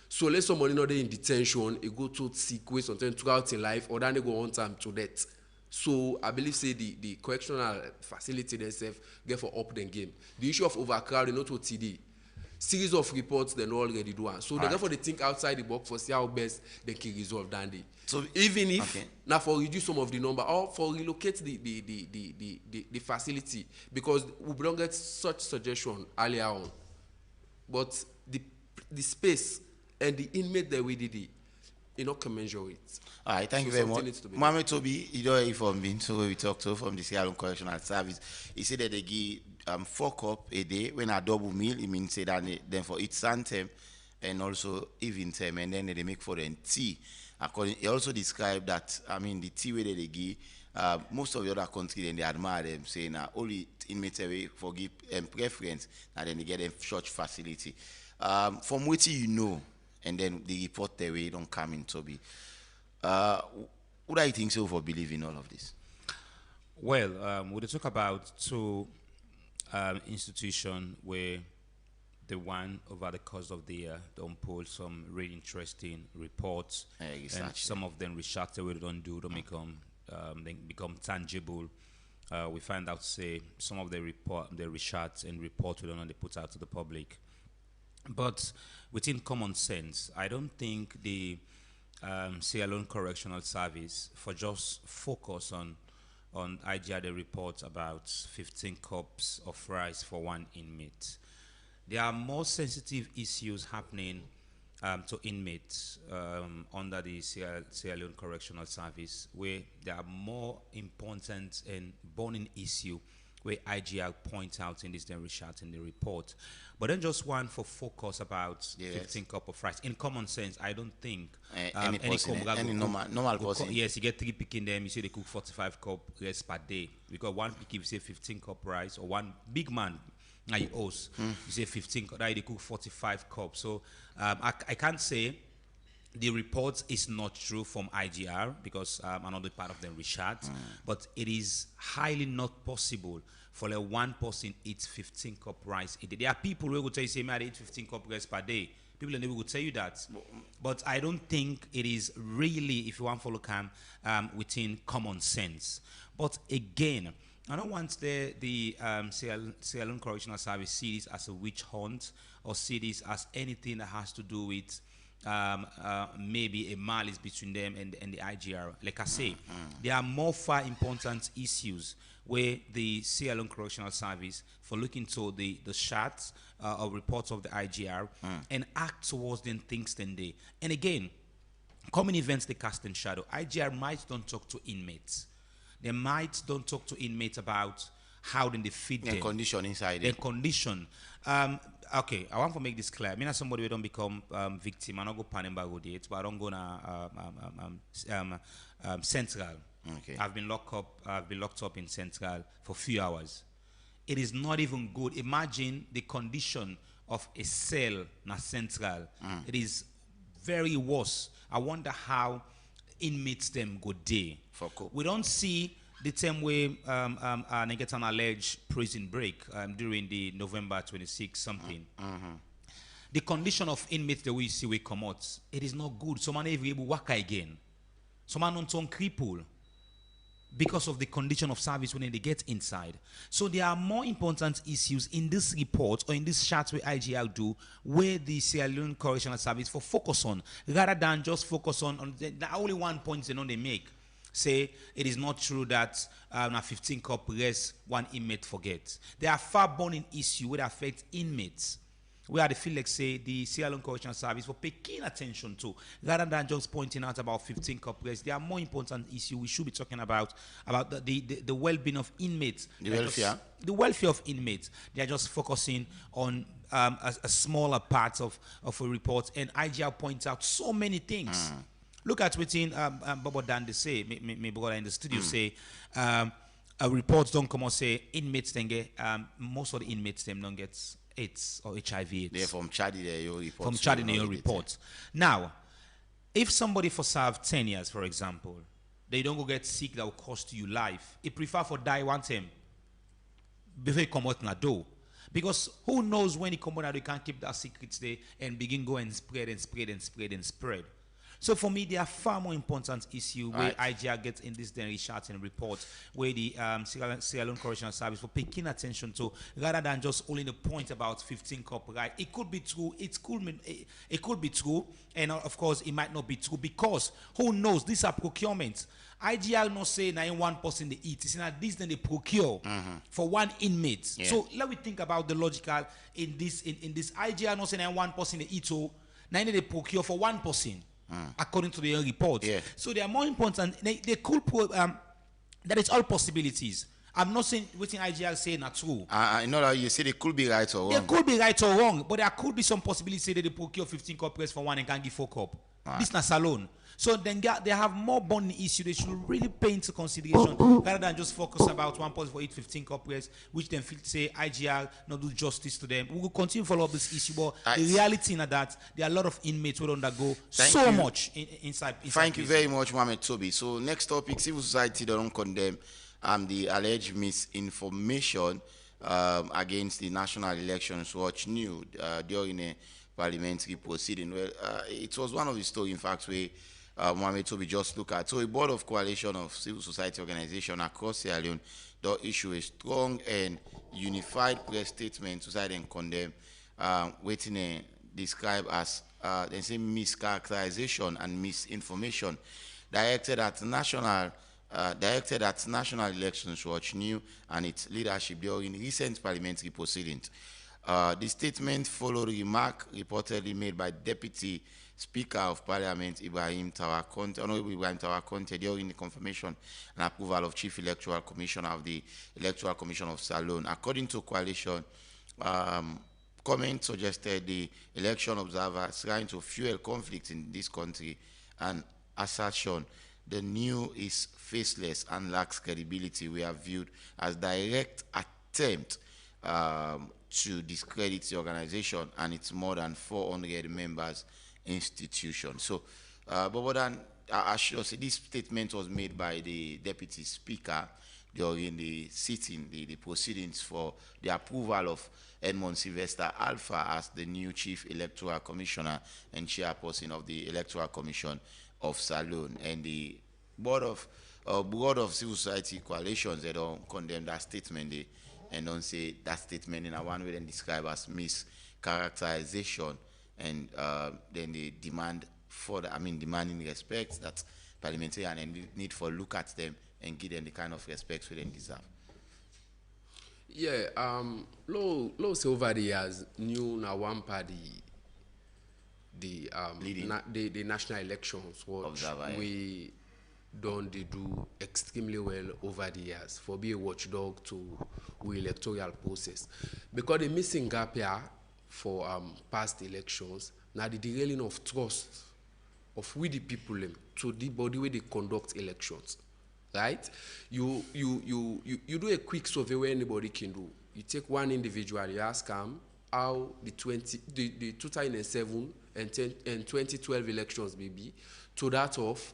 So let somebody not in detention, it go to sick way sometimes throughout in life, or then they go on time to death. So I believe say the correctional facility themselves get for up the game. The issue of overcrowding, not to TD. Series of reports they already do one. So they therefore they think outside the box for see how best they can resolve that day. So even if now for reduce some of the number or for relocate the facility because we don't get such suggestion earlier on. But the space and the inmate that we did it, you know, commensurate. All right, thank you very much. Mohamed Toby, you know from being so we talked to from the Sierra Leone Correctional Service. He said that they give 4 cups a day when a double meal. It means say that then for each time and also evening time, and then they make for them tea. According, he also described that the tea way that they give. Most of the other countries then they admire them, saying only inmates away for give preference, and then they get a church facility. From what you know, and then the report the way don't come in Toby. What do you think so for believing all of this? Well, we talk about 2 institutions where the one over the course of the year don't pull some really interesting reports, and some of them research we don't become tangible. We find out say some of the research and reports we don't put out to the public. But within common sense, I don't think the Sierra Leone Correctional Service for just focus on IGR the report about 15 cups of rice for 1 inmate. There are more sensitive issues happening to inmates under the Sierra Leone Correctional Service where there are more important and burning issue where IGR point out in this research in the report. But then just one for focus about 15 cup of rice. In common sense, I don't think any normal person. Yes, you get 3 picking them, you say they cook 45 cup rice per day. Because 1 pick, if you say 15 cup rice, or 1 big man, you host, you say 15 cup, they cook 45 cups. So I can't say the report is not true from IGR because another part of the research, but it is highly not possible for like 1 person eats 15 cup rice a day. There are people who will tell you, say, I eat 15 cup rice per day. People will tell you that. But I don't think it is really, if you want to follow within common sense. But again, I don't want the Sierra Leone Correctional Service see this as a witch hunt or see this as anything that has to do with maybe a malice between them and the IGR. Like I say, there are more far important issues where the Sierra Leone Correctional Service for looking to the shots or reports of the IGR and act towards them things than they. And again, common events they cast in shadow. IGR might don't talk to inmates. They might don't talk to inmates about how then they feed them. Condition inside their condition. Okay, I want to make this clear. I mean, as somebody who don't become victim, I don't go Panamba date, but I don't go to Central. Okay. I've been locked up in Central for a few hours. It is not even good. Imagine the condition of a cell in Central. It is very worse. I wonder how inmates them go day. We don't see the same way they get an alleged prison break during the November 26 something. The condition of inmates that we see we come out, it is not good. Someone even able to work again. Someone on some cripple because of the condition of service when they get inside. So there are more important issues in this report or in this chart where IGL do where the Sierra Leone Correctional Service for focus on rather than just focus on the only 1 point they make. Say it is not true that a 15 cup rest 1 inmate forgets. There are far burning issues which affect inmates. Where they feel like say the Sierra Leone Correctional Service for paying attention to rather than just pointing out about 15 cup rest. There are more important issues we should be talking about the well-being of inmates. The welfare. The welfare of inmates. They are just focusing on a smaller part of a report, and IGL points out so many things. Look at what Bobo Dan they say, me brother in the studio say, reports don't come out say inmates then get, most of the inmates them don't get AIDS or HIV. They're from Chad, your report. From Chad in your report. Now, if somebody for serve 10 years, for example, they don't go get sick that will cost you life. He prefer for die one time before he come out in a door. Because who knows when he come out, they can't keep that secrets there and begin go and spread and spread and spread and spread. So for me, there are far more important issues where IGR gets in this then Richardson and report where the Sierra Leone Correctional Service for paying attention to rather than just only the point about 15 copyright. It could be true. It could be true, and of course it might not be true because who knows? These are procurements. IGR not say 91% they eat. It's not this then they procure for one inmate. Yeah. So let me think about the logical in this IGR not say 91% they eat. So 90 they procure for 1%. According to their report. Yeah. So they are more important. They could that is all possibilities. I'm not saying what IGR say not true. I know that you say they could be right or wrong. They could be right or wrong, but there could be some possibility that they procure 15 copies for one and can give 4 cup. This not alone. So then they have more bonding issue. They should really pay into consideration rather than just focus about 1 point for each 15 copies, which then feel say IGR not do justice to them. We will continue to follow up this issue, but the reality is that there are a lot of inmates who undergo much inside. Thank you very much, Mohamed Toby. So next topic, civil society don't condemn the alleged misinformation against the National Elections Watch new during a parliamentary proceeding. Well, it was one of the stories, in fact, where Mohamed Toby just look at. So a board of coalition of civil society organizations across Sierra Leone issue a strong and unified press statement to side and condemn waiting described as they say mischaracterization and misinformation directed at National Elections Watch new and its leadership during recent parliamentary proceedings. The statement followed a remark reportedly made by Deputy Speaker of Parliament Ibrahim Tawakonte, Honorable Ibrahim Tawakonte, during the confirmation and approval of Chief Electoral Commissioner of the Electoral Commission of Sierra Leone. According to coalition, comments suggested the election observers trying to fuel conflict in this country and assertion the new is faceless and lacks credibility. We are viewed as direct attempt to discredit the organization and its more than 400 members institution. So, but then I should say this statement was made by the Deputy Speaker during the sitting, the proceedings for the approval of Edmond Sylvester Alpha as the new Chief Electoral Commissioner and Chairperson of the Electoral Commission of Sierra Leone. And the Board of Civil Society Coalitions, they don't condemn that statement and don't say that statement in a one way then describe as mischaracterization. And then they demand demanding respect that parliamentarians and need for look at them and give them the kind of respect they deserve. Yeah, low say over the years, new na one party the National Elections Watch we don't they do extremely well over the years for be a watchdog to the electoral process because the missing gap here for past elections now the derailing of trust of we the people to the body where they conduct elections, right? You do a quick survey where anybody can do. You take one individual, you ask them how the 2007 and 2012 elections may be to that of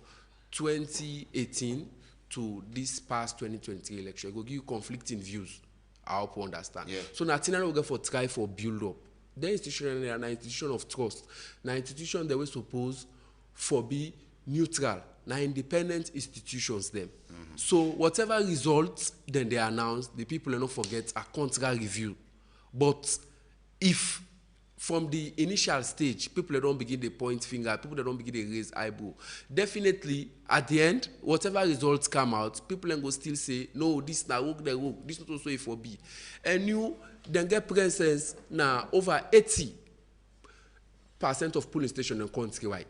2018 to this past 2023 election. It will give you conflicting views. I hope you understand. Yeah. So Natina will go for try for build up. The institution is an institution of trust. An institution that was supposed for be neutral. Now independent institutions them. So whatever results then they announce, the people don't forget a contra review. But if from the initial stage, people don't begin to point finger, people don't begin to raise eyebrow, definitely at the end, whatever results come out, people then go still say, no, this na work, this not also a for B. And you then get presence now over 80% of polling stations in countrywide.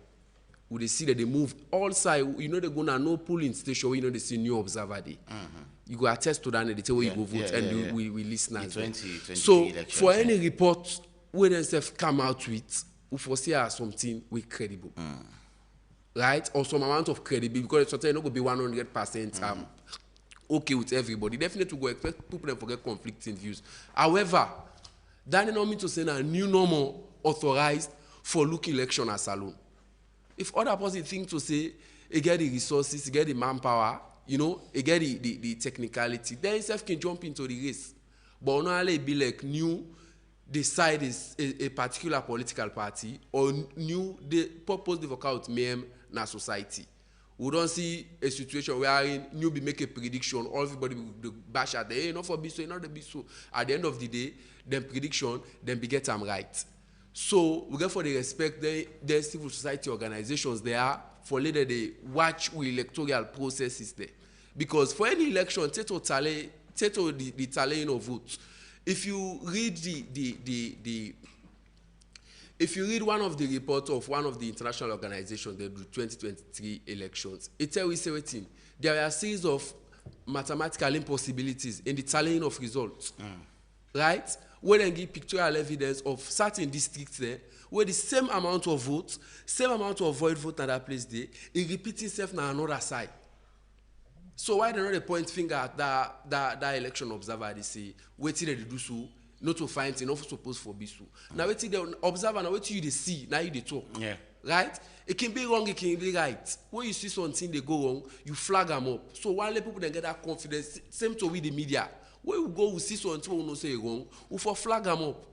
Would they see that they move all sides, you know they're gonna no polling station where you know they see new observer day. You go attest to that and they tell where you go vote and we listen as well. So for any report where themselves come out with, we foresee something we credible. right? Or some amount of credibility, because sometimes it's not going to be 100% okay with everybody. Definitely go expect people to forget conflicting views. However, that does not mean to say a new normal authorized for look election as alone. If other person think to say, you get the resources, you get the manpower, you know, you get the technicality, then himself can jump into the race. But not only be like new, decide is a particular political party, or new, the purpose they work out in na society. We don't see a situation where new be make a prediction, all everybody will bash at the hey, not for be so, not the be so. At the end of the day, then prediction, then be get them right. So we therefore they respect the civil society organizations there for later they watch with electoral processes there. Because for any election, the tallying of votes. If you read if you read one of the reports of one of the international organizations that do 2023 elections, it tells you everything. There are a series of mathematical impossibilities in the tallying of results, right? Where they give pictorial evidence of certain districts there, where the same amount of votes, same amount of void vote in that place there, it repeats itself on another side. So why they not the point finger at that election observer they say, waiting they do so, not to find it, not supposed for be so. Now waiting the observer, now waiting you they see, now you they talk. Yeah. Right? It can be wrong, it can be right. When you see something they go wrong, you flag them up. So while the people then get that confidence, same to with the media. When you go, we see something we no say wrong, we for flag them up.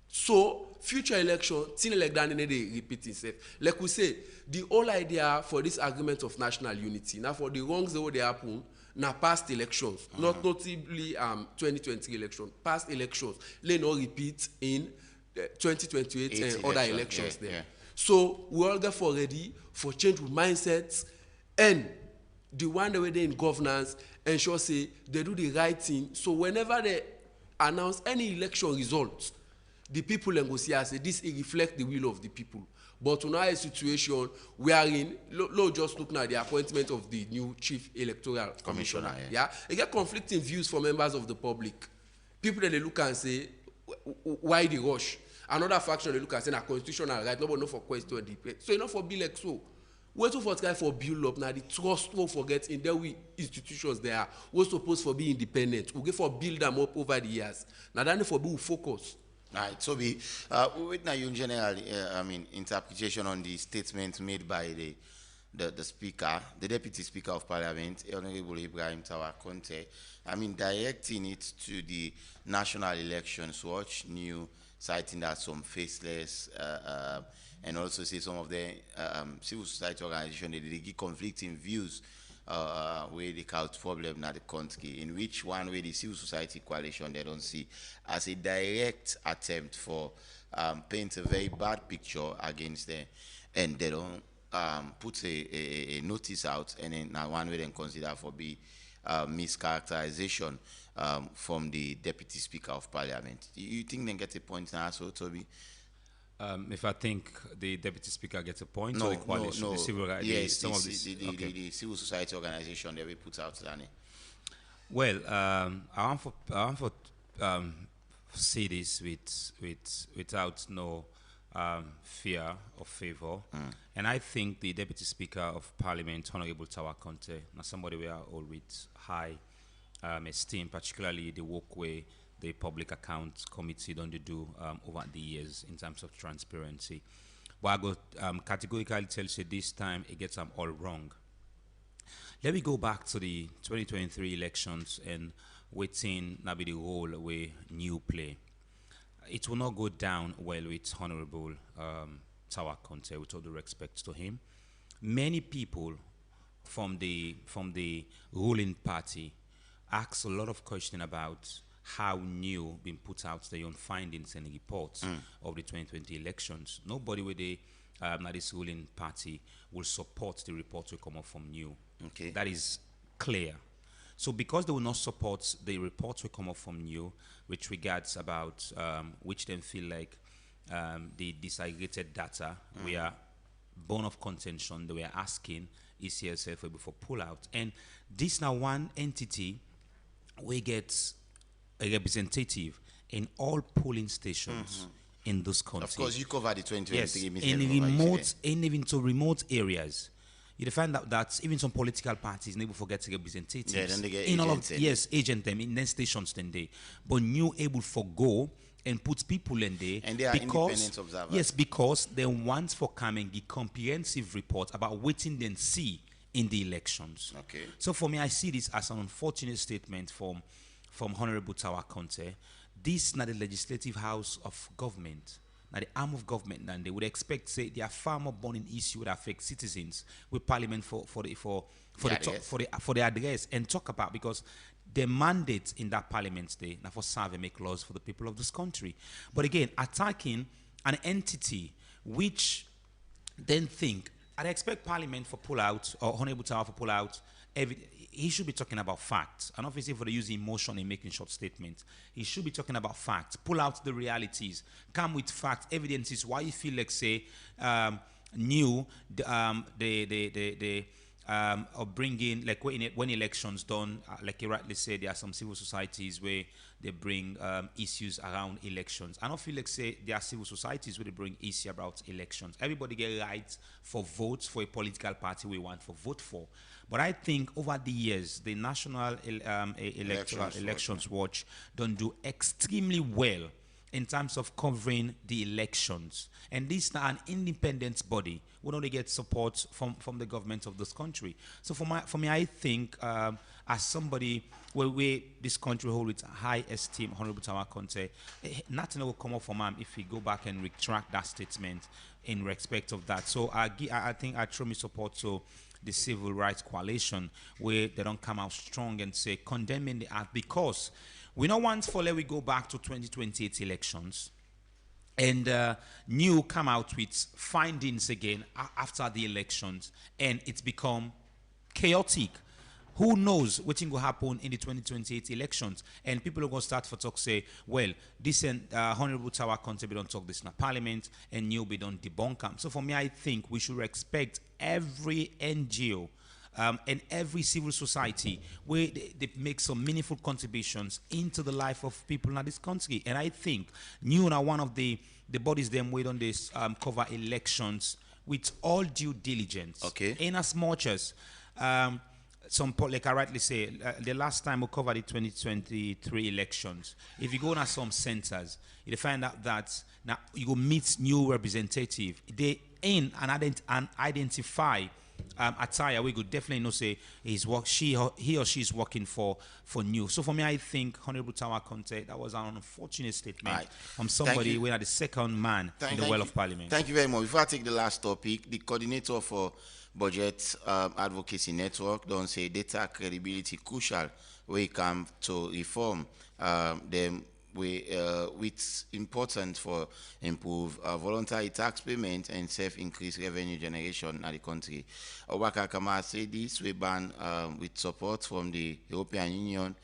So future election, things like that, they repeat itself. Like we say, the whole idea for this agreement of national unity, now for the wrongs that they happen, now past elections, not notably 2020 election, past elections, they not repeat in 2028 and other elections there. Yeah. So we all get for ready for change with mindsets, and the one that they in governance ensure say they do the right thing. So whenever they announce any election results, the people then go see and say this reflects the will of the people. But now a situation wherein just looking at the appointment of the new chief electoral commissioner. Yeah, they get conflicting views from members of the public. People that they look and say, why the rush? Another faction they look and say, na constitutional right, nobody know for question or debate. So enough for be like so. Wait for try for build up now the trust will forget in their institutions there we're supposed for be independent. We get for build them up over the years. Now then for be focus. Right, so we wait now in general, interpretation on the statement made by the speaker, the deputy speaker of parliament, Honorable Ibrahim Tawa Conte, directing it to the National Elections Watch, new citing that some faceless, and also say some of the civil society organizations, they give conflicting views where they cause problem in the country, in which one way the civil society coalition they don't see as a direct attempt for paint a very bad picture against them, and they don't put a notice out, and then now one way then consider for be mischaracterization from the deputy speaker of parliament. You think they get a point now, so Toby? If I think the deputy speaker gets a point, or the coalition, the civil rights, yes, the civil society organization that we put out, Danny. Well, I want to say this without no fear or favor, and I think the deputy speaker of parliament, Honorable Tawa Conte, now somebody we are all with high esteem, particularly the walkway the public accounts committee don't do over the years in terms of transparency. But I go categorically tell you this time it gets them all wrong. Let me go back to the 2023 elections and waiting now be the role where new play. It will not go down well with Honorable Tawa Conte, with all the respect to him. Many people from the ruling party ask a lot of questions about how new been put out their own findings and reports of the 2020 elections. Nobody with the this ruling party will support the reports will come up from new. Okay. That is clear. So because they will not support the reports will come up from new, with regards about which they feel like the disaggregated data were bone of contention, they were asking ECSF before pull out. And this now one entity we get a representative in all polling stations in this country. Of course, you cover the 2023. Yes, even to remote areas. You find out that even some political parties never forget to representatives. Yeah, then they get in all of agents. agent them in their stations then they. But new able for go and put people in there, and they are independent observers. Yes, because they want for coming the comprehensive report about what they see in the elections. Okay. So for me, I see this as an unfortunate statement from Honorable Tawa Conte. This not the legislative house of government, not the arm of government, and they would expect say they are far more burning issue that affect citizens with Parliament for the address and talk about, because the mandate in that Parliament day now for serve and make laws for the people of this country. But again, attacking an entity which then think, I expect Parliament for pull out, or Honorable Tower for pull out, he should be talking about facts. And obviously for the use emotion in making short statements, he should be talking about facts, pull out the realities, come with facts, evidences why you feel like say or bring in, like when elections done, like you rightly said, there are some civil societies where they bring issues around elections. I don't feel like say there are civil societies where they bring issues about elections. Everybody get rights for votes for a political party we want for vote for. But I think over the years, the National Elections Watch don't do extremely well in terms of covering the elections. And this is an independent body. We don't get support from the government of this country. So for me, I think as somebody where this country hold with high esteem, Honorable Tawa Conte, nothing will come up from him if he go back and retract that statement in respect of that. So I think I throw my support to the Civil Rights Coalition, where they don't come out strong and say condemning the act, because we know once for let we go back to 2028 elections and new come out with findings again after the elections, and it's become chaotic. Who knows what will happen in the 2028 elections? And people are going to start for talk say, well, this Honorable Tawa Conte don't talk this in a parliament, and new be don't debunk them. So for me, I think we should respect every NGO and every civil society where they make some meaningful contributions into the life of people in this country. And I think new are one of the bodies them wait on this cover elections with all due diligence. Okay. In as much as like I rightly say, the last time we covered the 2023 elections, if you go to some centers, you find out that now you go meet new representative. They in and identify attire. We could definitely know say he or she is working for new. So for me, I think Honorable Tawa Conte, that was an unfortunate statement from somebody who are the second man in the well of Parliament. Thank you very much. Before I take the last topic, the coordinator for Budget Advocacy Network don't say data credibility crucial when it comes to reform them it's important for improve voluntary tax payment and self-increase revenue generation in the country. Obaka Kamara said this we ban with support from the European Union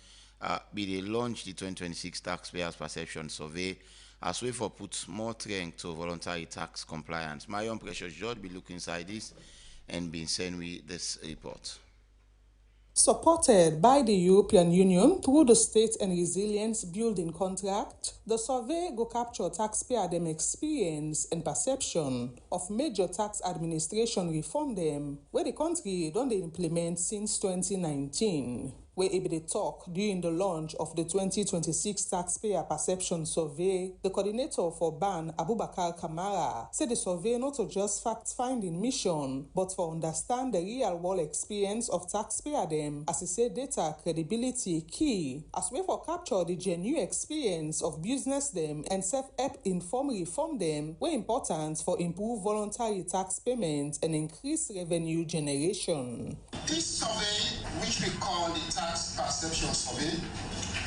they launch the 2026 taxpayers perception survey as way for put more strength to voluntary tax compliance. My own Precious George be looking inside this and been sent with this report. Supported by the European Union through the State and Resilience Building Contract, the survey will capture taxpayer them experience and perception of major tax administration reform them where the country don't implement since 2019. Where they talk during the launch of the 2026 Taxpayer Perception Survey, the coordinator for BAN, Abubakar Kamara, said the survey not to just fact-finding mission, but for understand the real-world experience of taxpayer them, as he said data credibility key, as way for capture the genuine experience of business them and self-help inform reform them, were important for improve voluntary tax payment and increase revenue generation. This survey, which we call the Tax Perception Survey,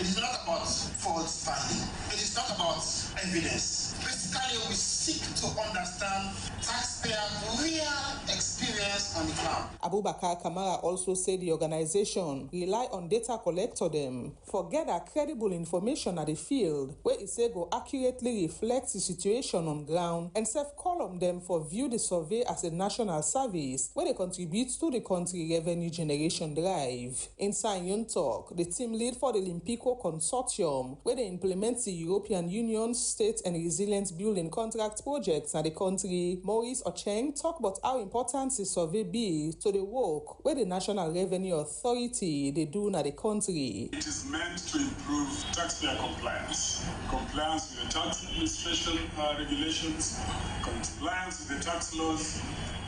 it is not about fault finding. It is not about evidence. Basically, we seek to understand taxpayer real experience on the ground. Abubakar Kamara also said the organization rely on data collector them for gather credible information at the field where it say go accurately reflect the situation on ground and self-column them for view the survey as a national service where they contribute to the country revenue generation drive. In Sion Talk, the team lead for the Olympico ECO Consortium, where they implement the European Union State and Resilience Building Contract projects in the country. Maurice Ocheng talk about how important the survey be to the work where the National Revenue Authority they do in the country. It is meant to improve taxpayer compliance with the tax administration regulations, compliance with the tax laws,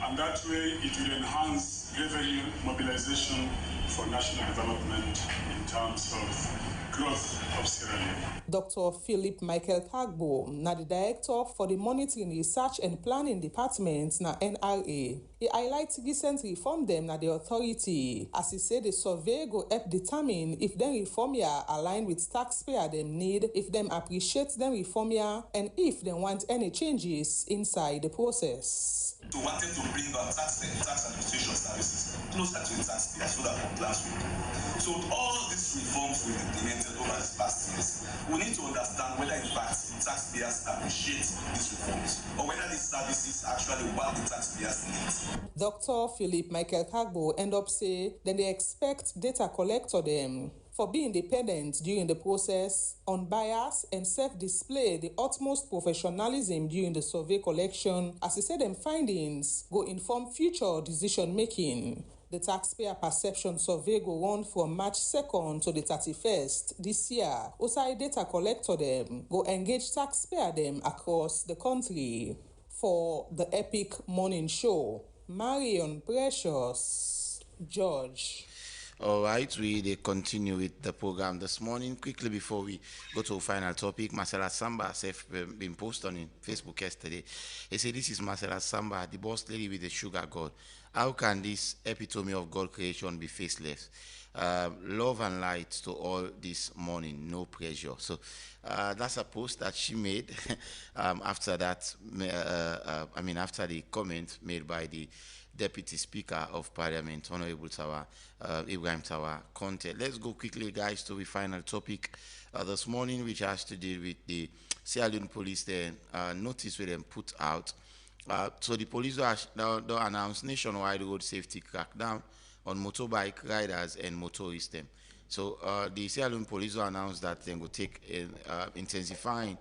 and that way it will enhance revenue mobilization for national development in terms of growth of Sierra Leone. Dr. Philip Michael Kagbo, na the director for the Monitoring Research and Planning Department na NRA. He highlights recent reform them na the authority. As he said, the survey go help determine if them reform here align with taxpayer them need, if them appreciate them reform here, and if they want any changes inside the process. So we wanted to bring our tax administration services closer to the taxpayer so that compliance will do. So all these reforms we've implemented over the past years, we need to understand whether in fact taxpayers appreciate these reforms or whether these services actually what the taxpayers need. Dr. Philip Michael Kagbo end up say then they expect data collector them for being independent during the process, unbiased and self-display the utmost professionalism during the survey collection. As he said, them findings go inform future decision-making. The taxpayer perception survey go on from March 2nd to the 31st this year. OSI data collector them go engage taxpayer them across the country. For the Epic Morning Show, Marion Precious, George. All right, we continue with the program this morning. Quickly before we go to a final topic, Marcella Samba has been posted on Facebook yesterday. He said, "This is Marcella Samba, the boss lady with the sugar god. How can this epitome of God creation be faceless? Love and light to all this morning, no pressure." So that's a post that she made after that. After the comment made by the Deputy Speaker of Parliament, Honorable Ibrahim Tawa Conte. Let's go quickly, guys, to the final topic this morning, which has to deal with the Sierra Leone police. The notice with them put out. So the police don't announce nationwide road safety crackdown on motorbike riders and motorists. Them. So the Sierra Leone police will announce that they will take intensifying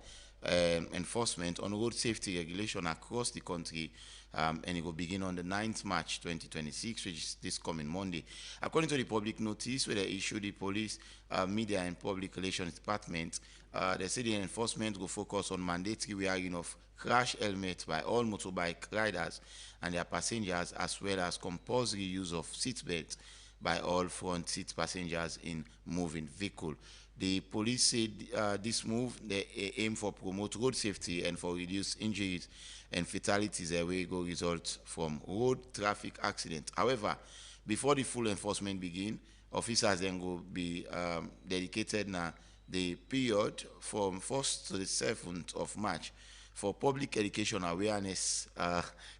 enforcement on road safety regulation across the country, and it will begin on the 9th March 2026, which is this coming Monday. According to the public notice where they issued the police, media and public relations department, they say the enforcement will focus on mandatory wearing of crash helmets by all motorbike riders and their passengers, as well as compulsory use of seatbelts by all front seat passengers in moving vehicle. The police said this move, they aim for promote road safety and for reduce injuries and fatalities that will go result from road traffic accidents. However, before the full enforcement begin, officers then will be dedicated now the period from 1st to the 7th of March for public education awareness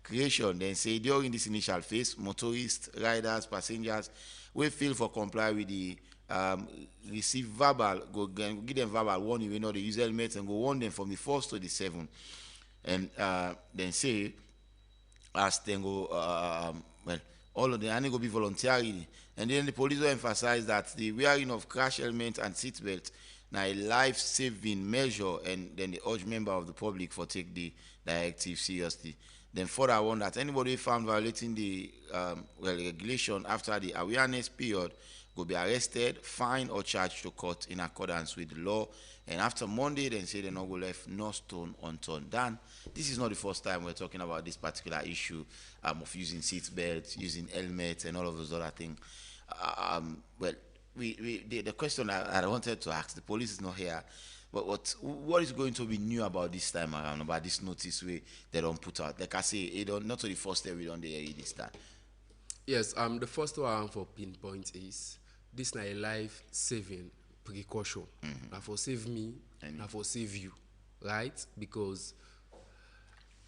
creation. Then say during this initial phase, motorists, riders, passengers will feel for comply with the receive verbal, give them verbal warning, we know the use helmets and go warn them from the 1st to the 7th. And then say, as then go, all of the and go be voluntary. And then the police will emphasize that the wearing of crash helmets and seatbelts now a life-saving measure, and then they urge members of the public for take the directive seriously. Then further on that anybody found violating the regulation after the awareness period will be arrested, fined, or charged to court in accordance with the law. And after Monday, then say they're not going to left no stone unturned. Dan, this is not the first time we're talking about this particular issue of using seat belts, using helmets, and all of those other things. The question I wanted to ask, the police is not here, but what is going to be new about this time around, about this notice they don't put out? Like I say, it don't, not to the first time we don't hear it this time. Yes, the first one for pinpoint is this na a life-saving precaution. Now for save me, now for save you, right? Because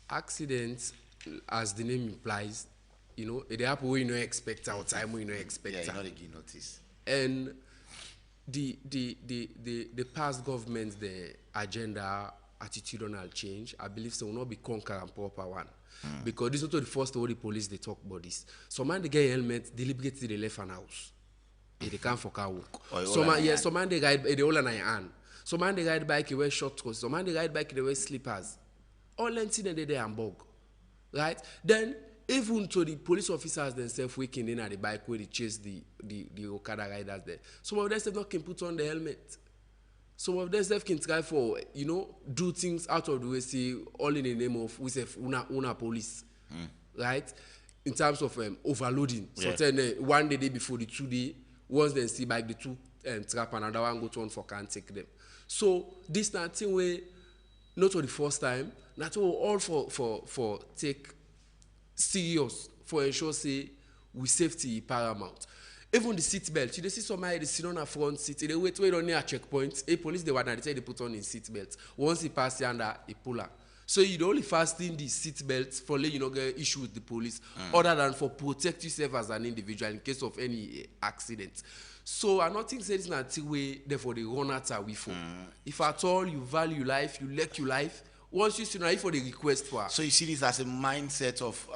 accidents, as the name implies, you know, they happen when you don't expect or time when you don't expect. Yeah, you know they give notice. And the past governments, the agenda, attitudinal change, I believe so will not be conquer and proper one. Because this is not the first time the police they talk about this. Some man they get helmet deliberately they left an house. They come for car walk. Some man they ride, they all on their hand. Some man they ride bike, they wear short coats. Some man they ride bike, they wear slippers. All lengthy and they and bog. Right? Then, even to the police officers themselves waking in at the bike where they chase the Okada riders there. Some of them still not can put on the helmet. Some of them can try for, do things out of the way, say, all in the name of, we say, una police. Right? In terms of overloading. Yeah. So then, one day before the 2 day, once they see bike, the two trap, another one go on for can't take them. So, this nothing way, not for the first time, not all for take serious, for ensure, say, we safety paramount. Even the seat belt, you see somebody they sit on a front seat, they wait on near checkpoints. A police they want to they put on his seat belt. Once he pass under, he pull up. So you don't only fasten the seat belts for let you not get issue with the police, other than for protect yourself as an individual in case of any accident. So I not think it's not way therefore the run out away for. If at all you value life, you like your life. Once you see now for the request for. So you see this as a mindset of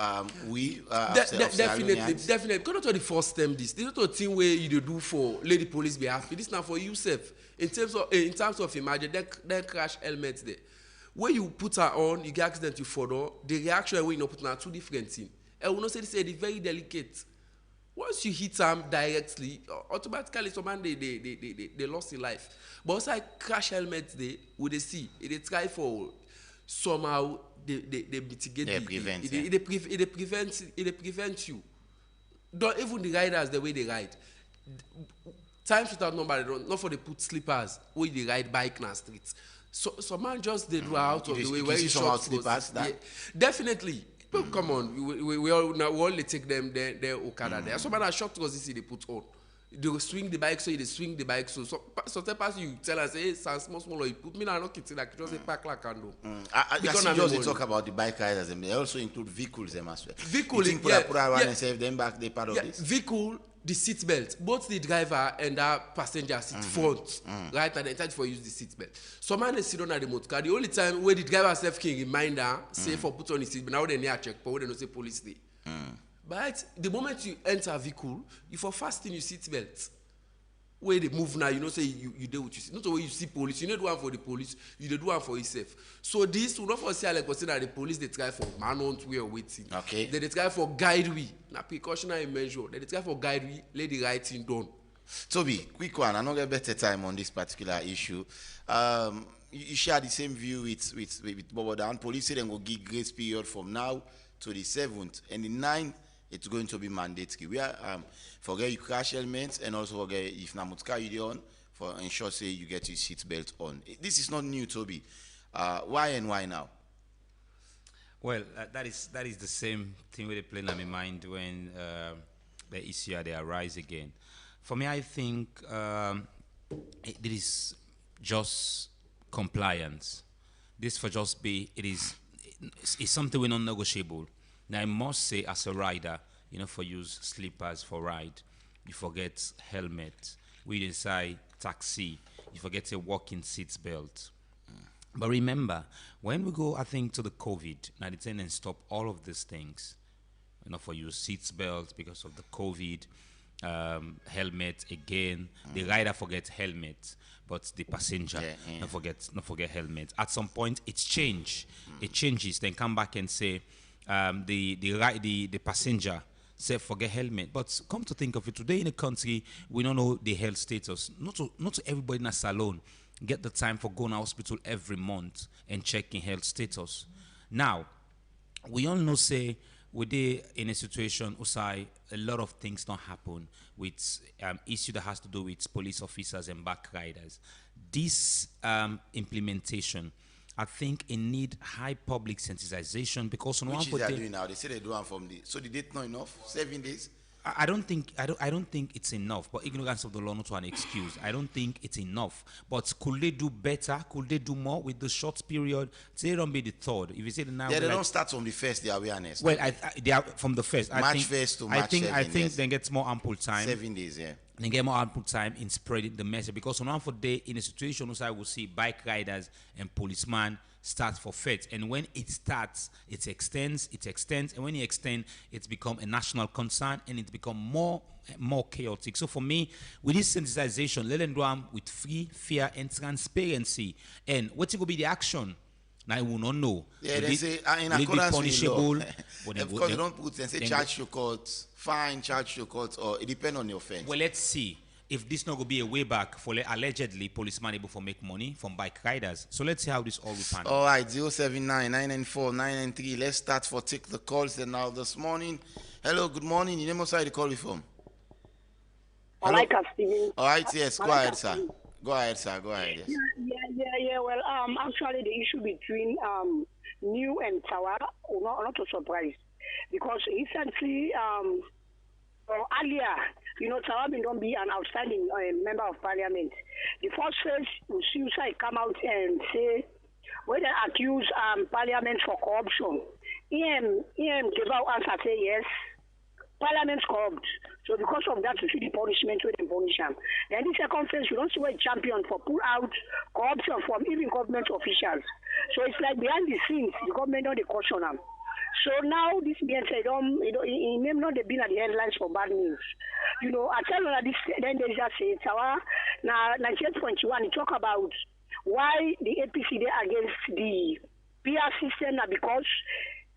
definitely. Because not the first term this is not a thing where you do for let the police be happy. This is not for yourself. In terms of imagine that crash helmets there. When you put her on, you get accident, you fall. The reaction when you not put her two different things. I will not say this is very delicate. Once you hit them directly, automatically someone they lost their life. But also like crash helmets they see they try for somehow they mitigate it prevent you. Don't even the riders the way they ride. Times without number they don't not for they put slippers where they ride bike na streets. So some man just they do out of the way where you short slippers. Yeah, definitely. But come on, we all take them their Okada there. Some man are short because they put on. They swing the bike they swing the bike so sometimes you tell us hey small or you put me now not kidding like just a pack like candle. I just they talk about the bike riders and they also include vehicles them as well. Vehicle and save them back they part of this. Vehicle, the seat belt, both the driver and the passenger seat front, right? And the time for use the seat belt. Some man they sit on the motor car. The only time where the driver self can reminder say for put on the seat, but now they near check, but they don't say police day. But the moment you enter a vehicle, you for fasten your seat belt. Where they move now, say you do what you see. Not the way you see police, you don't do one for the police, you do one for yourself. So this will not for say like that the police they try for man on way or waiting. Okay. They try for guide we. Na precautionary measure. They try for guide we, let the right thing done. Toby, quick one. I don't get better time on this particular issue. You share the same view with Bobodan. Police say they will give grace period from now to the 7th and the 9th. It's going to be mandatory. We are forget your crash helmets and also forget if Namutka you on for ensure say you get your seat belt on. This is not new, Toby. Why and why now? Well, that is the same thing with the plane on my mind when the issue they arise again. For me, I think it is just compliance. This for just be it's something we're non-negotiable. Now I must say, as a rider, for use slippers for ride, you forget helmet. We decide taxi, you forget a walking seat belt. But remember, when we go, I think, to the COVID, now they tend and stop all of these things. For use seat belts because of the COVID, helmet again. The rider forgets helmet, but the passenger not forget helmet. At some point, it's changed. It changes. Then come back and say. The passenger say forget helmet, but come to think of it, today in the country we don't know the health status. Not everybody in a salon get the time for going to hospital every month and checking health status. Now we all know say we're in a situation Usai a lot of things don't happen with issue that has to do with police officers and back riders. This implementation, I think it need high public sensitization because on which one is they are doing now. They say they do one from the so the date not enough 7 days. I don't think it's enough. But ignorance of the law not an excuse. I don't think it's enough. But could they do better? Could they do more with the short period? Say don't be the third. If you say the now, they don't start from the first. The awareness. Well, they are from the first. March 1st to March 7th. I think then gets more ample time. 7 days. Yeah. and get more output time in spreading the message. Because on one for day in a situation where I will see bike riders and policemen start for faith, and when it starts, it extends, and when it extends, it's become a national concern, and it become more chaotic. So for me, with this sensitization, let them do them with free, fair, and transparency. And what will be the action? Now I will not know. Yeah, they say in accordance with the law. Of course, you don't put and say charge your court, fine, charge your court, or it depends on your offense. Well, let's see if this not going to be a way back for allegedly policemen able to make money from bike riders. So let's see how this all will pan out. All right, 079-994-993. Let's start for take the calls then now this morning. Hello, good morning. You name us how you call you from? I like us, Stephen. All right, yes, go ahead, sir. Go ahead, sir. Go ahead, yes. Yeah. Well, actually, the issue between New and Tawa, not a surprise, because recently, earlier, Tawa don't be an outstanding member of parliament. The first phase, Suicide come out and say, when they accuse parliament for corruption, EM gave out answer, say yes. Parliament's corrupt. So because of that, you see the punishment with the punish them. Then the second phase, you don't see a champion for pull out corruption from even government officials. So it's like behind the scenes, the government don't caution them. So now this being said, he may not have been at the headlines for bad news. I tell you that this, then they just say, now 98.1, he talk about why the APC they against the PR system, because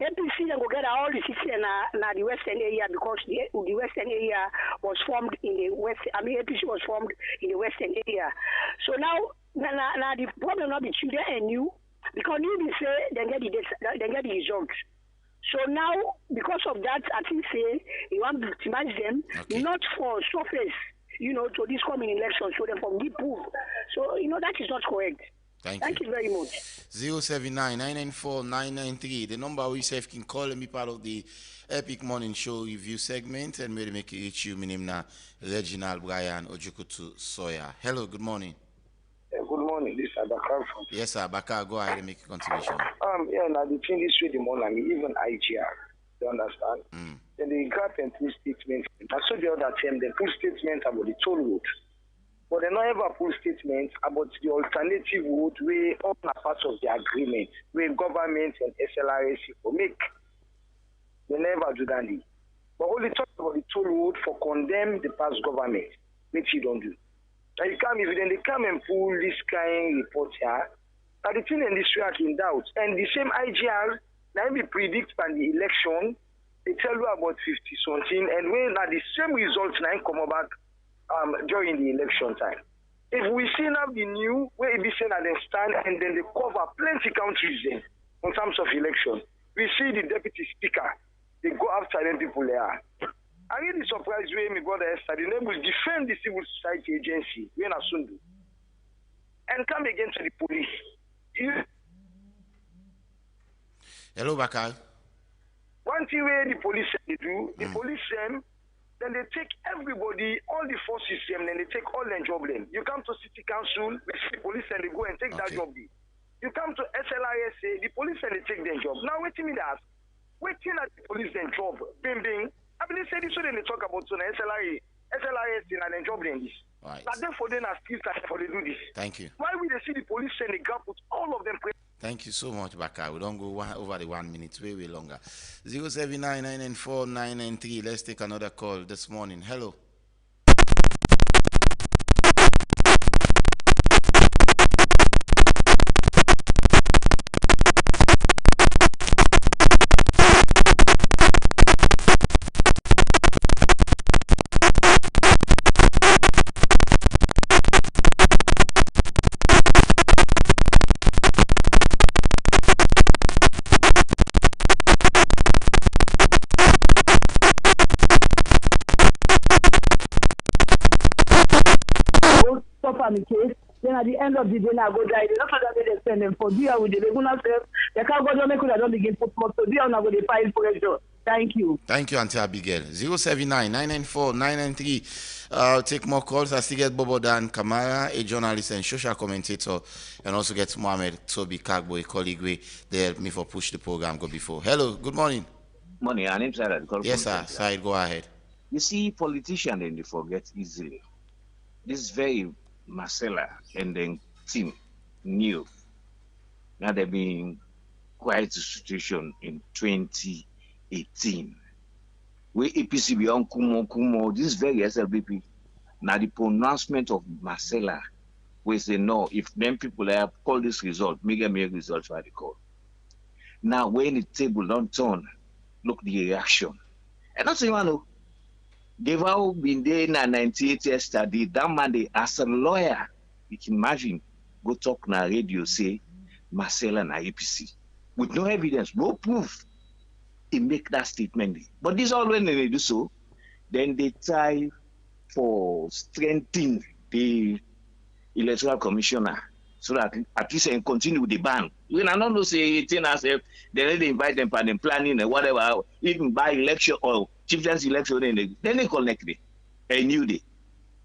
APC then go get all the system na the western area, because the western area was formed in the west. APC was formed in the western area. So now the problem not between them and you, because you be say they get the result. So now because of that, I think say you want to victimize them, not for surface, to this coming election, so them from deep pool. So that is not correct. Thank you very much. 079-994-993. The number we say can call and be part of the Epic Morning Show review segment, and maybe make it reach you. My name is Reginald Brian Ojukutu Sawyer. Hello, good morning. Good morning. This is Abakar from. Yes, sir. Abakar, go ahead and make a contribution. Now the thing is with the morning, even IGR, you understand? Then they got and pull statement. I saw the other time they pull statement about the toll road. But they not ever pull statements about the alternative route where all are part of the agreement, where government and SLRC will make. They never do that. But only talk about the toll road for condemn the past government, which you don't do. Now they come and pull this kind of report here, now the thing in this track in doubt. And the same IGR, now we predict by the election, they tell you about 50 something, and when now the same results now come back during the election time. If we see now the new where it is saying that they stand and then they cover plenty countries in terms of election, we see the deputy speaker, they go after them people there. I really surprised when me go there yesterday, they will defend the civil society agency, when Asundu, and come against the police. Hello, Bakal. One thing where the police they do, the police then they take everybody, all the four systems, then they take all their job then. You come to city council, we see the police and they go and take that job. You come to SLRSA, the police and they take their job. Now waiting me to ask, waiting at the police and job, bing. I mean, they say this, so then they talk about so SLRSA and then job then this. Right. But therefore then are still time for they do this. Thank you. Why will they see the police and they gap with all of them? Thank you so much, Bakar. We don't go over the 1 minute, way longer. 079-994-993. Let's take another call this morning. Hello. Case, then at the end of the day, I go die. They don't know that they send them for deal with the regular self. They can't go to make sure I don't begin put more. So deal now go they file pressure. Thank you. Thank you, Auntie Abigail. 079-994-993. I'll take more calls. I still get Bobo Dan Kamara, a journalist and social commentator, and also get Mohamed Toby Kagbo, a colleague. They helped me for push the program go before. Hello, good morning. Morning, my name's Said. Yes, sir. Said, go ahead. You see, politicians, they forget easily. this very Marcella and then team knew that they've been quite a situation in 2018. We APC beyond Kumo, this very SLBP. Now the pronouncement of Marcella, we say no, if them people have called this result, make results for the call. Now when the table don't turn, look the reaction. And that's you know. They've all been there in a 98 year study. That man, as a lawyer, you can imagine, go talk na radio, say, Marcella na APC. With no evidence, no proof, he make that statement. But this all when they do so, then they try for strengthening the electoral commissioner so that at least they can continue with the ban. When I don't know, say, 18 ourselves, they let them invite them for them planning and whatever, even by election or chieftain's election, then they connect it, a new day.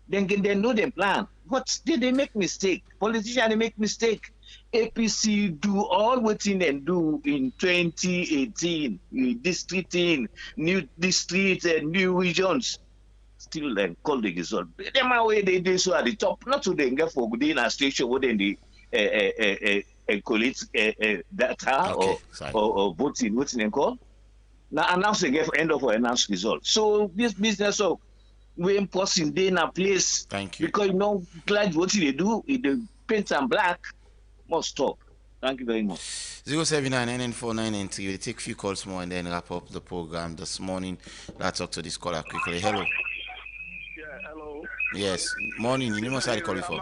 Then they know them plan. But they make mistake. Politicians, they make mistake. APC do all what they do in 2018, districting, new districts and new regions. Still then call the result. Them way they do so at the top, not to then get for within a station within the college data or voting, what's in call. Now announce again for end of announced result. So this business of when person day in a place. Thank you. Because you know, glad what they do, if they paint and black, must stop. Thank you very much. 079-994-993. We'll take a few calls more and then wrap up the program this morning. Let's talk to this caller quickly. Hello. Yeah, hello. Yes, morning. You must have called before.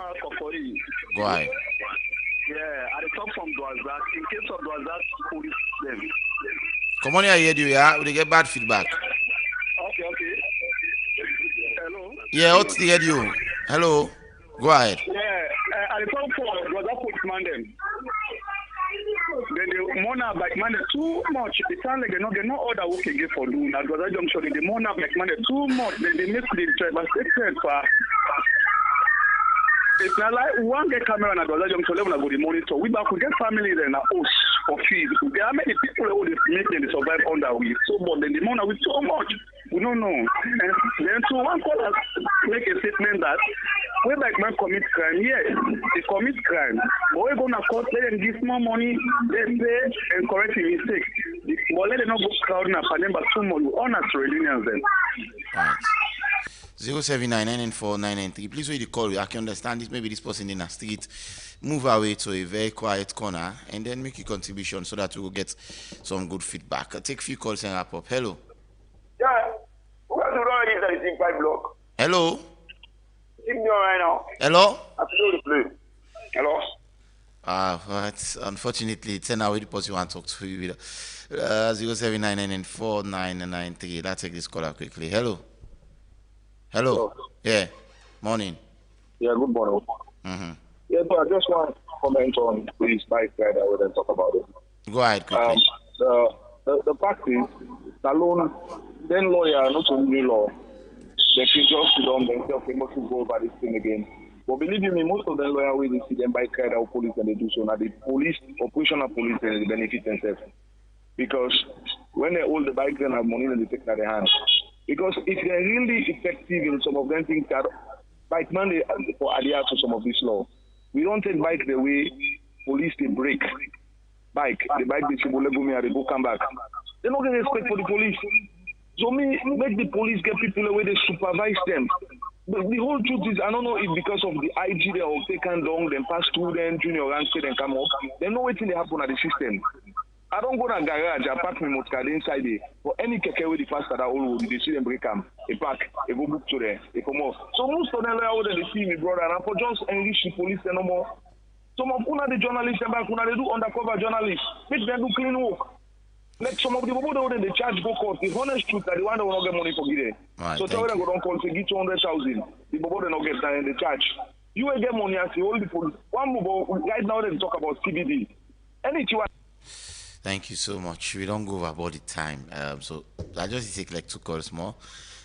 Go ahead. Yeah, I talk from Dwazak. In case of Dwazak, police them. Come on here, you, yeah? We get bad feedback. Okay. Hello? Yeah, what's the head you? Hello? Go ahead. Yeah, I talk for Dwazak policeman them. Then the monarch like man too much. It sounds like they know all that we can get for doing. Now Dwazak junction, the monarch like man too much. Then they make the driver statement for. It's not like one get camera and Dwazak junction level go the monitor. We back we get family then a host for fees. There are many people who make them survive under we. So but then the monarch with so much. We don't know. And then so one caller make a statement that when like man commit crime, yes, they commit crime. But we're gonna court, let them give more money, they pay and correct the mistake. But let them not go crowding up and then but too much honor to religions then. Right. 079-994-993. Please wait the call. I can understand this. Maybe this person in a street move away to a very quiet corner and then make a contribution so that we will get some good feedback. I'll take a few calls and wrap up. Hello. Yeah. Who has the wrong is that is in 5 block? Hello. Give me right now. Hello. I feel the play. Hello. But unfortunately, it's an hour the person you want to talk to you. 079-994-993. Let's take this caller quickly. Hello. Hello. Yeah. Morning. Yeah, good morning. Mm-hmm. Yeah, but I just want to comment on this bike ride and then talk about it. Go ahead quickly. The fact is, alone, then lawyer, not only law, they can just sit down themselves, they must go over this thing again. But believe me, most of the lawyers will see them bike ride or police and they do so. Now the police, operational police, they benefit themselves. Because when they hold the bike, then have money and they take it out of their hands. Because if they're really effective in some of them things that bike man they for adhere to some of this law. We don't take bike the way police they break. The bike they say go me and they go come back. They don't get respect for the police. So make the police get people away they supervise them. But the whole truth is I don't know if because of the IG they have taken down, then pass student, junior rank, then come up. They know what they happen at the system. I don't go to a garage, I park my motor inside there. But any keke with the faster that all would they see them break them, they park, they go book to there, they come off. So most of them are out there, they see me, brother, and for just enrich the police no more. Some of the journalists and back, they do undercover journalists, make them do clean work. Like some of the people that they charge go court, the honest truth that the one that will not get money for it. Right, so tell them go down call, say give 200,000. The people they not get that and they charge. You will get money as the whole people. One move right now they talk about CBD. Anything. Thank you so much. We don't go over the time. So I just take like 2 calls more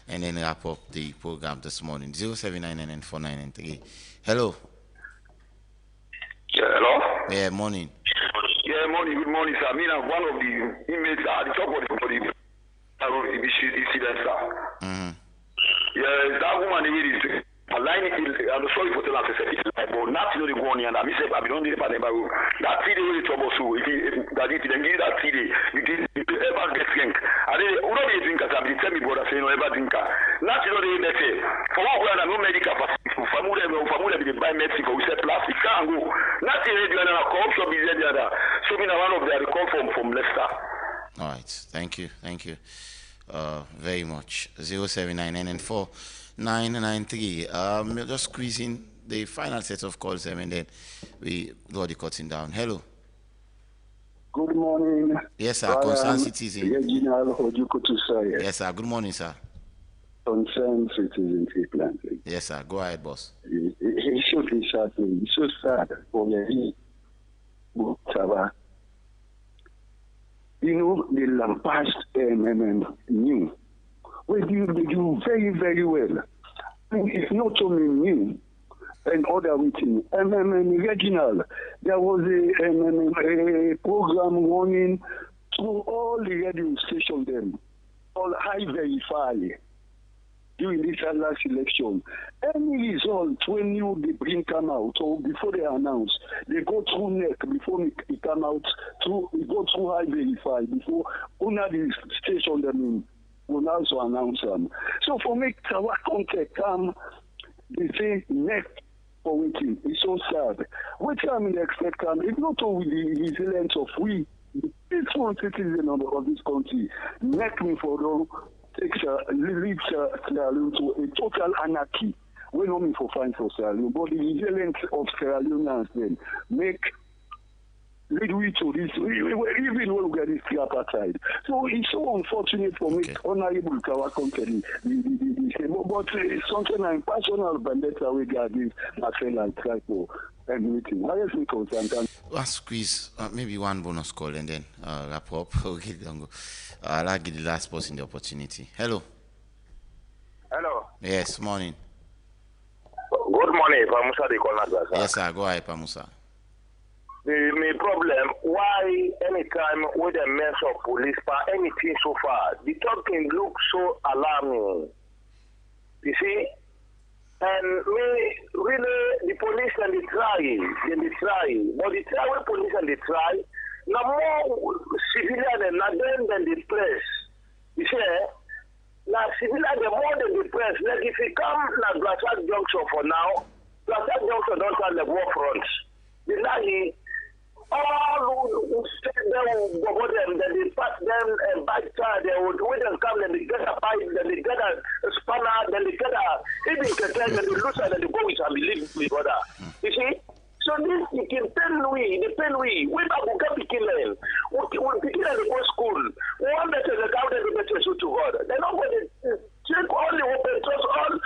and then wrap up the program this morning. 079-994-993. Hello. Yeah, hello? Yeah, morning. Yeah, morning. Good morning, sir. I mean, I'm one of the inmates at the top of the incident, sir. Mm-hmm. Yeah, that woman, I like I'm sorry for telling us but not you know the one and I miss it, but we don't need that TD really trouble so if that if then give that TD you ever get drink. I didn't already drink as I've been telling me brother say no ever drinker. Not you know they say for what we are no medical facility family be buy Mexico we say plastic can't go. Not you know a corruption be the other. So me one of the come from Leicester. All right, thank you very much. 079949993. Just squeezing the final set of calls and then we do the cutting down. Hello. Good morning. Yes, sir. Concerned citizen. Yes, sir. Good morning, sir. Concerned citizen, Cleveland. Yes, sir. Go ahead, boss. It should be sad. It's so sad for me. You know, the Lampast knew. Well, they do very, very well. And it's not only new and other within. Regional, there was a program running through all the radio stations, them, all high verify during this last election. Any result when they bring come out or before they announce, they go through NEC before it come out, it go through high verify before the station them will also announce them. So for me, our contact come, they say NEC for waiting. It's so sad. What time they expect come? It's not only the resilience of we, the peaceful citizens of this country, NEC me for them. Leads Sierra Leone to a total anarchy. We don't mean for fine for Sierra Leone, but the resilience of Sierra Leoneans then lead we to this, even when we get this apartheid. So it's so unfortunate for me, honorable to our country. But something I'm personal vendetta we got this, I feel like try for meeting. Why is it concerned? Let's squeeze maybe one bonus call and then wrap up. Okay, don't go. I'll give the last person the opportunity. Hello. Hello. Yes, morning. Good morning, Pamusa de Konagasa. Yes, sir. Go ahead, Pamusa. The problem, why anytime with a mess of police for anything so far, the talking looks so alarming. You see? And really, the police and they try, but the try with police and they try, now more civilian than the press. You see, now civilian the more than the press. Like if you come to Glassard Junction for now, Glassard Junction don't have the war front. The lagi, all who stay there will go them, then they pass them and back side, they would wait and come, then they get a pipe, then they get a spanner, then they get a even then they lose and then they go with and believe me, brother. You see? So this it can pen we back can be killing. We begin at the school. One that is accounted the better to God. Then nobody take all the open trust all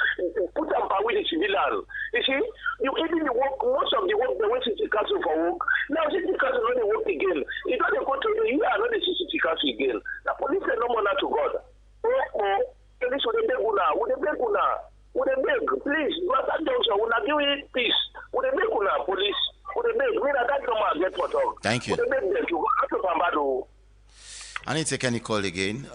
put them power with the civilian. You see, you even work most of the work the way city council for work. Now city council only work again. It doesn't go to the year not the city council again. The police are no more to God. Police would beg would they beg, please, Glassard Junction, will not give it peace. Would they beg police? Would they beg? Me that come get for talk. Thank you. Would they beg them to I need to take any call again.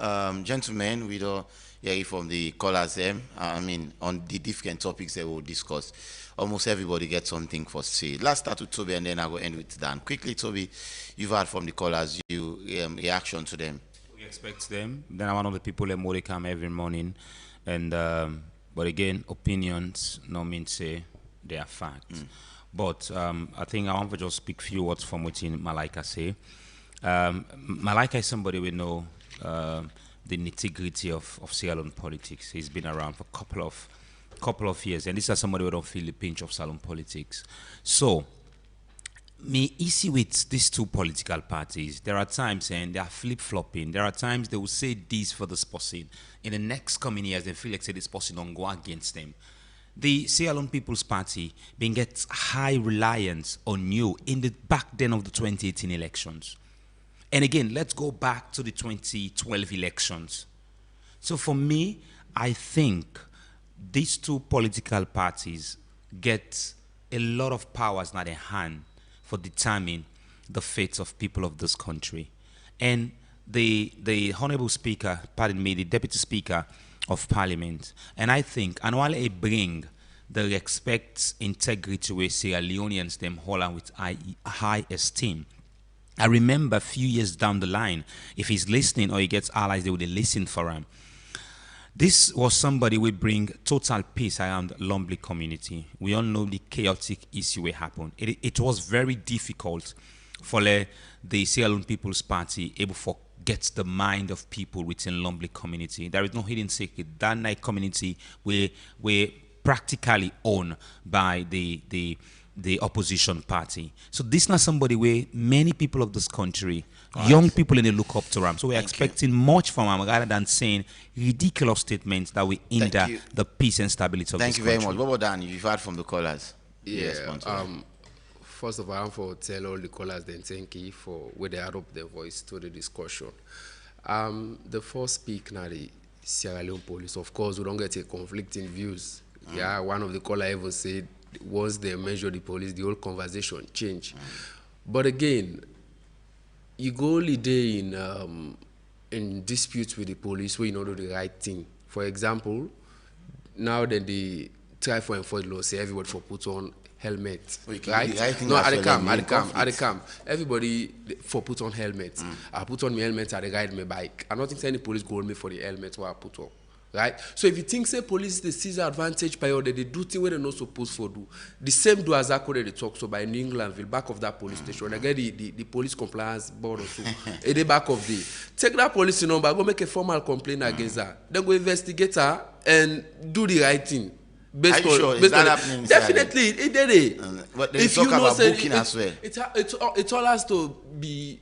Gentlemen, we don't hear from the callers on the different topics that we'll discuss. Almost everybody gets something for say. Let's start with Toby and then I will end with Dan. Quickly, Toby, you've heard from the callers, you reaction to them. We expect them. Then I'm one of the people at Modicam every morning. And but again, opinions no mean say they are facts. But I think I want to just speak few words from within Malaika say. Malaika is somebody we know the nitty-gritty of Sierra Leone politics. He's been around for a couple of years, and this is somebody who don't feel the pinch of Sierra Leone politics. So, me issue with these two political parties, there are times and they are flip-flopping. There are times they will say this for this person. In the next coming years, they feel like say this person don't go against them. The Sierra Leone People's Party being gets high reliance on you in the back then of the 2018 elections. And again, let's go back to the 2012 elections. So for me, I think these two political parties get a lot of powers in their hand for determining the fates of people of this country. And the Honorable Speaker, pardon me, the Deputy Speaker of Parliament, and I think, and while I bring the respect, integrity where Sierra Leoneans them hold on with high esteem. I remember a few years down the line, if he's listening or he gets allies, they would listen for him. This was somebody who bring total peace around Lumley community. We all know the chaotic issue that happened. It was very difficult for the Sierra Leone People's Party able to get the mind of people within Lumley community. There is no hidden secret. That night community were practically owned by the opposition party. So this is not somebody where many people of this country, young people, they look up to him. So we're expecting much from him rather than saying ridiculous statements that will hinder the peace and stability of this country. Thank you very much. What about Dan? You've heard from the callers. First of all, I want to tell all the callers then thank you for where they add up their voice to the discussion. The first speak now the Sierra Leone police. Of course, we don't get a conflicting views. Yeah, one of the callers even said once they measure the police, the whole conversation change. But again, you go only day in disputes with the police where you don't do the right thing. For example, now that they try for enforce law, say everybody for put on helmet, right? No, at the camp, everybody for put on helmet. I put on my helmet, I ride my bike. I don't think any police go on me for the helmet where I put on. Right? So if you think say police they seize advantage by order, they do things where they're not supposed to do. The same do as I could they talk so by New Englandville, back of that police station. I get the police compliance board or so. At the back of the take that police number, go make a formal complaint against her. Then go investigate her and do the right thing. Based on, sure? Is that happening? Definitely, it did it. But they talk about booking as well. It all has to be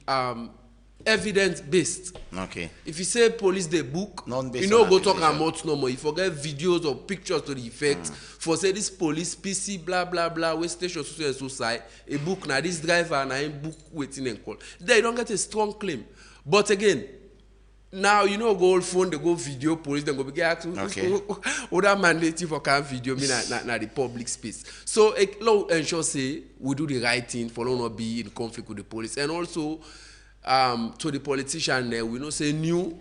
evidence based. Okay. If you say police they book, you know go talk about no more. You forget videos or pictures to the effect. For say this police PC blah blah blah way station so side a book now this driver and I book waiting and call. They don't get a strong claim. But again, now you know go phone they go video police then go be asked other mandate for can video me na the public space. So a law ensure say we do the right thing for not be in conflict with the police and also. To the politician there, we know say New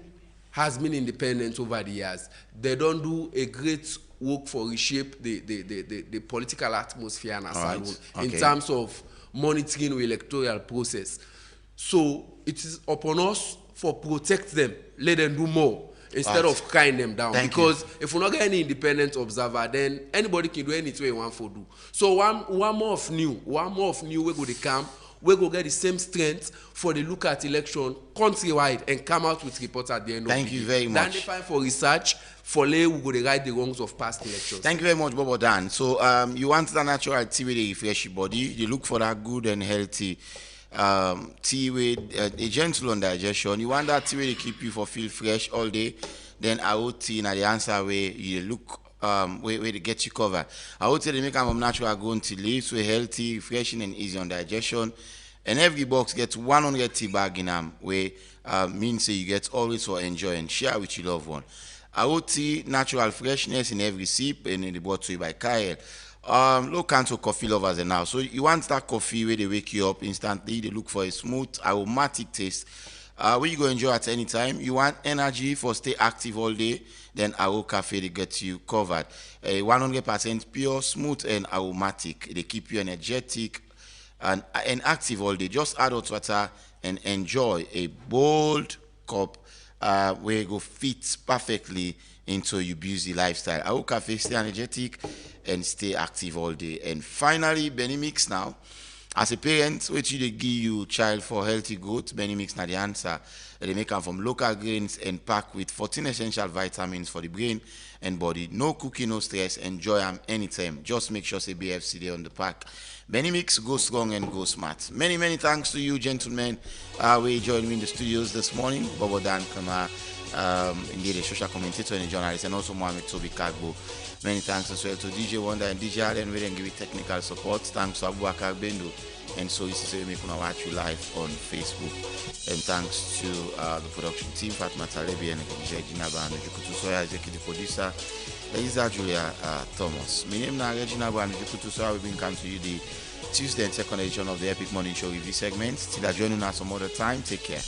has been independent over the years. They don't do a great work for reshape the political atmosphere in Salone in terms of monitoring the electoral process. So it is upon us for protect them, let them do more instead of crying them down. Because if we not get any independent observer, then anybody can do anything they want to do. So one more of New we go to camp. We go get the same strength for the look at election countrywide and come out with reports at the end of the day. Thank you very much. Then they find for research, for lay we go to right the wrongs of past elections. Thank you very much, Bobo Dan. So you want the natural tea with a refresh your body. You look for that good and healthy tea with a gentle on digestion. You want that tea where they keep you for feel fresh all day. Then I would tea now the answer where you look where they get you covered. I would say they make them natural going to live so healthy, refreshing and easy on digestion. And every box gets 100 tea bag in them where means you get always for enjoy and share with your loved one. I would see natural freshness in every sip and in the bottle to you by Kyle. Low cancer coffee lovers and now. So you want that coffee where they wake you up instantly. They look for a smooth aromatic taste. Where you go enjoy at any time. You want energy for stay active all day. Then Aro Cafe they get you covered. 100% pure, smooth and aromatic. They keep you energetic and active all day. Just add hot water and enjoy a bold cup where you go fit perfectly into your busy lifestyle. Aro Cafe stay energetic and stay active all day. And finally, Benny Mix now. As a parent, which they give you child for healthy growth, Benny Mix now the answer. They make them from local grains and packed with 14 essential vitamins for the brain and body. No cooking, no stress. Enjoy them anytime. Just make sure say BFC there on the pack. Benny Mix, go strong and go smart. Many, many thanks to you, gentlemen. We joined me in the studios this morning. Bobo Dan Kama, indeed a social commentator and a journalist, and also Mohamed Toby Kagbo. Many thanks as well to DJ Wonder and DJ Allen. We then give you technical support. Thanks to Abubakar Bendo. And so this is how we make watch you live on Facebook. And thanks to the production team, Fatma Talebi and Regina Ban, Jukutu Soya, executive producer, Lisa Julia Thomas. My name is Regina Ban, Jukutu Soya. We've been coming to you the Tuesday and second edition of the Epic Morning Show review segment. Till I join you now some other time. Take care.